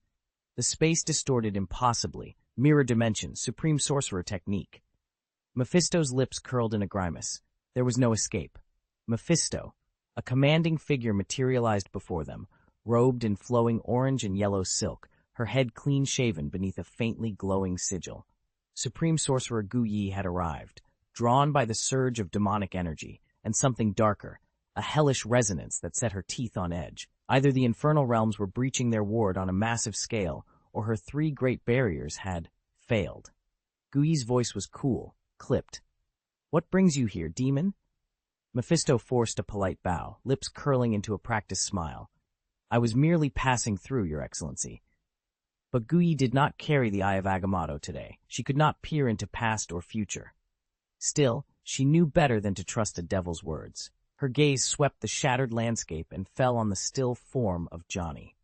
The space distorted impossibly, mirror dimension, supreme sorcerer technique. Mephisto's lips curled in a grimace. There was no escape. Mephisto, a commanding figure, materialized before them, robed in flowing orange and yellow silk, her head clean-shaven beneath a faintly glowing sigil. Supreme Sorcerer Gu Yi had arrived, drawn by the surge of demonic energy, and something darker, a hellish resonance that set her teeth on edge. Either the infernal realms were breaching their ward on a massive scale, or her 3 great barriers had failed. Gu Yi's voice was cool, clipped. "What brings you here, demon?" Mephisto forced a polite bow, lips curling into a practiced smile. "I was merely passing through, Your Excellency." But Guyi did not carry the Eye of Agamotto today. She could not peer into past or future. Still, she knew better than to trust a devil's words. Her gaze swept the shattered landscape and fell on the still form of Johnny.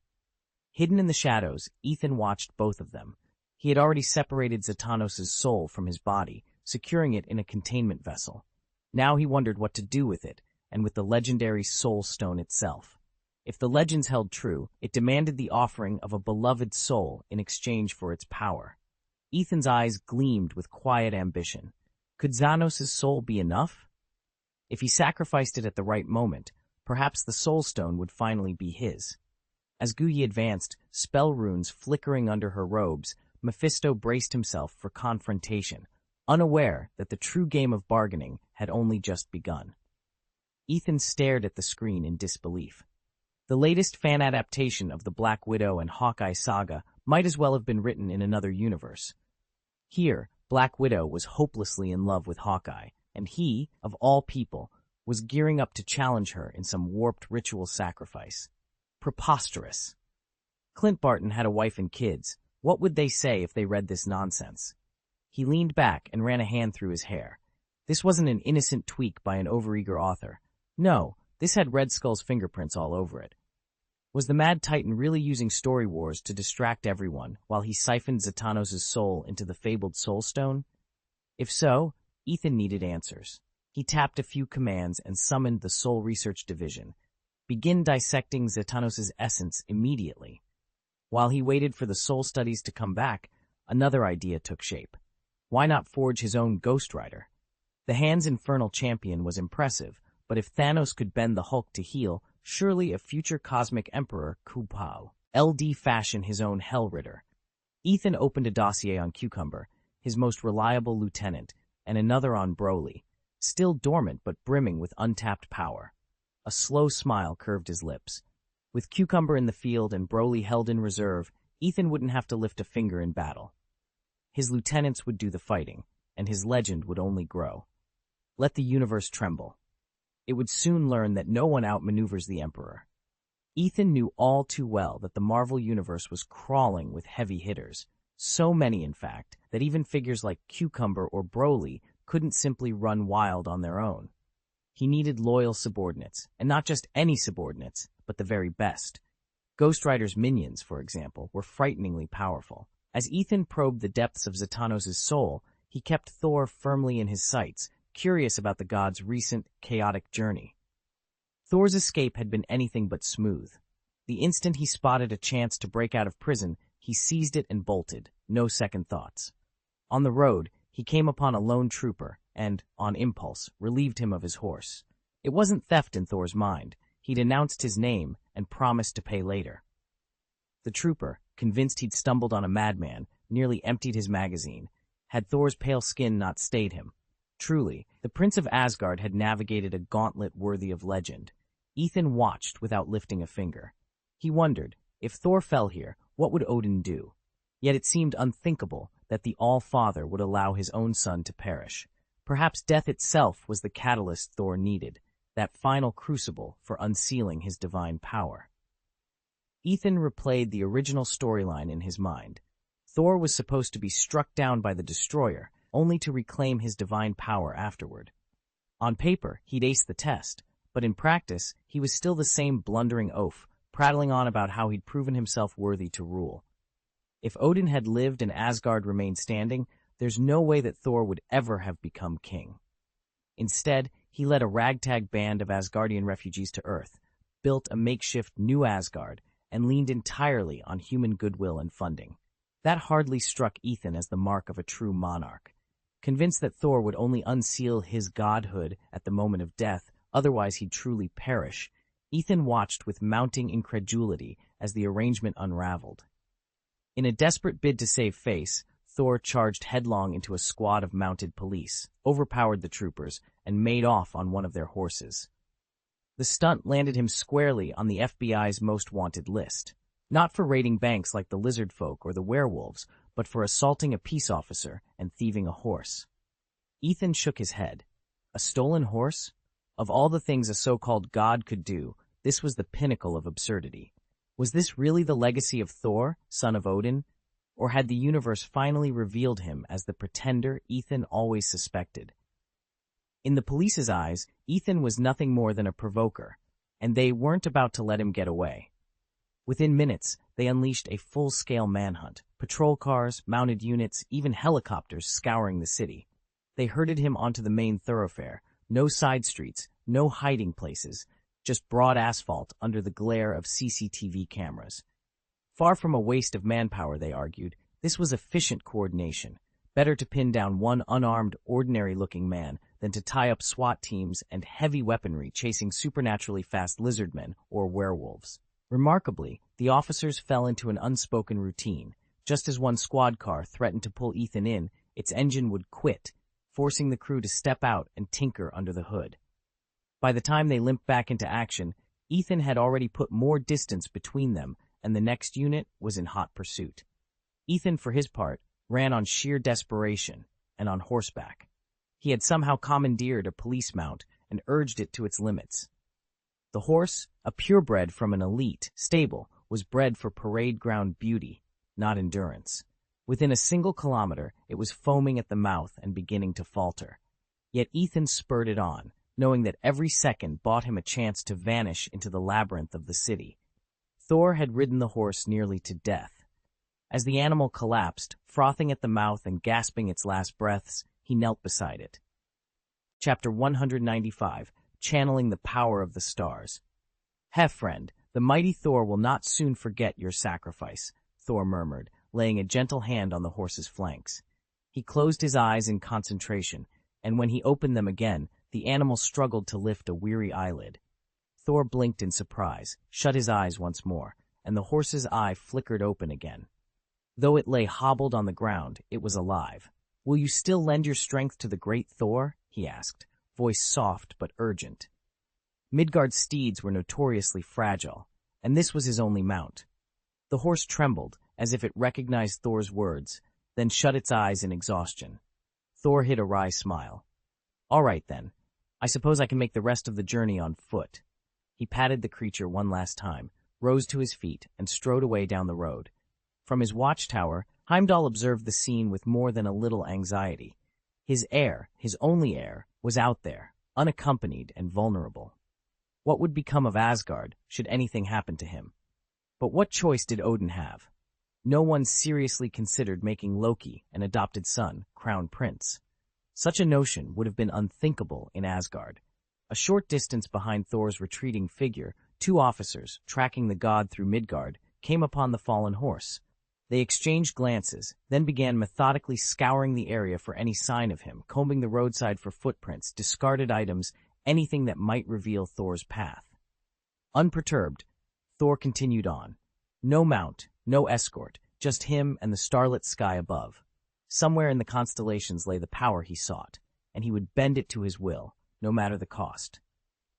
Hidden in the shadows, Ethan watched both of them. He had already separated Zatanos' soul from his body, securing it in a containment vessel. Now he wondered what to do with it, and with the legendary Soul Stone itself. If the legends held true, it demanded the offering of a beloved soul in exchange for its power. Ethan's eyes gleamed with quiet ambition. Could Xanos' soul be enough? If he sacrificed it at the right moment, perhaps the Soul Stone would finally be his. As Guyi advanced, spell runes flickering under her robes, Mephisto braced himself for confrontation, unaware that the true game of bargaining had only just begun. Ethan stared at the screen in disbelief. The latest fan adaptation of the Black Widow and Hawkeye saga might as well have been written in another universe. Here, Black Widow was hopelessly in love with Hawkeye, and he, of all people, was gearing up to challenge her in some warped ritual sacrifice. Preposterous. Clint Barton had a wife and kids. What would they say if they read this nonsense? He leaned back and ran a hand through his hair. This wasn't an innocent tweak by an overeager author. No, this had Red Skull's fingerprints all over it. Was the Mad Titan really using Story Wars to distract everyone while he siphoned Zatanos' soul into the fabled Soul Stone? If so, Ethan needed answers. He tapped a few commands and summoned the Soul Research Division. Begin dissecting Zatanos' essence immediately. While he waited for the soul studies to come back, another idea took shape. Why not forge his own Ghost Rider? The Hand's Infernal Champion was impressive, but if Thanos could bend the Hulk to heal, surely a future Cosmic Emperor could LD fashion his own Hell Ritter. Ethan opened a dossier on Cucumber, his most reliable lieutenant, and another on Broly, still dormant but brimming with untapped power. A slow smile curved his lips. With Cucumber in the field and Broly held in reserve, Ethan wouldn't have to lift a finger in battle. His lieutenants would do the fighting, and his legend would only grow. Let the universe tremble. It would soon learn that no one outmaneuvers the Emperor. Ethan knew all too well that the Marvel Universe was crawling with heavy hitters, so many, in fact, that even figures like Cucumber or Broly couldn't simply run wild on their own. He needed loyal subordinates, and not just any subordinates, but the very best. Ghost Rider's minions, for example, were frighteningly powerful. As Ethan probed the depths of Zatanos' soul, he kept Thor firmly in his sights, curious about the god's recent, chaotic journey. Thor's escape had been anything but smooth. The instant he spotted a chance to break out of prison, he seized it and bolted, no second thoughts. On the road, he came upon a lone trooper and, on impulse, relieved him of his horse. It wasn't theft in Thor's mind. He'd announced his name and promised to pay later. The trooper, convinced he'd stumbled on a madman, nearly emptied his magazine. Had Thor's pale skin not stayed him? Truly, the Prince of Asgard had navigated a gauntlet worthy of legend. Ethan watched without lifting a finger. He wondered, if Thor fell here, what would Odin do? Yet it seemed unthinkable that the All-Father would allow his own son to perish. Perhaps death itself was the catalyst Thor needed, that final crucible for unsealing his divine power. Ethan replayed the original storyline in his mind. Thor was supposed to be struck down by the Destroyer, only to reclaim his divine power afterward. On paper, he'd aced the test, but in practice, he was still the same blundering oaf, prattling on about how he'd proven himself worthy to rule. If Odin had lived and Asgard remained standing, there's no way that Thor would ever have become king. Instead, he led a ragtag band of Asgardian refugees to Earth, built a makeshift new Asgard, and leaned entirely on human goodwill and funding. That hardly struck Ethan as the mark of a true monarch. Convinced that Thor would only unseal his godhood at the moment of death, otherwise he'd truly perish, Ethan watched with mounting incredulity as the arrangement unraveled. In a desperate bid to save face, Thor charged headlong into a squad of mounted police, overpowered the troopers, and made off on one of their horses. The stunt landed him squarely on the FBI's most wanted list, not for raiding banks like the lizard folk or the werewolves, but for assaulting a peace officer and thieving a horse. Ethan shook his head. A stolen horse? Of all the things a so-called god could do, this was the pinnacle of absurdity. Was this really the legacy of Thor, son of Odin? Or had the universe finally revealed him as the pretender Ethan always suspected? In the police's eyes, Ethan was nothing more than a provoker, and they weren't about to let him get away. Within minutes, they unleashed a full-scale manhunt, patrol cars, mounted units, even helicopters scouring the city. They herded him onto the main thoroughfare, no side streets, no hiding places, just broad asphalt under the glare of CCTV cameras. Far from a waste of manpower, they argued, this was efficient coordination. Better to pin down one unarmed, ordinary-looking man than to tie up SWAT teams and heavy weaponry chasing supernaturally fast lizardmen or werewolves. Remarkably, the officers fell into an unspoken routine. Just as one squad car threatened to pull Ethan in, its engine would quit, forcing the crew to step out and tinker under the hood. By the time they limped back into action, Ethan had already put more distance between them, and the next unit was in hot pursuit. Ethan, for his part, ran on sheer desperation and on horseback. He had somehow commandeered a police mount and urged it to its limits. The horse, a purebred from an elite stable, was bred for parade ground beauty, not endurance. Within a single kilometer, it was foaming at the mouth and beginning to falter. Yet Ethan spurred it on, knowing that every second bought him a chance to vanish into the labyrinth of the city. Thor had ridden the horse nearly to death. As the animal collapsed, frothing at the mouth and gasping its last breaths, he knelt beside it. Chapter 195, Channeling the Power of the Stars. Friend, the mighty Thor will not soon forget your sacrifice, Thor murmured, laying a gentle hand on the horse's flanks. He closed his eyes in concentration, and when he opened them again, the animal struggled to lift a weary eyelid. Thor blinked in surprise, shut his eyes once more, and the horse's eye flickered open again. Though it lay hobbled on the ground, it was alive. "Will you still lend your strength to the great Thor?" he asked, voice soft but urgent. Midgard's steeds were notoriously fragile, and this was his only mount. The horse trembled, as if it recognized Thor's words, then shut its eyes in exhaustion. Thor hid a wry smile. "All right, then. I suppose I can make the rest of the journey on foot." He patted the creature one last time, rose to his feet, and strode away down the road. From his watchtower, Heimdall observed the scene with more than a little anxiety. His heir, his only heir, was out there, unaccompanied and vulnerable. What would become of Asgard should anything happen to him? But what choice did Odin have? No one seriously considered making Loki, an adopted son, crown prince. Such a notion would have been unthinkable in Asgard. A short distance behind Thor's retreating figure, two officers, tracking the god through Midgard, came upon the fallen horse. They exchanged glances, then began methodically scouring the area for any sign of him, combing the roadside for footprints, discarded items, anything that might reveal Thor's path. Unperturbed, Thor continued on. No mount, no escort, just him and the starlit sky above. Somewhere in the constellations lay the power he sought, and he would bend it to his will, no matter the cost.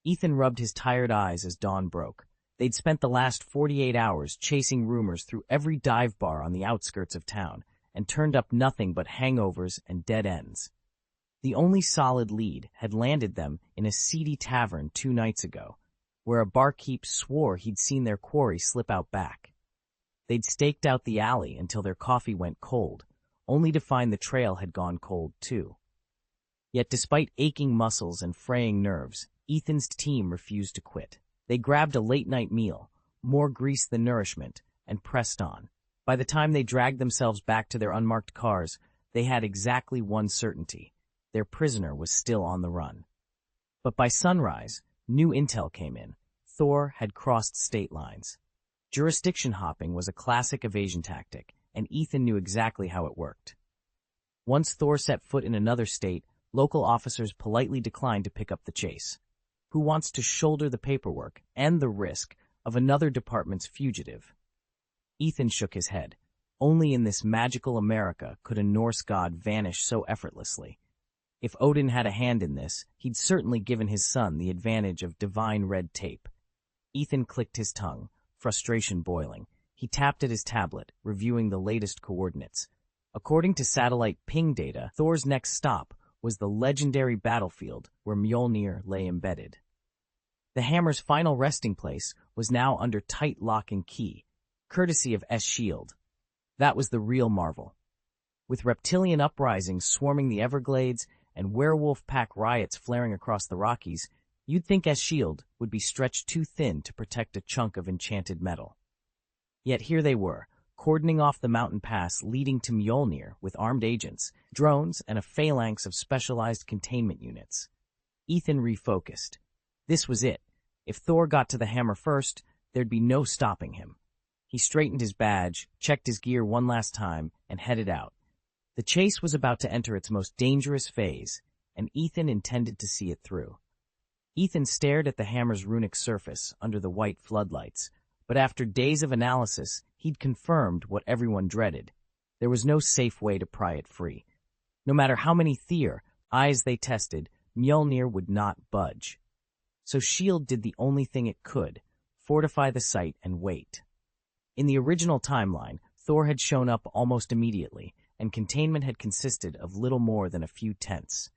Ethan rubbed his tired eyes as dawn broke. They'd spent the last 48 hours chasing rumors through every dive bar on the outskirts of town, and turned up nothing but hangovers and dead ends. The only solid lead had landed them in a seedy tavern 2 nights ago, where a barkeep swore he'd seen their quarry slip out back. They'd staked out the alley until their coffee went cold, only to find the trail had gone cold too. Yet despite aching muscles and fraying nerves, Ethan's team refused to quit. They grabbed a late-night meal, more grease than nourishment, and pressed on. By the time they dragged themselves back to their unmarked cars, they had exactly one certainty. Their prisoner was still on the run. But by sunrise, new intel came in. Thor had crossed state lines. Jurisdiction hopping was a classic evasion tactic, and Ethan knew exactly how it worked. Once Thor set foot in another state, local officers politely declined to pick up the chase. Who wants to shoulder the paperwork and the risk of another department's fugitive? Ethan shook his head. Only in this magical America could a Norse god vanish so effortlessly. If Odin had a hand in this, he'd certainly given his son the advantage of divine red tape. Ethan clicked his tongue, frustration boiling. He tapped at his tablet, reviewing the latest coordinates. According to satellite ping data, Thor's next stop was the legendary battlefield where Mjolnir lay embedded. The hammer's final resting place was now under tight lock and key, courtesy of S.H.I.E.L.D. That was the real marvel. With reptilian uprisings swarming the Everglades and werewolf pack riots flaring across the Rockies, you'd think S.H.I.E.L.D. would be stretched too thin to protect a chunk of enchanted metal. Yet here they were, cordoning off the mountain pass leading to Mjolnir with armed agents, drones, and a phalanx of specialized containment units. Ethan refocused. This was it. If Thor got to the hammer first, there'd be no stopping him. He straightened his badge, checked his gear one last time, and headed out. The chase was about to enter its most dangerous phase, and Ethan intended to see it through. Ethan stared at the hammer's runic surface under the white floodlights, but after days of analysis, he'd confirmed what everyone dreaded. There was no safe way to pry it free. No matter how many Thor eyes they tested, Mjolnir would not budge. So S.H.I.E.L.D. did the only thing it could, fortify the site and wait. In the original timeline, Thor had shown up almost immediately, and containment had consisted of little more than a few tenths.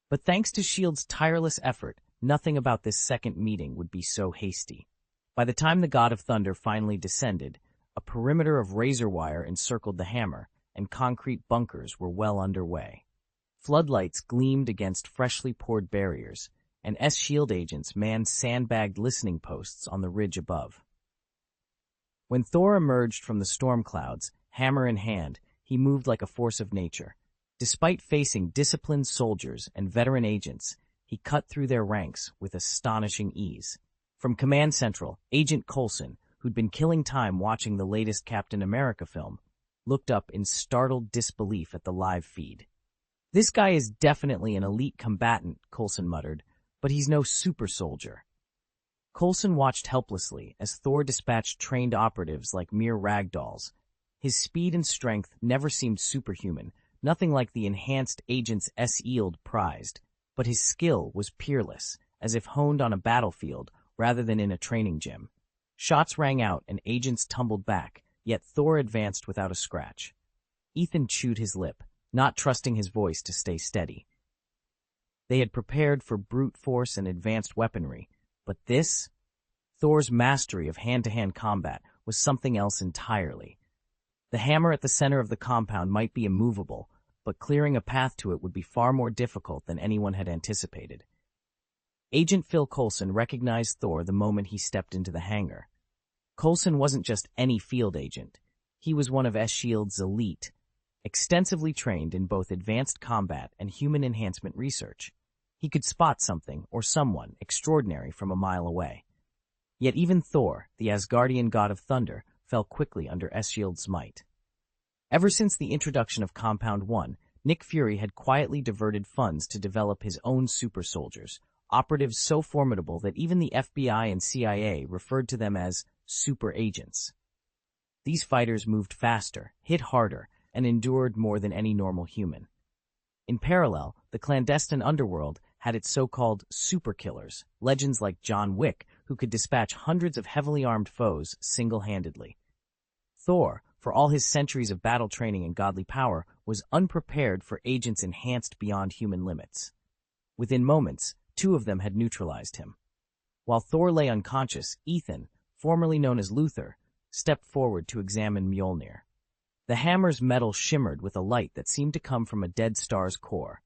But thanks to S.H.I.E.L.D.'s tireless effort, nothing about this second meeting would be so hasty. By the time the God of Thunder finally descended, a perimeter of razor wire encircled the hammer, and concrete bunkers were well underway. Floodlights gleamed against freshly poured barriers, and S.H.I.E.L.D. agents manned sandbagged listening posts on the ridge above. When Thor emerged from the storm clouds, hammer in hand, he moved like a force of nature. Despite facing disciplined soldiers and veteran agents, he cut through their ranks with astonishing ease. From Command Central, Agent Coulson, who'd been killing time watching the latest Captain America film, looked up in startled disbelief at the live feed. "This guy is definitely an elite combatant," Coulson muttered, "but he's no super soldier." Coulson watched helplessly as Thor dispatched trained operatives like mere ragdolls. His speed and strength never seemed superhuman, nothing like the enhanced agents S.H.I.E.L.D. prized, but his skill was peerless, as if honed on a battlefield rather than in a training gym. Shots rang out and agents tumbled back, yet Thor advanced without a scratch. Ethan chewed his lip, not trusting his voice to stay steady. They had prepared for brute force and advanced weaponry, but this? Thor's mastery of hand-to-hand combat was something else entirely. The hammer at the center of the compound might be immovable, but clearing a path to it would be far more difficult than anyone had anticipated. Agent Phil Coulson recognized Thor the moment he stepped into the hangar. Coulson wasn't just any field agent. He was one of S.H.I.E.L.D.'s elite, extensively trained in both advanced combat and human enhancement research. He could spot something or someone extraordinary from a mile away. Yet even Thor, the Asgardian god of thunder, fell quickly under S.H.I.E.L.D.'s might. Ever since the introduction of Compound 1, Nick Fury had quietly diverted funds to develop his own super soldiers, operatives so formidable that even the FBI and CIA referred to them as super agents. These fighters moved faster, hit harder, and endured more than any normal human. In parallel, the clandestine underworld had its so-called super killers, legends like John Wick, who could dispatch hundreds of heavily armed foes single-handedly. Thor, for all his centuries of battle training and godly power, was unprepared for agents enhanced beyond human limits. Within moments, 2 of them had neutralized him. While Thor lay unconscious, Ethan, formerly known as Luther, stepped forward to examine Mjolnir. The hammer's metal shimmered with a light that seemed to come from a dead star's core.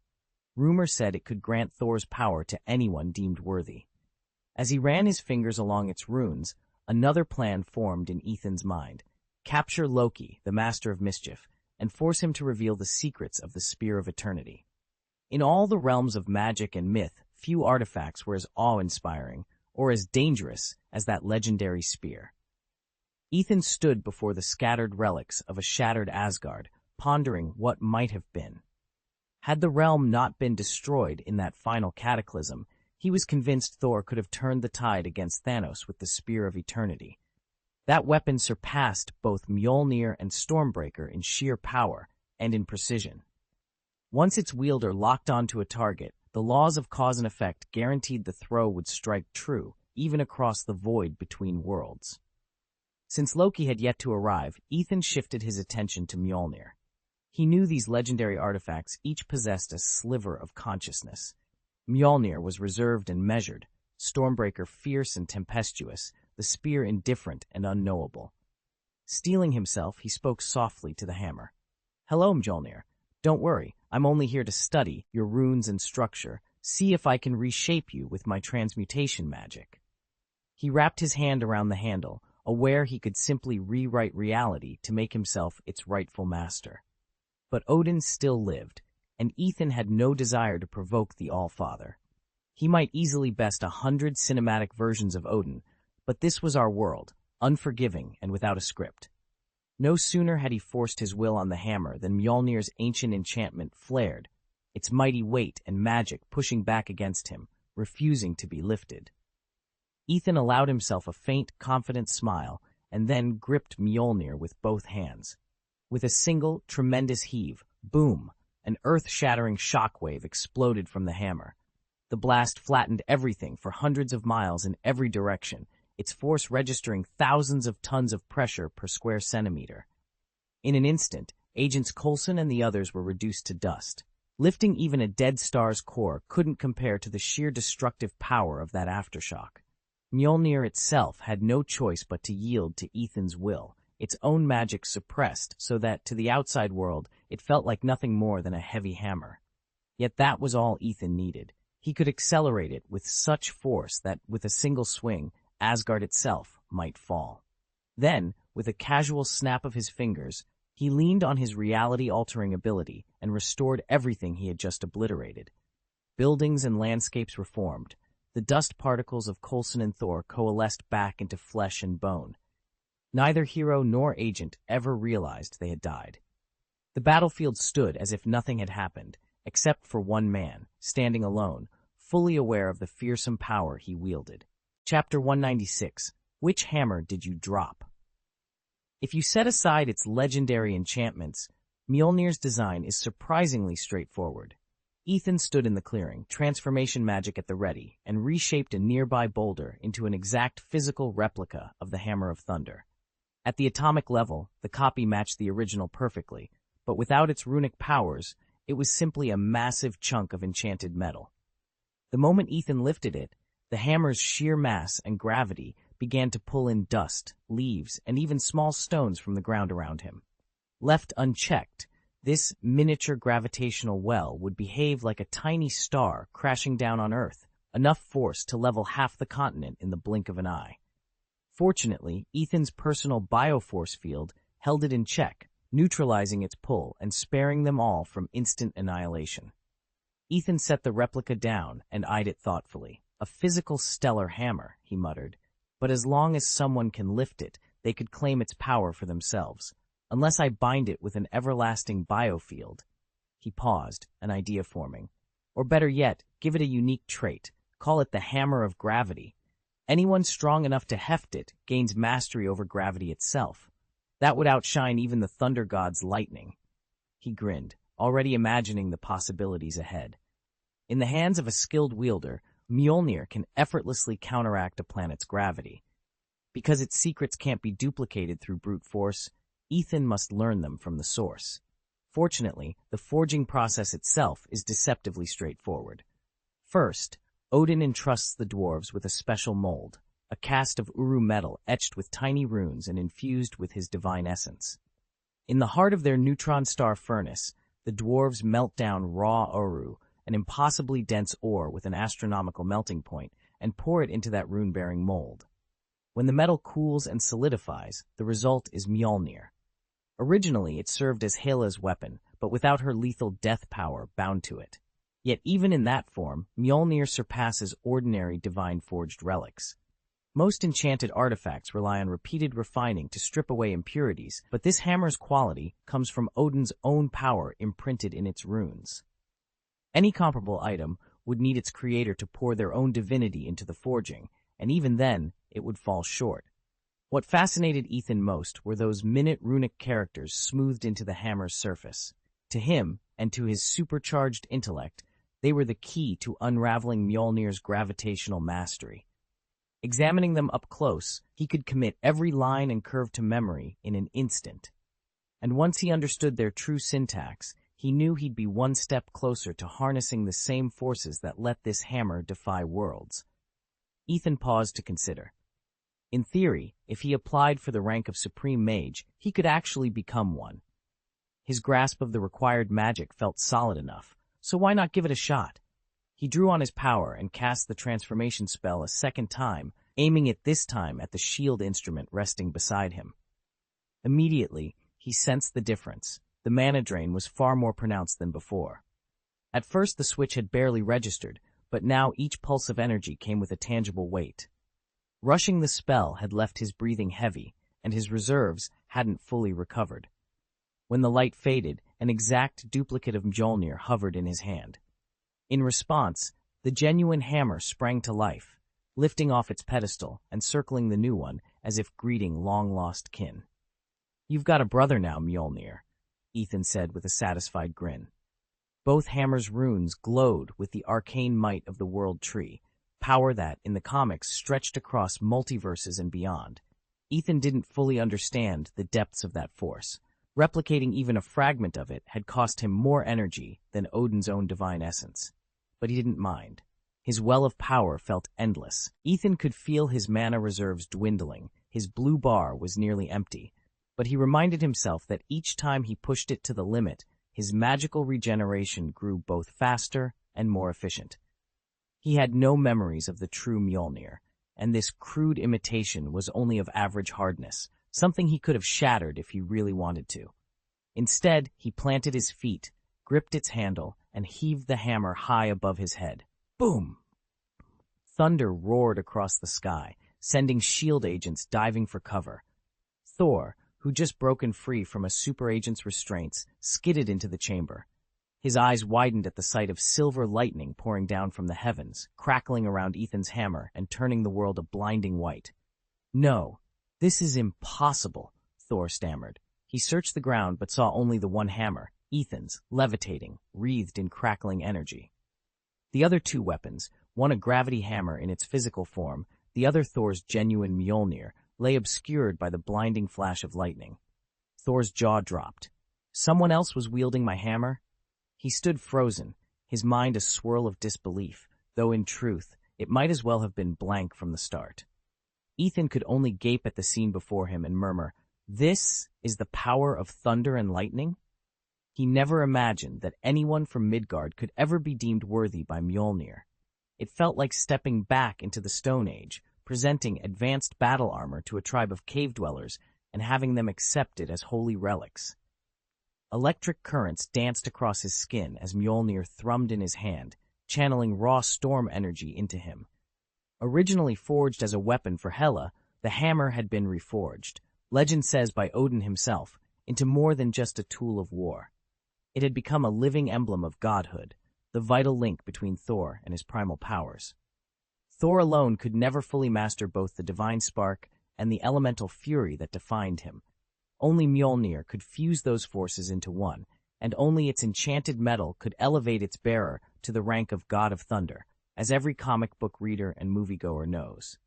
Rumor said it could grant Thor's power to anyone deemed worthy. As he ran his fingers along its runes, another plan formed in Ethan's mind. Capture Loki, the master of mischief, and force him to reveal the secrets of the Spear of Eternity. In all the realms of magic and myth, few artifacts were as awe-inspiring or as dangerous as that legendary spear. Ethan stood before the scattered relics of a shattered Asgard, pondering what might have been. Had the realm not been destroyed in that final cataclysm, he was convinced Thor could have turned the tide against Thanos with the Spear of Eternity. That weapon surpassed both Mjolnir and Stormbreaker in sheer power and in precision. Once its wielder locked onto a target, the laws of cause and effect guaranteed the throw would strike true, even across the void between worlds. Since Loki had yet to arrive, Ethan shifted his attention to Mjolnir. He knew these legendary artifacts each possessed a sliver of consciousness. Mjolnir was reserved and measured, Stormbreaker fierce and tempestuous, the spear indifferent and unknowable. Steeling himself, he spoke softly to the hammer. "Hello, Mjolnir. Don't worry, I'm only here to study your runes and structure, see if I can reshape you with my transmutation magic." He wrapped his hand around the handle, aware he could simply rewrite reality to make himself its rightful master. But Odin still lived, and Ethan had no desire to provoke the Allfather. He might easily best 100 cinematic versions of Odin, but this was our world, unforgiving and without a script. No sooner had he forced his will on the hammer than Mjolnir's ancient enchantment flared, its mighty weight and magic pushing back against him, refusing to be lifted. Ethan allowed himself a faint, confident smile and then gripped Mjolnir with both hands. With a single, tremendous heave, boom, an earth-shattering shockwave exploded from the hammer. The blast flattened everything for hundreds of miles in every direction, its force registering thousands of tons of pressure per square centimeter. In an instant, Agents Coulson and the others were reduced to dust. Lifting even a dead star's core couldn't compare to the sheer destructive power of that aftershock. Mjolnir itself had no choice but to yield to Ethan's will, its own magic suppressed so that, to the outside world, it felt like nothing more than a heavy hammer. Yet that was all Ethan needed. He could accelerate it with such force that, with a single swing, Asgard itself might fall. Then, with a casual snap of his fingers, he leaned on his reality-altering ability and restored everything he had just obliterated. Buildings and landscapes were formed. The dust particles of Coulson and Thor coalesced back into flesh and bone. Neither hero nor agent ever realized they had died. The battlefield stood as if nothing had happened, except for one man, standing alone, fully aware of the fearsome power he wielded. Chapter 196. Which hammer did you drop? If you set aside its legendary enchantments, Mjolnir's design is surprisingly straightforward. Ethan stood in the clearing, transformation magic at the ready, and reshaped a nearby boulder into an exact physical replica of the Hammer of Thunder. At the atomic level, the copy matched the original perfectly, but without its runic powers, it was simply a massive chunk of enchanted metal. The moment Ethan lifted it, the hammer's sheer mass and gravity began to pull in dust, leaves, and even small stones from the ground around him. Left unchecked, this miniature gravitational well would behave like a tiny star crashing down on Earth, enough force to level half the continent in the blink of an eye. Fortunately, Ethan's personal bioforce field held it in check, neutralizing its pull and sparing them all from instant annihilation. Ethan set the replica down and eyed it thoughtfully. "A physical stellar hammer," he muttered, "but as long as someone can lift it, they could claim its power for themselves. Unless I bind it with an everlasting biofield." He paused, an idea forming. Or better yet, give it a unique trait. Call it the Hammer of Gravity. Anyone strong enough to heft it gains mastery over gravity itself. That would outshine even the thunder god's lightning. He grinned, already imagining the possibilities ahead. In the hands of a skilled wielder, Mjolnir can effortlessly counteract a planet's gravity. Because its secrets can't be duplicated through brute force, Ethan must learn them from the source. Fortunately, the forging process itself is deceptively straightforward. First, Odin entrusts the dwarves with a special mold, a cast of Uru metal etched with tiny runes and infused with his divine essence. In the heart of their neutron star furnace, the dwarves melt down raw Uru, an impossibly dense ore with an astronomical melting point, and pour it into that rune-bearing mold. When the metal cools and solidifies, the result is Mjolnir. Originally, it served as Hela's weapon, but without her lethal death power bound to it. Yet even in that form, Mjolnir surpasses ordinary divine-forged relics. Most enchanted artifacts rely on repeated refining to strip away impurities, but this hammer's quality comes from Odin's own power imprinted in its runes. Any comparable item would need its creator to pour their own divinity into the forging, and even then, it would fall short. What fascinated Ethan most were those minute runic characters smoothed into the hammer's surface. To him, and to his supercharged intellect, they were the key to unraveling Mjolnir's gravitational mastery. Examining them up close, he could commit every line and curve to memory in an instant. and once he understood their true syntax, he knew he'd be one step closer to harnessing the same forces that let this hammer defy worlds. Ethan paused to consider. In theory, if he applied for the rank of Supreme Mage, he could actually become one. His grasp of the required magic felt solid enough, so why not give it a shot? He drew on his power and cast the transformation spell a second time, aiming it this time at the shield instrument resting beside him. Immediately, he sensed the difference. The mana drain was far more pronounced than before. At first the switch had barely registered, but now each pulse of energy came with a tangible weight. Rushing the spell had left his breathing heavy, and his reserves hadn't fully recovered. When the light faded, an exact duplicate of Mjolnir hovered in his hand. In response, the genuine hammer sprang to life, lifting off its pedestal and circling the new one as if greeting long-lost kin. "You've got a brother now, Mjolnir," Ethan said with a satisfied grin. Both hammers' runes glowed with the arcane might of the World Tree, power that, in the comics, stretched across multiverses and beyond. Ethan didn't fully understand the depths of that force. Replicating even a fragment of it had cost him more energy than Odin's own divine essence. But he didn't mind. His well of power felt endless. Ethan could feel his mana reserves dwindling. His blue bar was nearly empty. But he reminded himself that each time he pushed it to the limit, his magical regeneration grew both faster and more efficient. He had no memories of the true Mjolnir, and this crude imitation was only of average hardness, something he could have shattered if he really wanted to. Instead, he planted his feet, gripped its handle, and heaved the hammer high above his head. Boom! Thunder roared across the sky, sending shield agents diving for cover. Thor, who'd just broken free from a super agent's restraints, skidded into the chamber. His eyes widened at the sight of silver lightning pouring down from the heavens, crackling around Ethan's hammer and turning the world a blinding white. "No, this is impossible," Thor stammered. He searched the ground but saw only the one hammer, Ethan's, levitating, wreathed in crackling energy. The other two weapons, one a gravity hammer in its physical form, the other Thor's genuine Mjolnir, lay obscured by the blinding flash of lightning. Thor's jaw dropped. Someone else was wielding my hammer? He stood frozen, his mind a swirl of disbelief, though in truth, it might as well have been blank from the start. Ethan could only gape at the scene before him and murmur, "This is the power of thunder and lightning?" He never imagined that anyone from Midgard could ever be deemed worthy by Mjolnir. It felt like stepping back into the Stone Age, presenting advanced battle armor to a tribe of cave dwellers and having them accept it as holy relics. Electric currents danced across his skin as Mjolnir thrummed in his hand, channeling raw storm energy into him. Originally forged as a weapon for Hela, the hammer had been reforged, legend says by Odin himself, into more than just a tool of war. It had become a living emblem of godhood, the vital link between Thor and his primal powers. Thor alone could never fully master both the divine spark and the elemental fury that defined him. Only Mjolnir could fuse those forces into one, and only its enchanted metal could elevate its bearer to the rank of God of Thunder, as every comic book reader and moviegoer knows.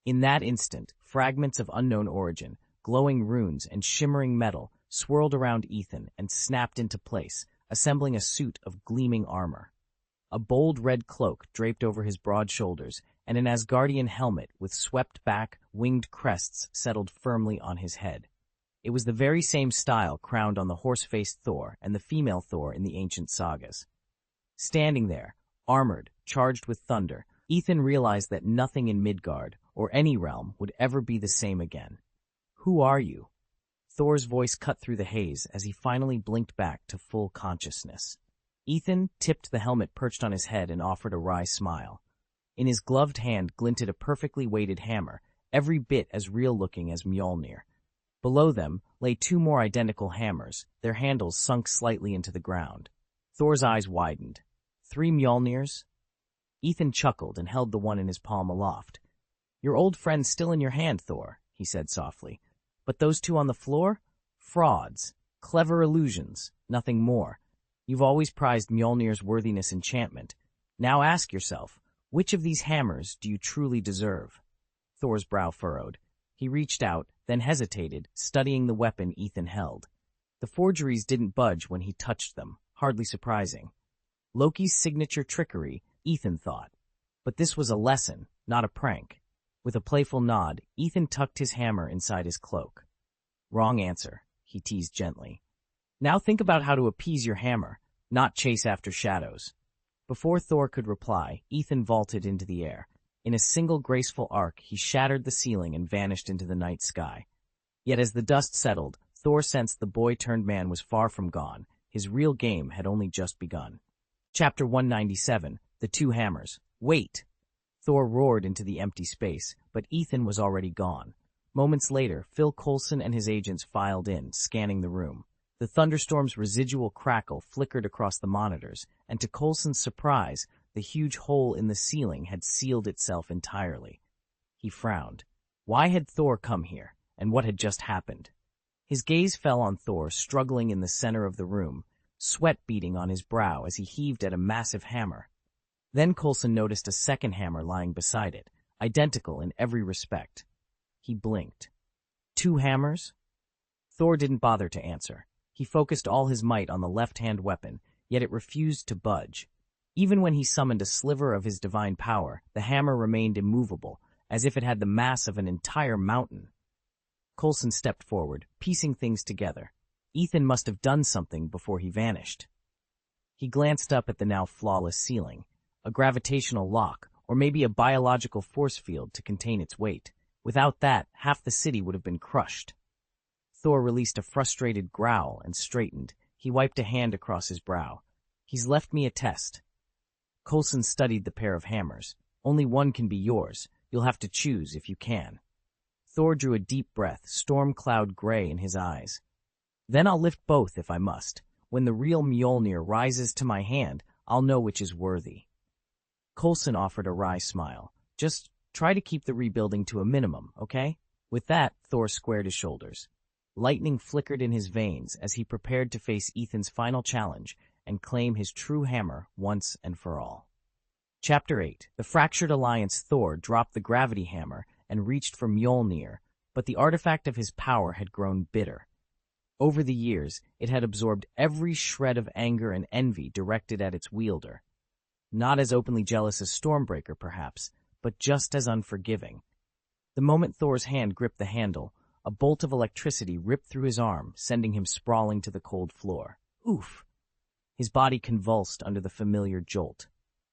In that instant, fragments of unknown origin, glowing runes and shimmering metal swirled around Ethan and snapped into place, assembling a suit of gleaming armor. A bold red cloak draped over his broad shoulders, and an Asgardian helmet with swept-back, winged crests settled firmly on his head. It was the very same style crowned on the horse-faced Thor and the female Thor in the ancient sagas. Standing there, armored, charged with thunder, Ethan realized that nothing in Midgard, or any realm, would ever be the same again. "Who are you?" Thor's voice cut through the haze as he finally blinked back to full consciousness. Ethan tipped the helmet perched on his head and offered a wry smile. In his gloved hand glinted a perfectly weighted hammer, every bit as real-looking as Mjolnir. Below them lay two more identical hammers, their handles sunk slightly into the ground. Thor's eyes widened. 3 Mjolnirs? Ethan chuckled and held the one in his palm aloft. "Your old friend's still in your hand, Thor," he said softly. "But those two on the floor? Frauds. Clever illusions. Nothing more. You've always prized Mjolnir's worthiness enchantment. Now ask yourself, which of these hammers do you truly deserve?" Thor's brow furrowed. He reached out, then hesitated, studying the weapon Ethan held. The forgeries didn't budge when he touched them, hardly surprising. Loki's signature trickery, Ethan thought. But this was a lesson, not a prank. With a playful nod, Ethan tucked his hammer inside his cloak. Wrong answer, he teased gently. Now think about how to appease your hammer, not chase after shadows. Before Thor could reply, Ethan vaulted into the air. In a single graceful arc, he shattered the ceiling and vanished into the night sky. Yet as the dust settled, Thor sensed the boy-turned-man was far from gone. His real game had only just begun. Chapter 197, The Two Hammers. Wait! Thor roared into the empty space, but Ethan was already gone. Moments later, Phil Coulson and his agents filed in, scanning the room. The thunderstorm's residual crackle flickered across the monitors, and to Coulson's surprise, the huge hole in the ceiling had sealed itself entirely. He frowned. Why had Thor come here, and what had just happened? His gaze fell on Thor struggling in the center of the room, sweat beading on his brow as he heaved at a massive hammer. Then Coulson noticed a second hammer lying beside it, identical in every respect. He blinked. Two hammers? Thor didn't bother to answer. He focused all his might on the left-hand weapon, yet it refused to budge. Even when he summoned a sliver of his divine power, the hammer remained immovable, as if it had the mass of an entire mountain. Coulson stepped forward, piecing things together. Ethan must have done something before he vanished. He glanced up at the now flawless ceiling, a gravitational lock, or maybe a biological force field to contain its weight. Without that, half the city would have been crushed. Thor released a frustrated growl and straightened. He wiped a hand across his brow. He's left me a test. Coulson studied the pair of hammers. Only one can be yours. You'll have to choose if you can. Thor drew a deep breath, storm cloud gray in his eyes. Then I'll lift both if I must. When the real Mjolnir rises to my hand, I'll know which is worthy. Coulson offered a wry smile. Just try to keep the rebuilding to a minimum, okay? With that, Thor squared his shoulders. Lightning flickered in his veins as he prepared to face Ethan's final challenge and claim his true hammer once and for all. Chapter 8. The Fractured Alliance. Thor dropped the gravity hammer and reached for Mjolnir, but the artifact of his power had grown bitter. Over the years, it had absorbed every shred of anger and envy directed at its wielder. Not as openly jealous as Stormbreaker, perhaps, but just as unforgiving. The moment Thor's hand gripped the handle, a bolt of electricity ripped through his arm, sending him sprawling to the cold floor. Oof! His body convulsed under the familiar jolt.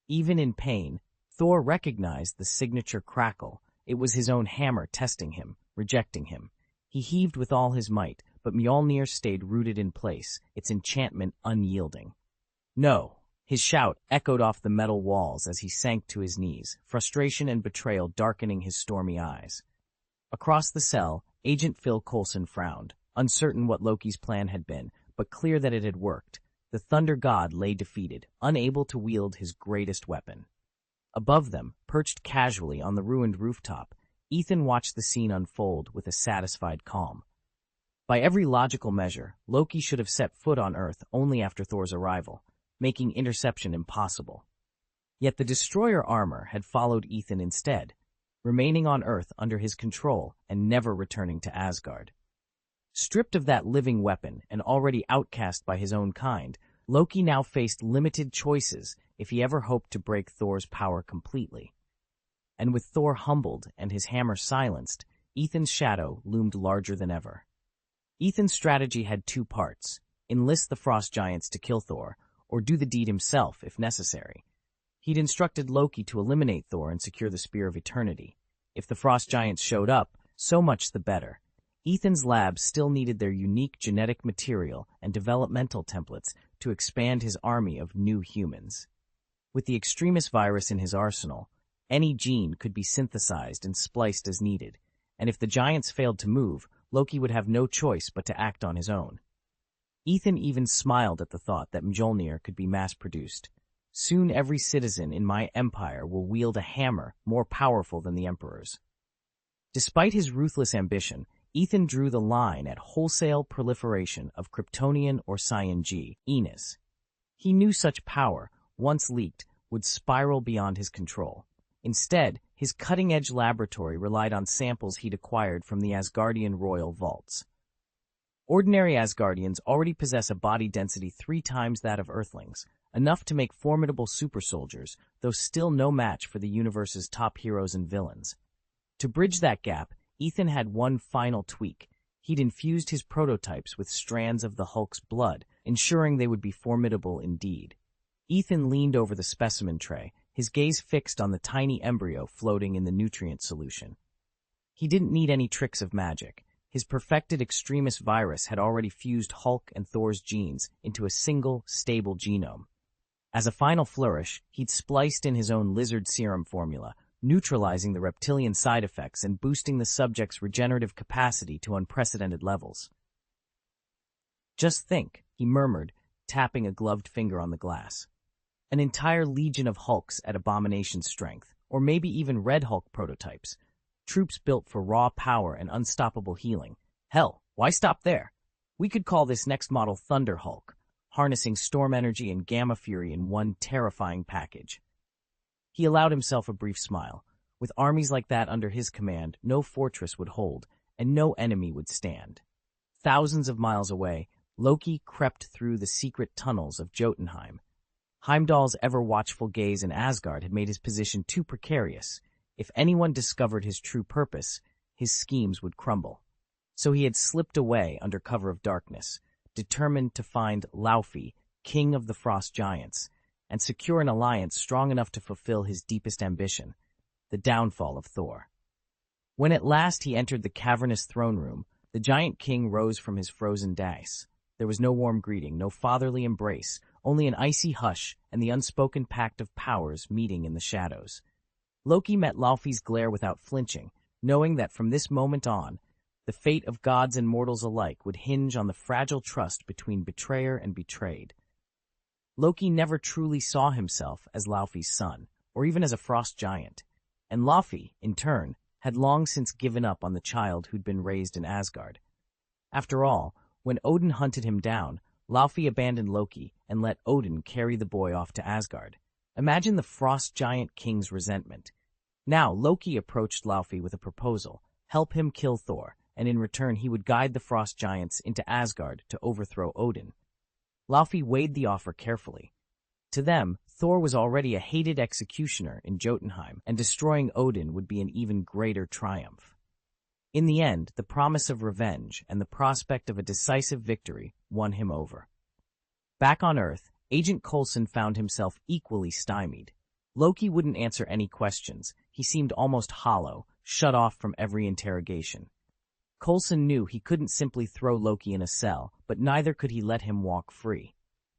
Even in pain, Thor recognized the signature crackle. It was his own hammer testing him, rejecting him. He heaved with all his might, but Mjolnir stayed rooted in place, its enchantment unyielding. No! His shout echoed off the metal walls as he sank to his knees, frustration and betrayal darkening his stormy eyes. Across the cell, Agent Phil Coulson frowned, uncertain what Loki's plan had been, but clear that it had worked. The Thunder God lay defeated, unable to wield his greatest weapon. Above them, perched casually on the ruined rooftop, Ethan watched the scene unfold with a satisfied calm. By every logical measure, Loki should have set foot on Earth only after Thor's arrival, making interception impossible. Yet the destroyer armor had followed Ethan instead, remaining on Earth under his control and never returning to Asgard. Stripped of that living weapon and already outcast by his own kind, Loki now faced limited choices if he ever hoped to break Thor's power completely. And with Thor humbled and his hammer silenced, Ethan's shadow loomed larger than ever. Ethan's strategy had two parts: enlist the frost giants to kill Thor, or do the deed himself if necessary. He'd instructed Loki to eliminate Thor and secure the Spear of Eternity. If the frost giants showed up, so much the better. Ethan's labs still needed their unique genetic material and developmental templates to expand his army of new humans. With the extremist virus in his arsenal, any gene could be synthesized and spliced as needed, and if the giants failed to move, Loki would have no choice but to act on his own. Ethan even smiled at the thought that Mjolnir could be mass-produced. Soon every citizen in my empire will wield a hammer more powerful than the Emperor's. Despite his ruthless ambition, Ethan drew the line at wholesale proliferation of Kryptonian or Enis. He knew such power, once leaked, would spiral beyond his control. Instead, his cutting-edge laboratory relied on samples he'd acquired from the Asgardian royal vaults. Ordinary Asgardians already possess a body density 3 times that of Earthlings, enough to make formidable super soldiers, though still no match for the universe's top heroes and villains. To bridge that gap, Ethan had one final tweak. He'd infused his prototypes with strands of the Hulk's blood, ensuring they would be formidable indeed. Ethan leaned over the specimen tray, his gaze fixed on the tiny embryo floating in the nutrient solution. He didn't need any tricks of magic. His perfected extremis virus had already fused Hulk and Thor's genes into a single, stable genome. As a final flourish, he'd spliced in his own lizard serum formula, neutralizing the reptilian side effects and boosting the subject's regenerative capacity to unprecedented levels. "Just think," he murmured, tapping a gloved finger on the glass. "An entire legion of Hulks at abomination strength, or maybe even Red Hulk prototypes. Troops built for raw power and unstoppable healing. Hell, why stop there? We could call this next model Thunder Hulk, harnessing storm energy and gamma fury in one terrifying package." He allowed himself a brief smile. With armies like that under his command, no fortress would hold, and no enemy would stand. Thousands of miles away, Loki crept through the secret tunnels of Jotunheim. Heimdall's ever-watchful gaze in Asgard had made his position too precarious. If anyone discovered his true purpose, his schemes would crumble. So he had slipped away under cover of darkness, determined to find Laufey, king of the Frost Giants, and secure an alliance strong enough to fulfill his deepest ambition, the downfall of Thor. When at last he entered the cavernous throne room, the giant king rose from his frozen dais. There was no warm greeting, no fatherly embrace, only an icy hush and the unspoken pact of powers meeting in the shadows. Loki met Laufey's glare without flinching, knowing that from this moment on, the fate of gods and mortals alike would hinge on the fragile trust between betrayer and betrayed. Loki never truly saw himself as Laufey's son, or even as a frost giant, and Laufey, in turn, had long since given up on the child who'd been raised in Asgard. After all, when Odin hunted him down, Laufey abandoned Loki and let Odin carry the boy off to Asgard. Imagine the frost giant king's resentment. Now Loki approached Laufey with a proposal: help him kill Thor, and in return he would guide the frost giants into Asgard to overthrow Odin. Laufey weighed the offer carefully. To them, Thor was already a hated executioner in Jotunheim, and destroying Odin would be an even greater triumph. In the end, the promise of revenge and the prospect of a decisive victory won him over. Back on Earth, Agent Coulson found himself equally stymied. Loki wouldn't answer any questions. He seemed almost hollow, shut off from every interrogation. Coulson knew he couldn't simply throw Loki in a cell, but neither could he let him walk free.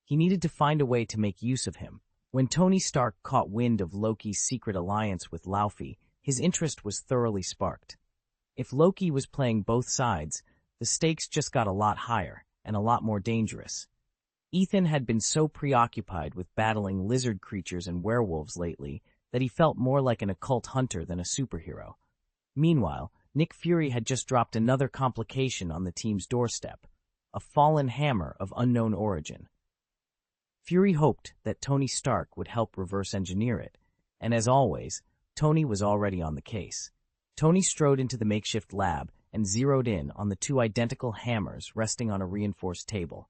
He needed to find a way to make use of him. When Tony Stark caught wind of Loki's secret alliance with Laufey, his interest was thoroughly sparked. If Loki was playing both sides, the stakes just got a lot higher and a lot more dangerous. Ethan had been so preoccupied with battling lizard creatures and werewolves lately that he felt more like an occult hunter than a superhero. Meanwhile, Nick Fury had just dropped another complication on the team's doorstep, a fallen hammer of unknown origin. Fury hoped that Tony Stark would help reverse engineer it, and as always, Tony was already on the case. Tony strode into the makeshift lab and zeroed in on the 2 identical hammers resting on a reinforced table.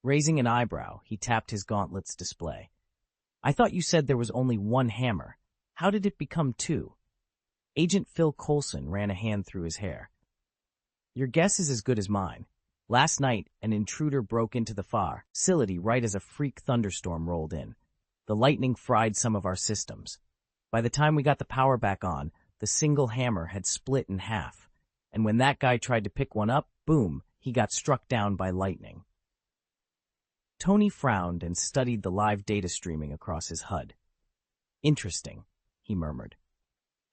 Raising an eyebrow, he tapped his gauntlet's display. "I thought you said there was only 1 hammer. How did it become 2? Agent Phil Coulson ran a hand through his hair. "Your guess is as good as mine. Last night, an intruder broke into the facility right as a freak thunderstorm rolled in. The lightning fried some of our systems. By the time we got the power back on, the single hammer had split in half, and when that guy tried to pick one up, boom, he got struck down by lightning." Tony frowned and studied the live data streaming across his HUD. "Interesting," he murmured.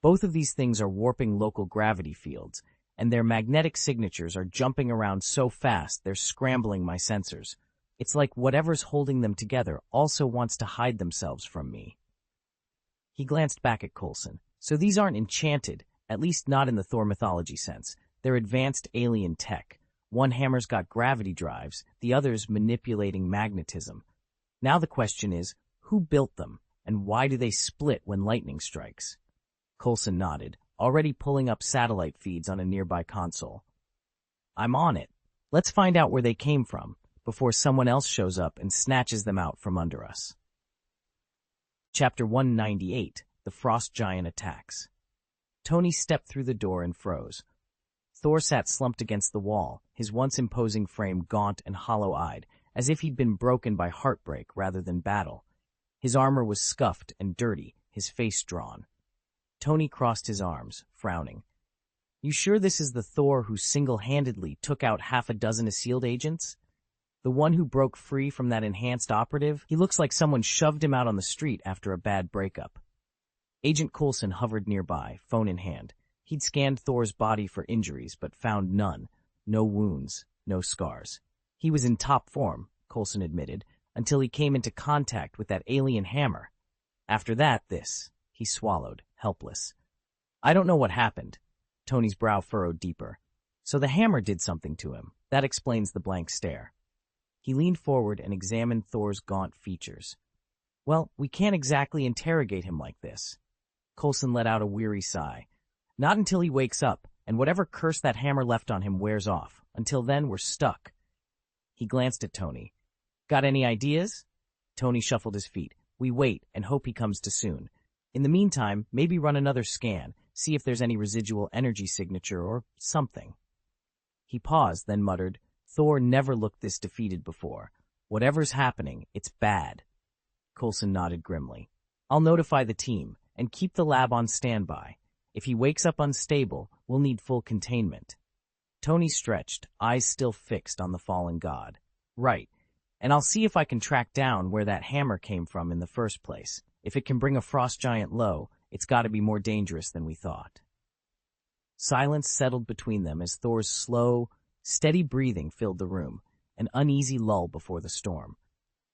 "Both of these things are warping local gravity fields, and their magnetic signatures are jumping around so fast they're scrambling my sensors. It's like whatever's holding them together also wants to hide themselves from me." He glanced back at Coulson. "So these aren't enchanted, at least not in the Thor mythology sense. They're advanced alien tech. One hammer's got gravity drives, the other's manipulating magnetism. Now the question is, who built them, and why do they split when lightning strikes?" Coulson nodded, already pulling up satellite feeds on a nearby console. "I'm on it. Let's find out where they came from before someone else shows up and snatches them out from under us. Chapter 198, The Frost Giant Attacks. Tony stepped through the door and froze. Thor sat slumped against the wall, his once imposing frame gaunt and hollow-eyed, as if he'd been broken by heartbreak rather than battle. His armor was scuffed and dirty, his face drawn. Tony crossed his arms, frowning. You sure this is the Thor who single-handedly took out half a dozen Sealed agents? The one who broke free from that enhanced operative? He looks like someone shoved him out on the street after a bad breakup. Agent Coulson hovered nearby, phone in hand. He'd scanned Thor's body for injuries, but found none. No wounds, no scars. He was in top form, Coulson admitted, until he came into contact with that alien hammer. After that, he swallowed, helpless. I don't know what happened. Tony's brow furrowed deeper. So the hammer did something to him. That explains the blank stare. He leaned forward and examined Thor's gaunt features. Well, we can't exactly interrogate him like this. Coulson let out a weary sigh. Not until he wakes up, and whatever curse that hammer left on him wears off. Until then, we're stuck. He glanced at Tony. Got any ideas? Tony shuffled his feet. We wait and hope he comes to soon. In the meantime, maybe run another scan, see if there's any residual energy signature or something. He paused, then muttered, Thor never looked this defeated before. Whatever's happening, it's bad. Coulson nodded grimly. I'll notify the team and keep the lab on standby. If he wakes up unstable, we'll need full containment. Tony stretched, eyes still fixed on the fallen god. Right. And I'll see if I can track down where that hammer came from in the first place. If it can bring a frost giant low, it's got to be more dangerous than we thought. Silence settled between them as Thor's slow, steady breathing filled the room, an uneasy lull before the storm.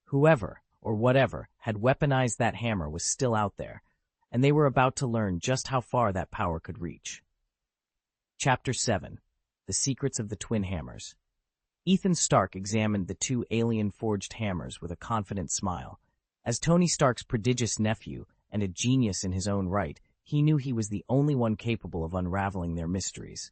Whoever, or whatever, had weaponized that hammer was still out there, and they were about to learn just how far that power could reach. Chapter 7. The Secrets of the Twin Hammers. Ethan Stark examined the two alien-forged hammers with a confident smile. As Tony Stark's prodigious nephew and a genius in his own right, he knew he was the only one capable of unraveling their mysteries.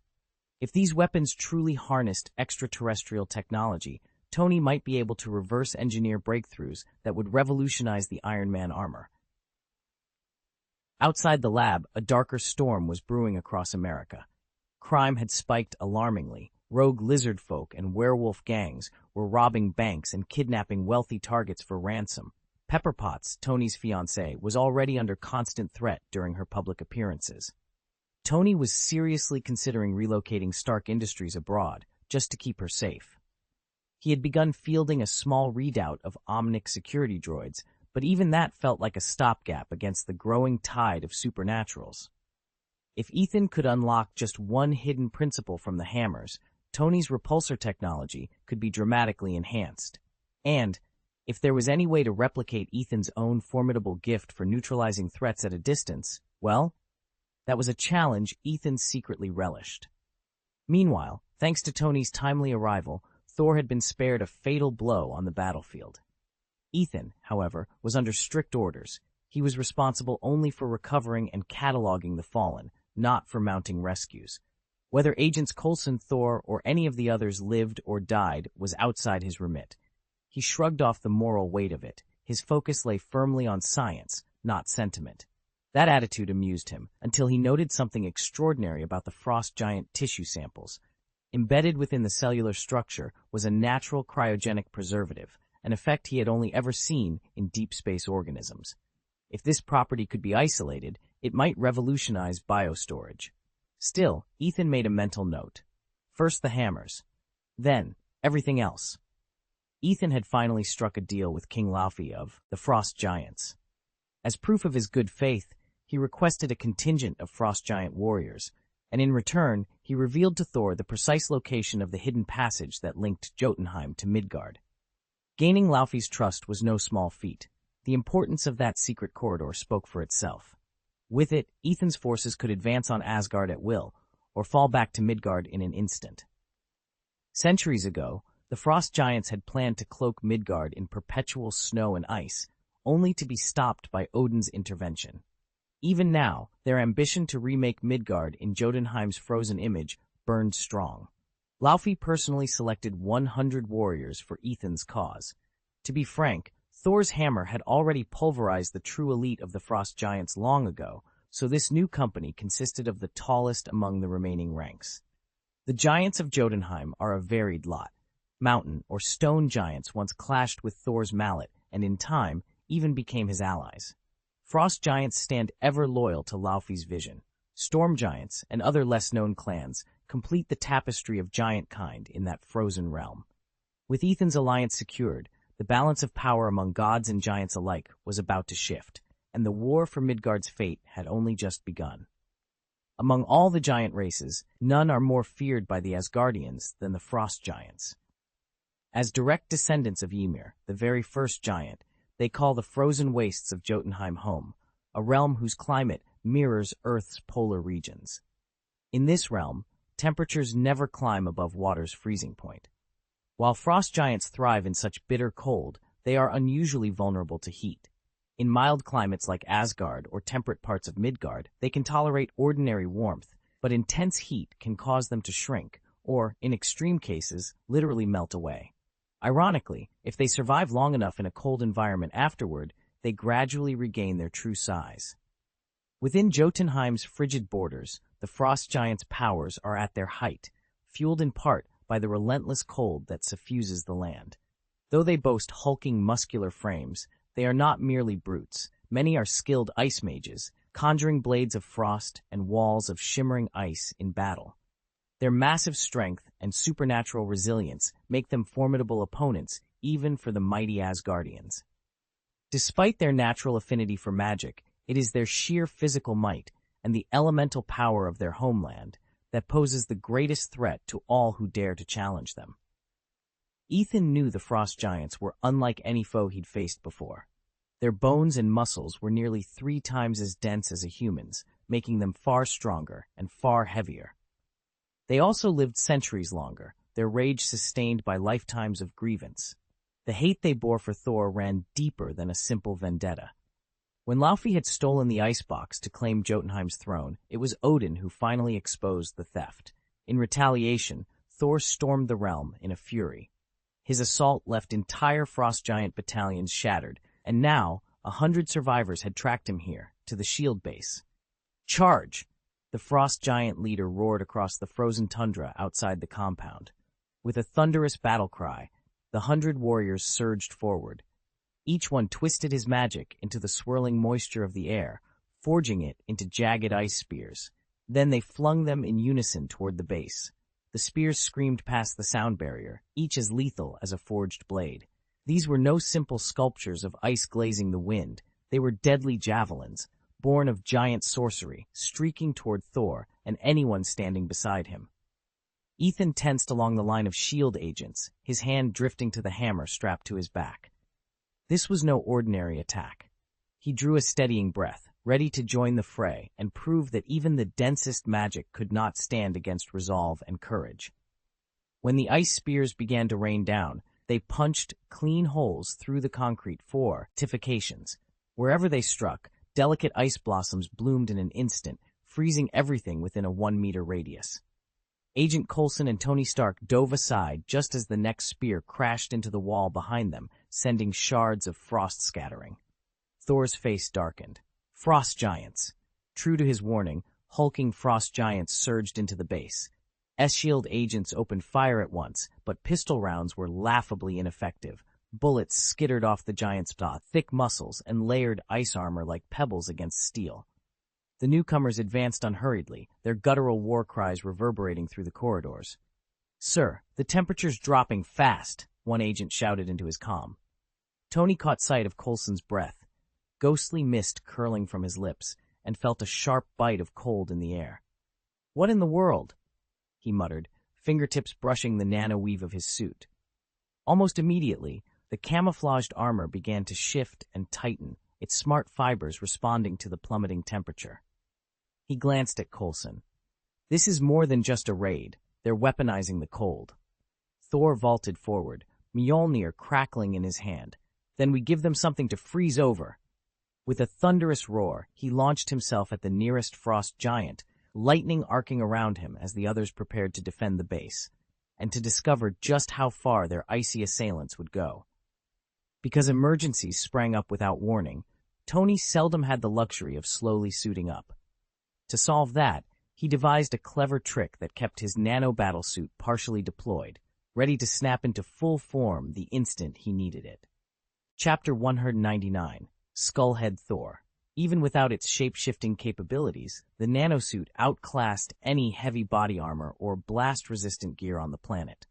If these weapons truly harnessed extraterrestrial technology, Tony might be able to reverse-engineer breakthroughs that would revolutionize the Iron Man armor. Outside the lab, a darker storm was brewing across America. Crime had spiked alarmingly. Rogue lizard folk and werewolf gangs were robbing banks and kidnapping wealthy targets for ransom. Pepper Potts, Tony's fiancée, was already under constant threat during her public appearances. Tony was seriously considering relocating Stark Industries abroad, just to keep her safe. He had begun fielding a small redoubt of Omnic security droids, but even that felt like a stopgap against the growing tide of supernaturals. If Ethan could unlock just one hidden principle from the hammers, Tony's repulsor technology could be dramatically enhanced. And, if there was any way to replicate Ethan's own formidable gift for neutralizing threats at a distance, well, that was a challenge Ethan secretly relished. Meanwhile, thanks to Tony's timely arrival, Thor had been spared a fatal blow on the battlefield. Ethan, however, was under strict orders. He was responsible only for recovering and cataloging the fallen, not for mounting rescues. Whether Agents Coulson, Thor, or any of the others lived or died was outside his remit. He shrugged off the moral weight of it. His focus lay firmly on science, not sentiment. That attitude amused him, until he noted something extraordinary about the frost giant tissue samples. Embedded within the cellular structure was a natural cryogenic preservative, an effect he had only ever seen in deep space organisms. If this property could be isolated, it might revolutionize biostorage. Still, Ethan made a mental note. First the hammers. Then, everything else. Ethan had finally struck a deal with King Laufey of the Frost Giants. As proof of his good faith, he requested a contingent of Frost Giant warriors, and in return, he revealed to Thor the precise location of the hidden passage that linked Jotunheim to Midgard. Gaining Laufey's trust was no small feat. The importance of that secret corridor spoke for itself. With it, Ethan's forces could advance on Asgard at will, or fall back to Midgard in an instant. Centuries ago, the Frost Giants had planned to cloak Midgard in perpetual snow and ice, only to be stopped by Odin's intervention. Even now, their ambition to remake Midgard in Jotunheim's frozen image burned strong. Laufey personally selected 100 warriors for Ethan's cause. To be frank, Thor's hammer had already pulverized the true elite of the Frost Giants long ago, so this new company consisted of the tallest among the remaining ranks. The Giants of Jotunheim are a varied lot. Mountain or stone giants once clashed with Thor's mallet and in time even became his allies. Frost Giants stand ever loyal to Laufey's vision. Storm Giants and other less-known clans complete the tapestry of giant kind in that frozen realm. With Ethan's alliance secured, the balance of power among gods and giants alike was about to shift, and the war for Midgard's fate had only just begun. Among all the giant races, none are more feared by the Asgardians than the Frost Giants. As direct descendants of Ymir, the very first giant, they call the frozen wastes of Jotunheim home, a realm whose climate mirrors Earth's polar regions. In this realm, temperatures never climb above water's freezing point. While frost giants thrive in such bitter cold, they are unusually vulnerable to heat. In mild climates like Asgard or temperate parts of Midgard, they can tolerate ordinary warmth, but intense heat can cause them to shrink, or, in extreme cases, literally melt away. Ironically, if they survive long enough in a cold environment afterward, they gradually regain their true size. Within Jotunheim's frigid borders, the frost giants' powers are at their height, fueled in part by the relentless cold that suffuses the land. Though they boast hulking muscular frames, they are not merely brutes. Many are skilled ice mages, conjuring blades of frost and walls of shimmering ice in battle. Their massive strength and supernatural resilience make them formidable opponents even for the mighty Asgardians. Despite their natural affinity for magic, it is their sheer physical might and the elemental power of their homeland that poses the greatest threat to all who dare to challenge them. Ethan knew the frost giants were unlike any foe he'd faced before. Their bones and muscles were nearly 3 times as dense as a human's, making them far stronger and far heavier. They also lived centuries longer, their rage sustained by lifetimes of grievance. The hate they bore for Thor ran deeper than a simple vendetta. When Laufey had stolen the icebox to claim Jotunheim's throne, it was Odin who finally exposed the theft. In retaliation, Thor stormed the realm in a fury. His assault left entire frost giant battalions shattered, and now 100 survivors had tracked him here, to the shield base. "Charge!" the frost giant leader roared across the frozen tundra outside the compound. With a thunderous battle cry, the 100 warriors surged forward. Each one twisted his magic into the swirling moisture of the air, forging it into jagged ice spears. Then they flung them in unison toward the base. The spears screamed past the sound barrier, each as lethal as a forged blade. These were no simple sculptures of ice glazing the wind. They were deadly javelins, born of giant sorcery, streaking toward Thor and anyone standing beside him. Ethan tensed along the line of shield agents, his hand drifting to the hammer strapped to his back. This was no ordinary attack. He drew a steadying breath, ready to join the fray and prove that even the densest magic could not stand against resolve and courage. When the ice spears began to rain down, they punched clean holes through the concrete fortifications. Wherever they struck, delicate ice blossoms bloomed in an instant, freezing everything within a 1-meter radius. Agent Coulson and Tony Stark dove aside just as the next spear crashed into the wall behind them, sending shards of frost scattering. Thor's face darkened. Frost giants. True to his warning, hulking frost giants surged into the base. S-Shield agents opened fire at once, but pistol rounds were laughably ineffective. Bullets skittered off the giants' thick muscles and layered ice armor like pebbles against steel. The newcomers advanced unhurriedly, their guttural war cries reverberating through the corridors. "Sir, the temperature's dropping fast," one agent shouted into his comm. Tony caught sight of Coulson's breath, ghostly mist curling from his lips, and felt a sharp bite of cold in the air. "What in the world?" he muttered, fingertips brushing the nano-weave of his suit. Almost immediately, the camouflaged armor began to shift and tighten, its smart fibers responding to the plummeting temperature. He glanced at Coulson. "This is more than just a raid. They're weaponizing the cold." Thor vaulted forward, Mjolnir crackling in his hand. "Then we give them something to freeze over." With a thunderous roar, he launched himself at the nearest frost giant, lightning arcing around him as the others prepared to defend the base. and to discover just how far their icy assailants would go. Because emergencies sprang up without warning, Tony seldom had the luxury of slowly suiting up. To solve that, he devised a clever trick that kept his nano-battlesuit partially deployed, ready to snap into full form the instant he needed it. Chapter 199, Skullhead Thor. Even without its shape-shifting capabilities, the nanosuit outclassed any heavy body armor or blast-resistant gear on the planet.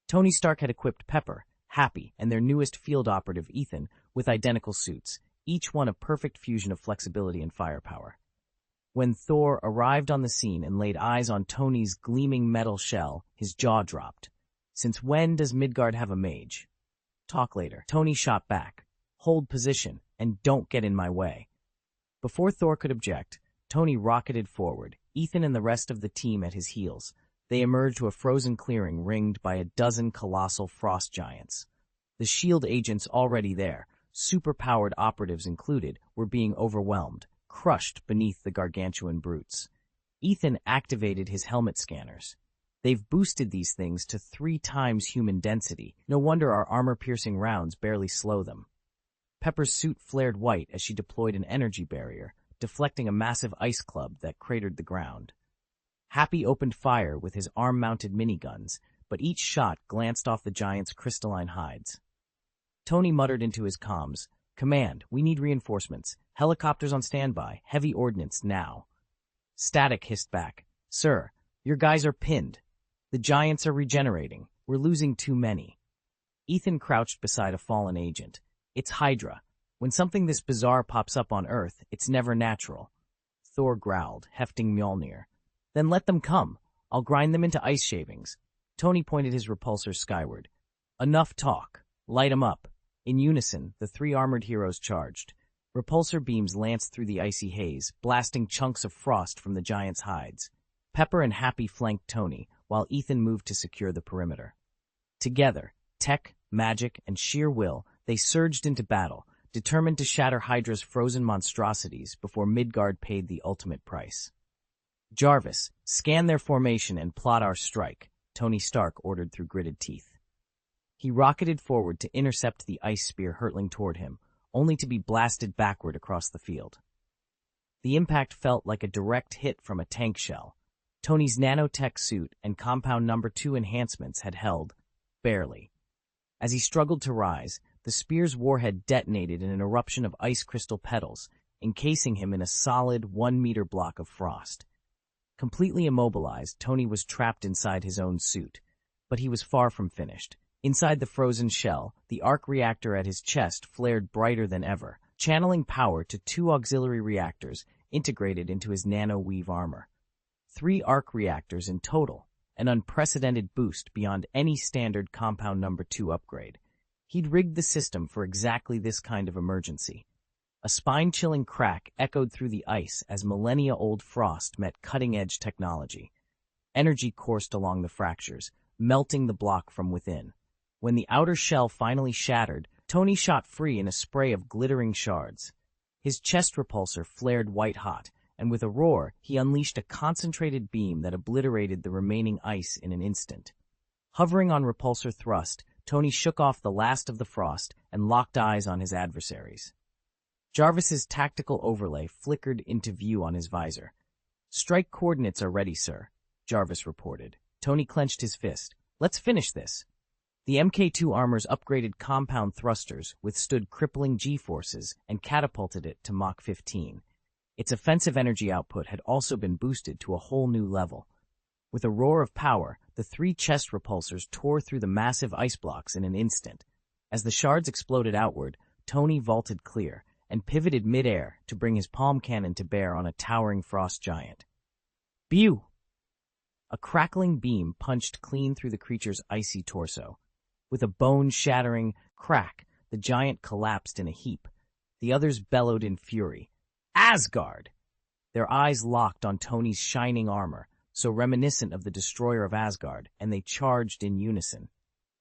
Tony Stark had equipped Pepper, Happy, and their newest field operative Ethan with identical suits, each one a perfect fusion of flexibility and firepower. When Thor arrived on the scene and laid eyes on Tony's gleaming metal shell, his jaw dropped. Since when does Midgard have a mage? Talk later. Tony shot back. Hold position, and don't get in my way. Before Thor could object, Tony rocketed forward, Ethan and the rest of the team at his heels. They emerged to a frozen clearing ringed by a dozen colossal frost giants. The S.H.I.E.L.D. agents already there, superpowered operatives included, were being overwhelmed, crushed beneath the gargantuan brutes. Ethan activated his helmet scanners. They've boosted these things to 3 times human density. No wonder our armor-piercing rounds barely slow them. Pepper's suit flared white as she deployed an energy barrier, deflecting a massive ice club that cratered the ground. Happy opened fire with his arm-mounted miniguns, but each shot glanced off the giant's crystalline hides. Tony muttered into his comms, "Command, we need reinforcements. Helicopters on standby. Heavy ordnance now." Static hissed back, "Sir, your guys are pinned. The giants are regenerating. We're losing too many." Ethan crouched beside a fallen agent. "It's Hydra. When something this bizarre pops up on Earth, it's never natural." Thor growled, hefting Mjolnir. "Then let them come. I'll grind them into ice shavings." Tony pointed his repulsor skyward. "Enough talk. Light 'em up." In unison, the 3 armored heroes charged. Repulsor beams lanced through the icy haze, blasting chunks of frost from the giants' hides. Pepper and Happy flanked Tony, while Ethan moved to secure the perimeter. Together, tech, magic, and sheer will, they surged into battle, determined to shatter Hydra's frozen monstrosities before Midgard paid the ultimate price. "Jarvis, scan their formation and plot our strike," Tony Stark ordered through gritted teeth. He rocketed forward to intercept the ice spear hurtling toward him, only to be blasted backward across the field. The impact felt like a direct hit from a tank shell. Tony's nanotech suit and compound number 2 enhancements had held, barely. As he struggled to rise, the spear's warhead detonated in an eruption of ice crystal petals, encasing him in a solid 1-meter block of frost. Completely immobilized, Tony was trapped inside his own suit, but he was far from finished. Inside the frozen shell, the arc reactor at his chest flared brighter than ever, channeling power to 2 auxiliary reactors integrated into his nano-weave armor. 3 arc reactors in total, an unprecedented boost beyond any standard compound number 2 upgrade. He'd rigged the system for exactly this kind of emergency. A spine-chilling crack echoed through the ice as millennia-old frost met cutting-edge technology. Energy coursed along the fractures, melting the block from within. When the outer shell finally shattered, Tony shot free in a spray of glittering shards. His chest repulsor flared white-hot, and with a roar, he unleashed a concentrated beam that obliterated the remaining ice in an instant. Hovering on repulsor thrust, Tony shook off the last of the frost and locked eyes on his adversaries. Jarvis's tactical overlay flickered into view on his visor. "Strike coordinates are ready, sir," Jarvis reported. Tony clenched his fist. "Let's finish this." The Mk2 armor's upgraded compound thrusters withstood crippling G-forces and catapulted it to Mach 15. Its offensive energy output had also been boosted to a whole new level. With a roar of power, the 3 chest repulsors tore through the massive ice blocks in an instant. As the shards exploded outward, Tony vaulted clear and pivoted mid-air to bring his palm cannon to bear on a towering frost giant. Bew! A crackling beam punched clean through the creature's icy torso. With a bone-shattering crack, the giant collapsed in a heap. The others bellowed in fury. "Asgard!" Their eyes locked on Tony's shining armor, so reminiscent of the destroyer of Asgard, and they charged in unison.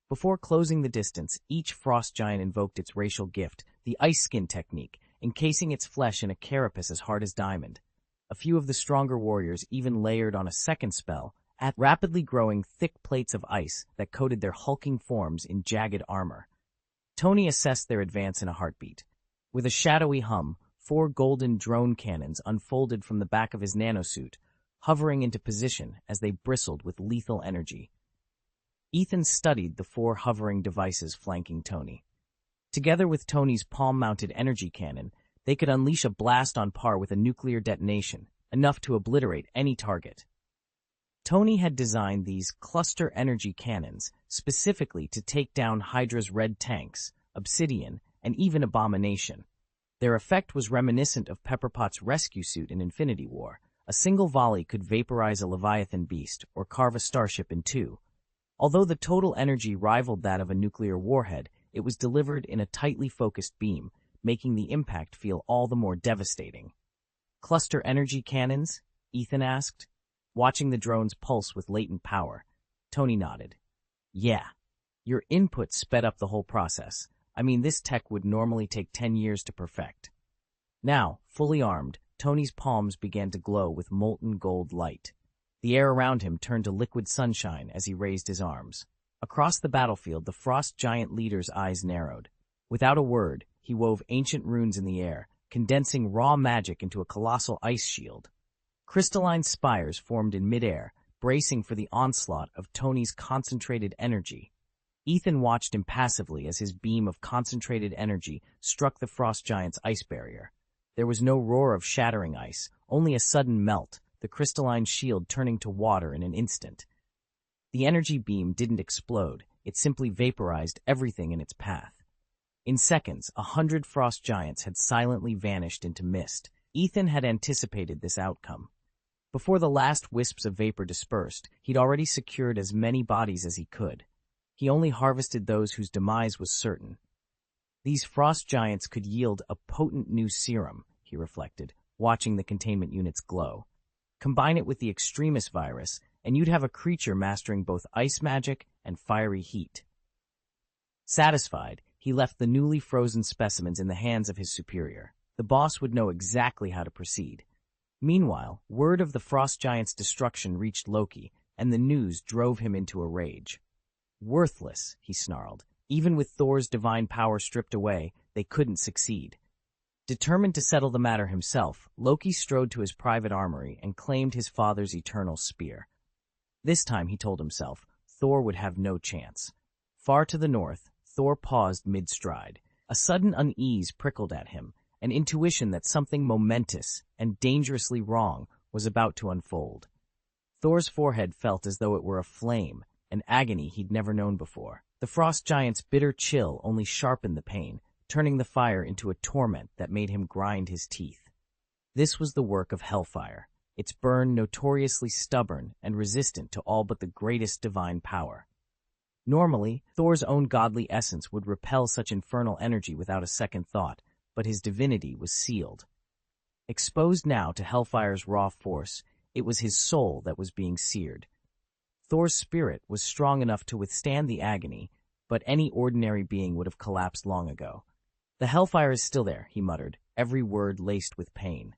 Before closing the distance, each frost giant invoked its racial gift, the ice skin technique, encasing its flesh in a carapace as hard as diamond. A few of the stronger warriors even layered on a second spell, at rapidly growing thick plates of ice that coated their hulking forms in jagged armor. Tony assessed their advance in a heartbeat. With a shadowy hum, 4 golden drone cannons unfolded from the back of his nanosuit, hovering into position as they bristled with lethal energy. Ethan studied the 4 hovering devices flanking Tony. Together with Tony's palm-mounted energy cannon, they could unleash a blast on par with a nuclear detonation, enough to obliterate any target. Tony had designed these cluster energy cannons specifically to take down Hydra's red tanks, Obsidian, and even Abomination. Their effect was reminiscent of Pepperpot's rescue suit in Infinity War. A single volley could vaporize a Leviathan beast or carve a starship in 2. Although the total energy rivaled that of a nuclear warhead, it was delivered in a tightly focused beam, making the impact feel all the more devastating. "Cluster energy cannons?" Ethan asked, watching the drones pulse with latent power. Tony nodded. "Yeah. Your input sped up the whole process. I mean, this tech would normally take 10 years to perfect." Now, fully armed, Tony's palms began to glow with molten gold light. The air around him turned to liquid sunshine as he raised his arms. Across the battlefield, the frost giant leader's eyes narrowed. Without a word, he wove ancient runes in the air, condensing raw magic into a colossal ice shield. Crystalline spires formed in midair, bracing for the onslaught of Tony's concentrated energy. Ethan watched impassively as his beam of concentrated energy struck the frost giant's ice barrier. There was no roar of shattering ice, only a sudden melt, the crystalline shield turning to water in an instant. The energy beam didn't explode, it simply vaporized everything in its path. In seconds, 100 frost giants had silently vanished into mist. Ethan had anticipated this outcome. Before the last wisps of vapor dispersed, he'd already secured as many bodies as he could. He only harvested those whose demise was certain. These frost giants could yield a potent new serum, he reflected, watching the containment units glow. Combine it with the extremist virus, and you'd have a creature mastering both ice magic and fiery heat. Satisfied, he left the newly frozen specimens in the hands of his superior. The boss would know exactly how to proceed. Meanwhile, word of the frost giant's destruction reached Loki, and the news drove him into a rage. "Worthless," he snarled. Even with Thor's divine power stripped away, they couldn't succeed. Determined to settle the matter himself, Loki strode to his private armory and claimed his father's eternal spear. This time, he told himself, Thor would have no chance. Far to the north, Thor paused mid-stride. A sudden unease prickled at him, an intuition that something momentous and dangerously wrong was about to unfold. Thor's forehead felt as though it were aflame, an agony he'd never known before. The frost giant's bitter chill only sharpened the pain, turning the fire into a torment that made him grind his teeth. This was the work of hellfire, its burn notoriously stubborn and resistant to all but the greatest divine power. Normally, Thor's own godly essence would repel such infernal energy without a second thought, but his divinity was sealed. Exposed now to hellfire's raw force, it was his soul that was being seared. Thor's spirit was strong enough to withstand the agony, but any ordinary being would have collapsed long ago. "The hellfire is still there," he muttered, every word laced with pain.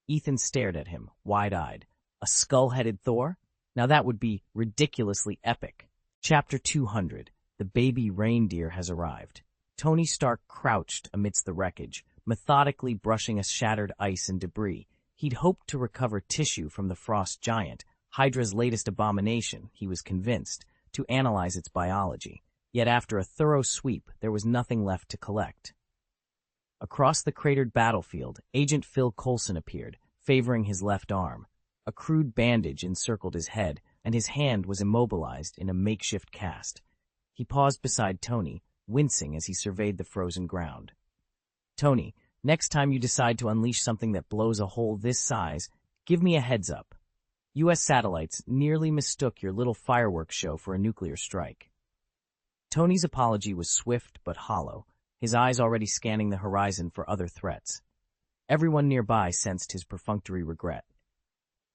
Ethan stared at him, wide-eyed. A skull-headed Thor? Now that would be ridiculously epic. Chapter 200. The baby reindeer has arrived. Tony Stark crouched amidst the wreckage, methodically brushing a shattered ice and debris. He'd hoped to recover tissue from the frost giant, Hydra's latest abomination, he was convinced, to analyze its biology. Yet after a thorough sweep, there was nothing left to collect. Across the cratered battlefield, Agent Phil Coulson appeared, favoring his left arm. A crude bandage encircled his head, and his hand was immobilized in a makeshift cast. He paused beside Tony, wincing as he surveyed the frozen ground. "Tony, next time you decide to unleash something that blows a hole this size, give me a heads up. U.S. satellites nearly mistook your little fireworks show for a nuclear strike." Tony's apology was swift but hollow, his eyes already scanning the horizon for other threats. Everyone nearby sensed his perfunctory regret.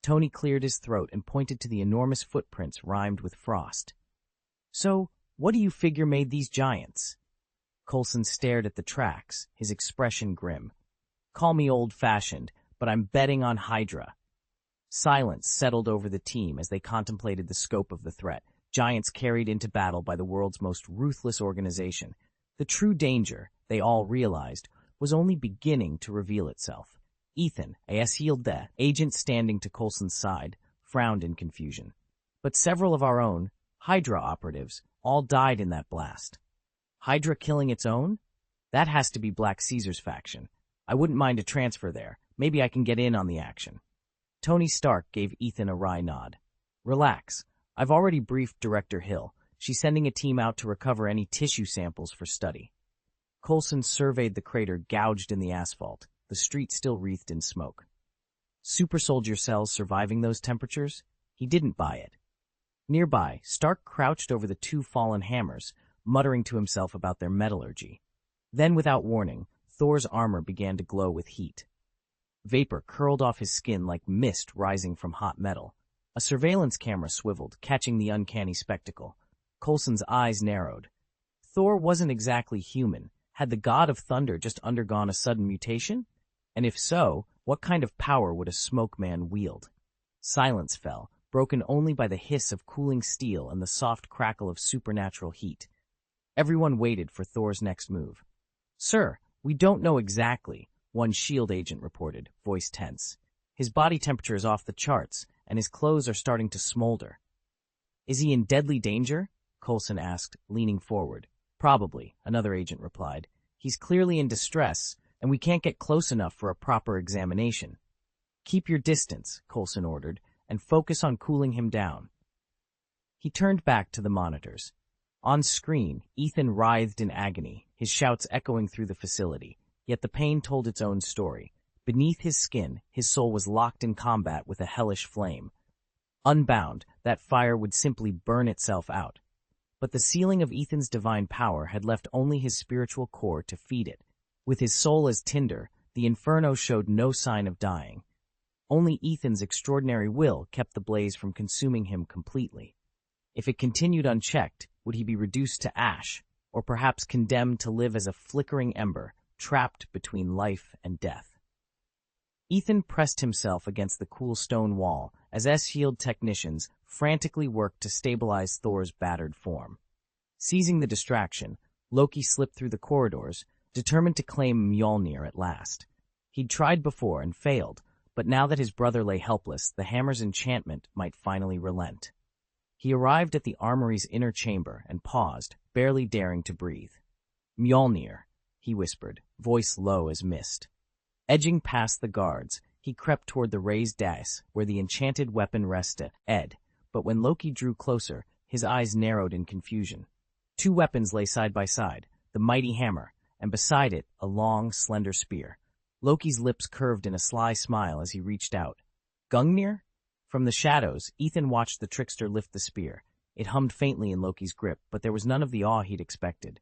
Tony cleared his throat and pointed to the enormous footprints rimed with frost. "So, what do you figure made these giants?" Coulson stared at the tracks, his expression grim. "Call me old-fashioned, but I'm betting on Hydra." Silence settled over the team as they contemplated the scope of the threat, giants carried into battle by the world's most ruthless organization. The true danger, they all realized, was only beginning to reveal itself. Ethan, a Wielding agent standing to Coulson's side, frowned in confusion. But several of our own, Hydra operatives, all died in that blast. Hydra killing its own? That has to be Black Caesar's faction. I wouldn't mind a transfer there. Maybe I can get in on the action. Tony Stark gave Ethan a wry nod. Relax. I've already briefed Director Hill. She's sending a team out to recover any tissue samples for study. Coulson surveyed the crater gouged in the asphalt, the street still wreathed in smoke. Super soldier cells surviving those temperatures? He didn't buy it. Nearby, Stark crouched over the two fallen hammers, muttering to himself about their metallurgy. Then, without warning, Thor's armor began to glow with heat. Vapor curled off his skin like mist rising from hot metal. A surveillance camera swiveled, catching the uncanny spectacle. Coulson's eyes narrowed. Thor wasn't exactly human. Had the god of thunder just undergone a sudden mutation? And if so, what kind of power would a smoke man wield? Silence fell, broken only by the hiss of cooling steel and the soft crackle of supernatural heat. Everyone waited for Thor's next move. Sir, we don't know exactly, one SHIELD agent reported, voice tense. His body temperature is off the charts, and his clothes are starting to smolder. Is he in deadly danger? Coulson asked, leaning forward. Probably, another agent replied. He's clearly in distress, and we can't get close enough for a proper examination. Keep your distance, Coulson ordered, and focus on cooling him down. He turned back to the monitors. On screen, Ethan writhed in agony, his shouts echoing through the facility, yet the pain told its own story. Beneath his skin, his soul was locked in combat with a hellish flame. Unbound, that fire would simply burn itself out. But the sealing of Ethan's divine power had left only his spiritual core to feed it. With his soul as tinder, the inferno showed no sign of dying. Only Ethan's extraordinary will kept the blaze from consuming him completely. If it continued unchecked, would he be reduced to ash, or perhaps condemned to live as a flickering ember, trapped between life and death? Ethan pressed himself against the cool stone wall as S-Shield technicians frantically worked to stabilize Thor's battered form. Seizing the distraction, Loki slipped through the corridors, determined to claim Mjolnir at last. He'd tried before and failed, but now that his brother lay helpless, the hammer's enchantment might finally relent. He arrived at the armory's inner chamber and paused, barely daring to breathe. Mjolnir, he whispered, voice low as mist. Edging past the guards, he crept toward the raised dais where the enchanted weapon rested, but when Loki drew closer, his eyes narrowed in confusion. Two weapons lay side by side, the mighty hammer, and beside it, a long, slender spear. Loki's lips curved in a sly smile as he reached out. Gungnir? From the shadows, Ethan watched the trickster lift the spear. It hummed faintly in Loki's grip, but there was none of the awe he'd expected.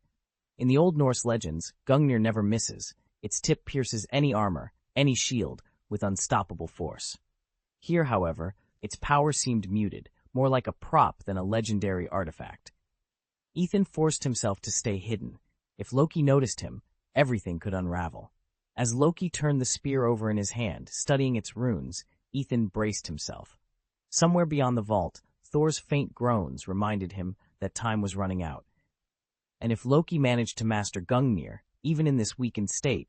In the Old Norse legends, Gungnir never misses. Its tip pierces any armor, any shield, with unstoppable force. Here, however, its power seemed muted, more like a prop than a legendary artifact. Ethan forced himself to stay hidden. If Loki noticed him, everything could unravel. As Loki turned the spear over in his hand, studying its runes, Ethan braced himself. Somewhere beyond the vault, Thor's faint groans reminded him that time was running out. And if Loki managed to master Gungnir, even in this weakened state,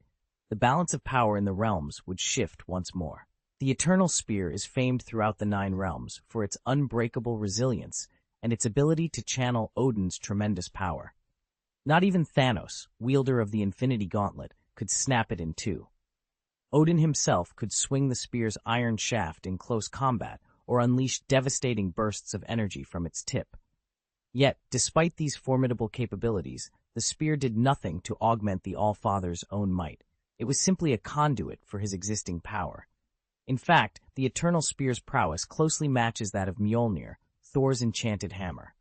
the balance of power in the realms would shift once more. The Eternal Spear is famed throughout the 9 realms for its unbreakable resilience and its ability to channel Odin's tremendous power. Not even Thanos, wielder of the Infinity Gauntlet, could snap it in two. Odin himself could swing the spear's iron shaft in close combat or unleash devastating bursts of energy from its tip. Yet, despite these formidable capabilities, the spear did nothing to augment the All-Father's own might. It was simply a conduit for his existing power. In fact, the Eternal Spear's prowess closely matches that of Mjolnir, Thor's enchanted hammer.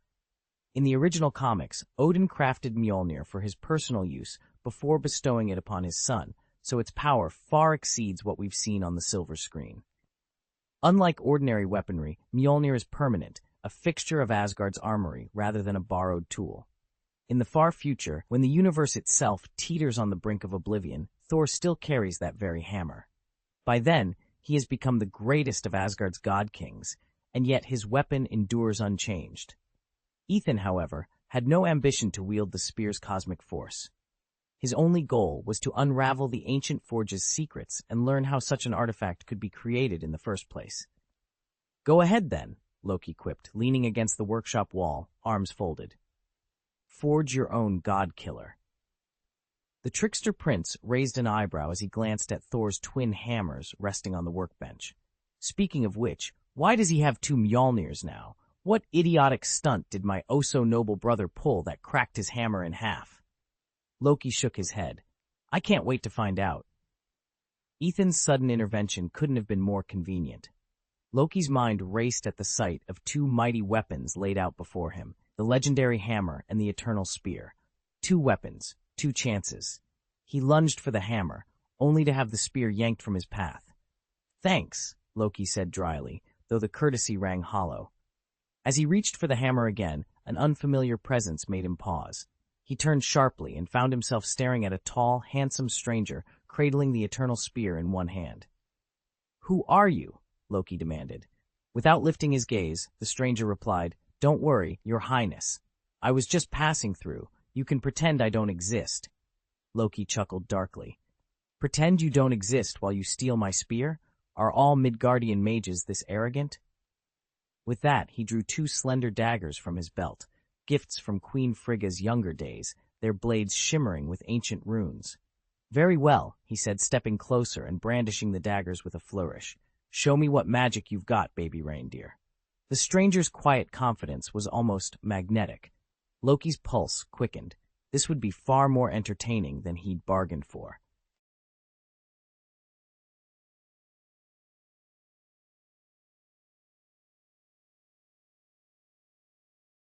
In the original comics, Odin crafted Mjolnir for his personal use before bestowing it upon his son, so its power far exceeds what we've seen on the silver screen. Unlike ordinary weaponry, Mjolnir is permanent, a fixture of Asgard's armory rather than a borrowed tool. In the far future, when the universe itself teeters on the brink of oblivion, Thor still carries that very hammer. By then, He has become the greatest of Asgard's god-kings, and yet his weapon endures unchanged. Ethan, however, had no ambition to wield the spear's cosmic force. His only goal was to unravel the ancient forge's secrets and learn how such an artifact could be created in the first place. "Go ahead, then," Loki quipped, leaning against the workshop wall, arms folded. "Forge your own god-killer." The trickster prince raised an eyebrow as he glanced at Thor's twin hammers resting on the workbench. "Speaking of which, why does he have two Mjolnirs now? What idiotic stunt did my oh-so-noble brother pull that cracked his hammer in half?" Loki shook his head. "I can't wait to find out." Ethan's sudden intervention couldn't have been more convenient. Loki's mind raced at the sight of two mighty weapons laid out before him, the legendary hammer and the eternal spear. Two weapons, two chances. He lunged for the hammer, only to have the spear yanked from his path. "Thanks," Loki said dryly, though the courtesy rang hollow. As he reached for the hammer again, an unfamiliar presence made him pause. He turned sharply and found himself staring at a tall, handsome stranger cradling the eternal spear in one hand. "Who are you?" Loki demanded. Without lifting his gaze, the stranger replied, "Don't worry, Your Highness. I was just passing through. You can pretend I don't exist." Loki chuckled darkly. "Pretend you don't exist while you steal my spear? Are all Midgardian mages this arrogant?" With that, he drew two slender daggers from his belt, gifts from Queen Frigga's younger days, their blades shimmering with ancient runes. "Very well," he said, stepping closer and brandishing the daggers with a flourish. "Show me what magic you've got, baby reindeer." The stranger's quiet confidence was almost magnetic. Loki's pulse quickened. This would be far more entertaining than he'd bargained for.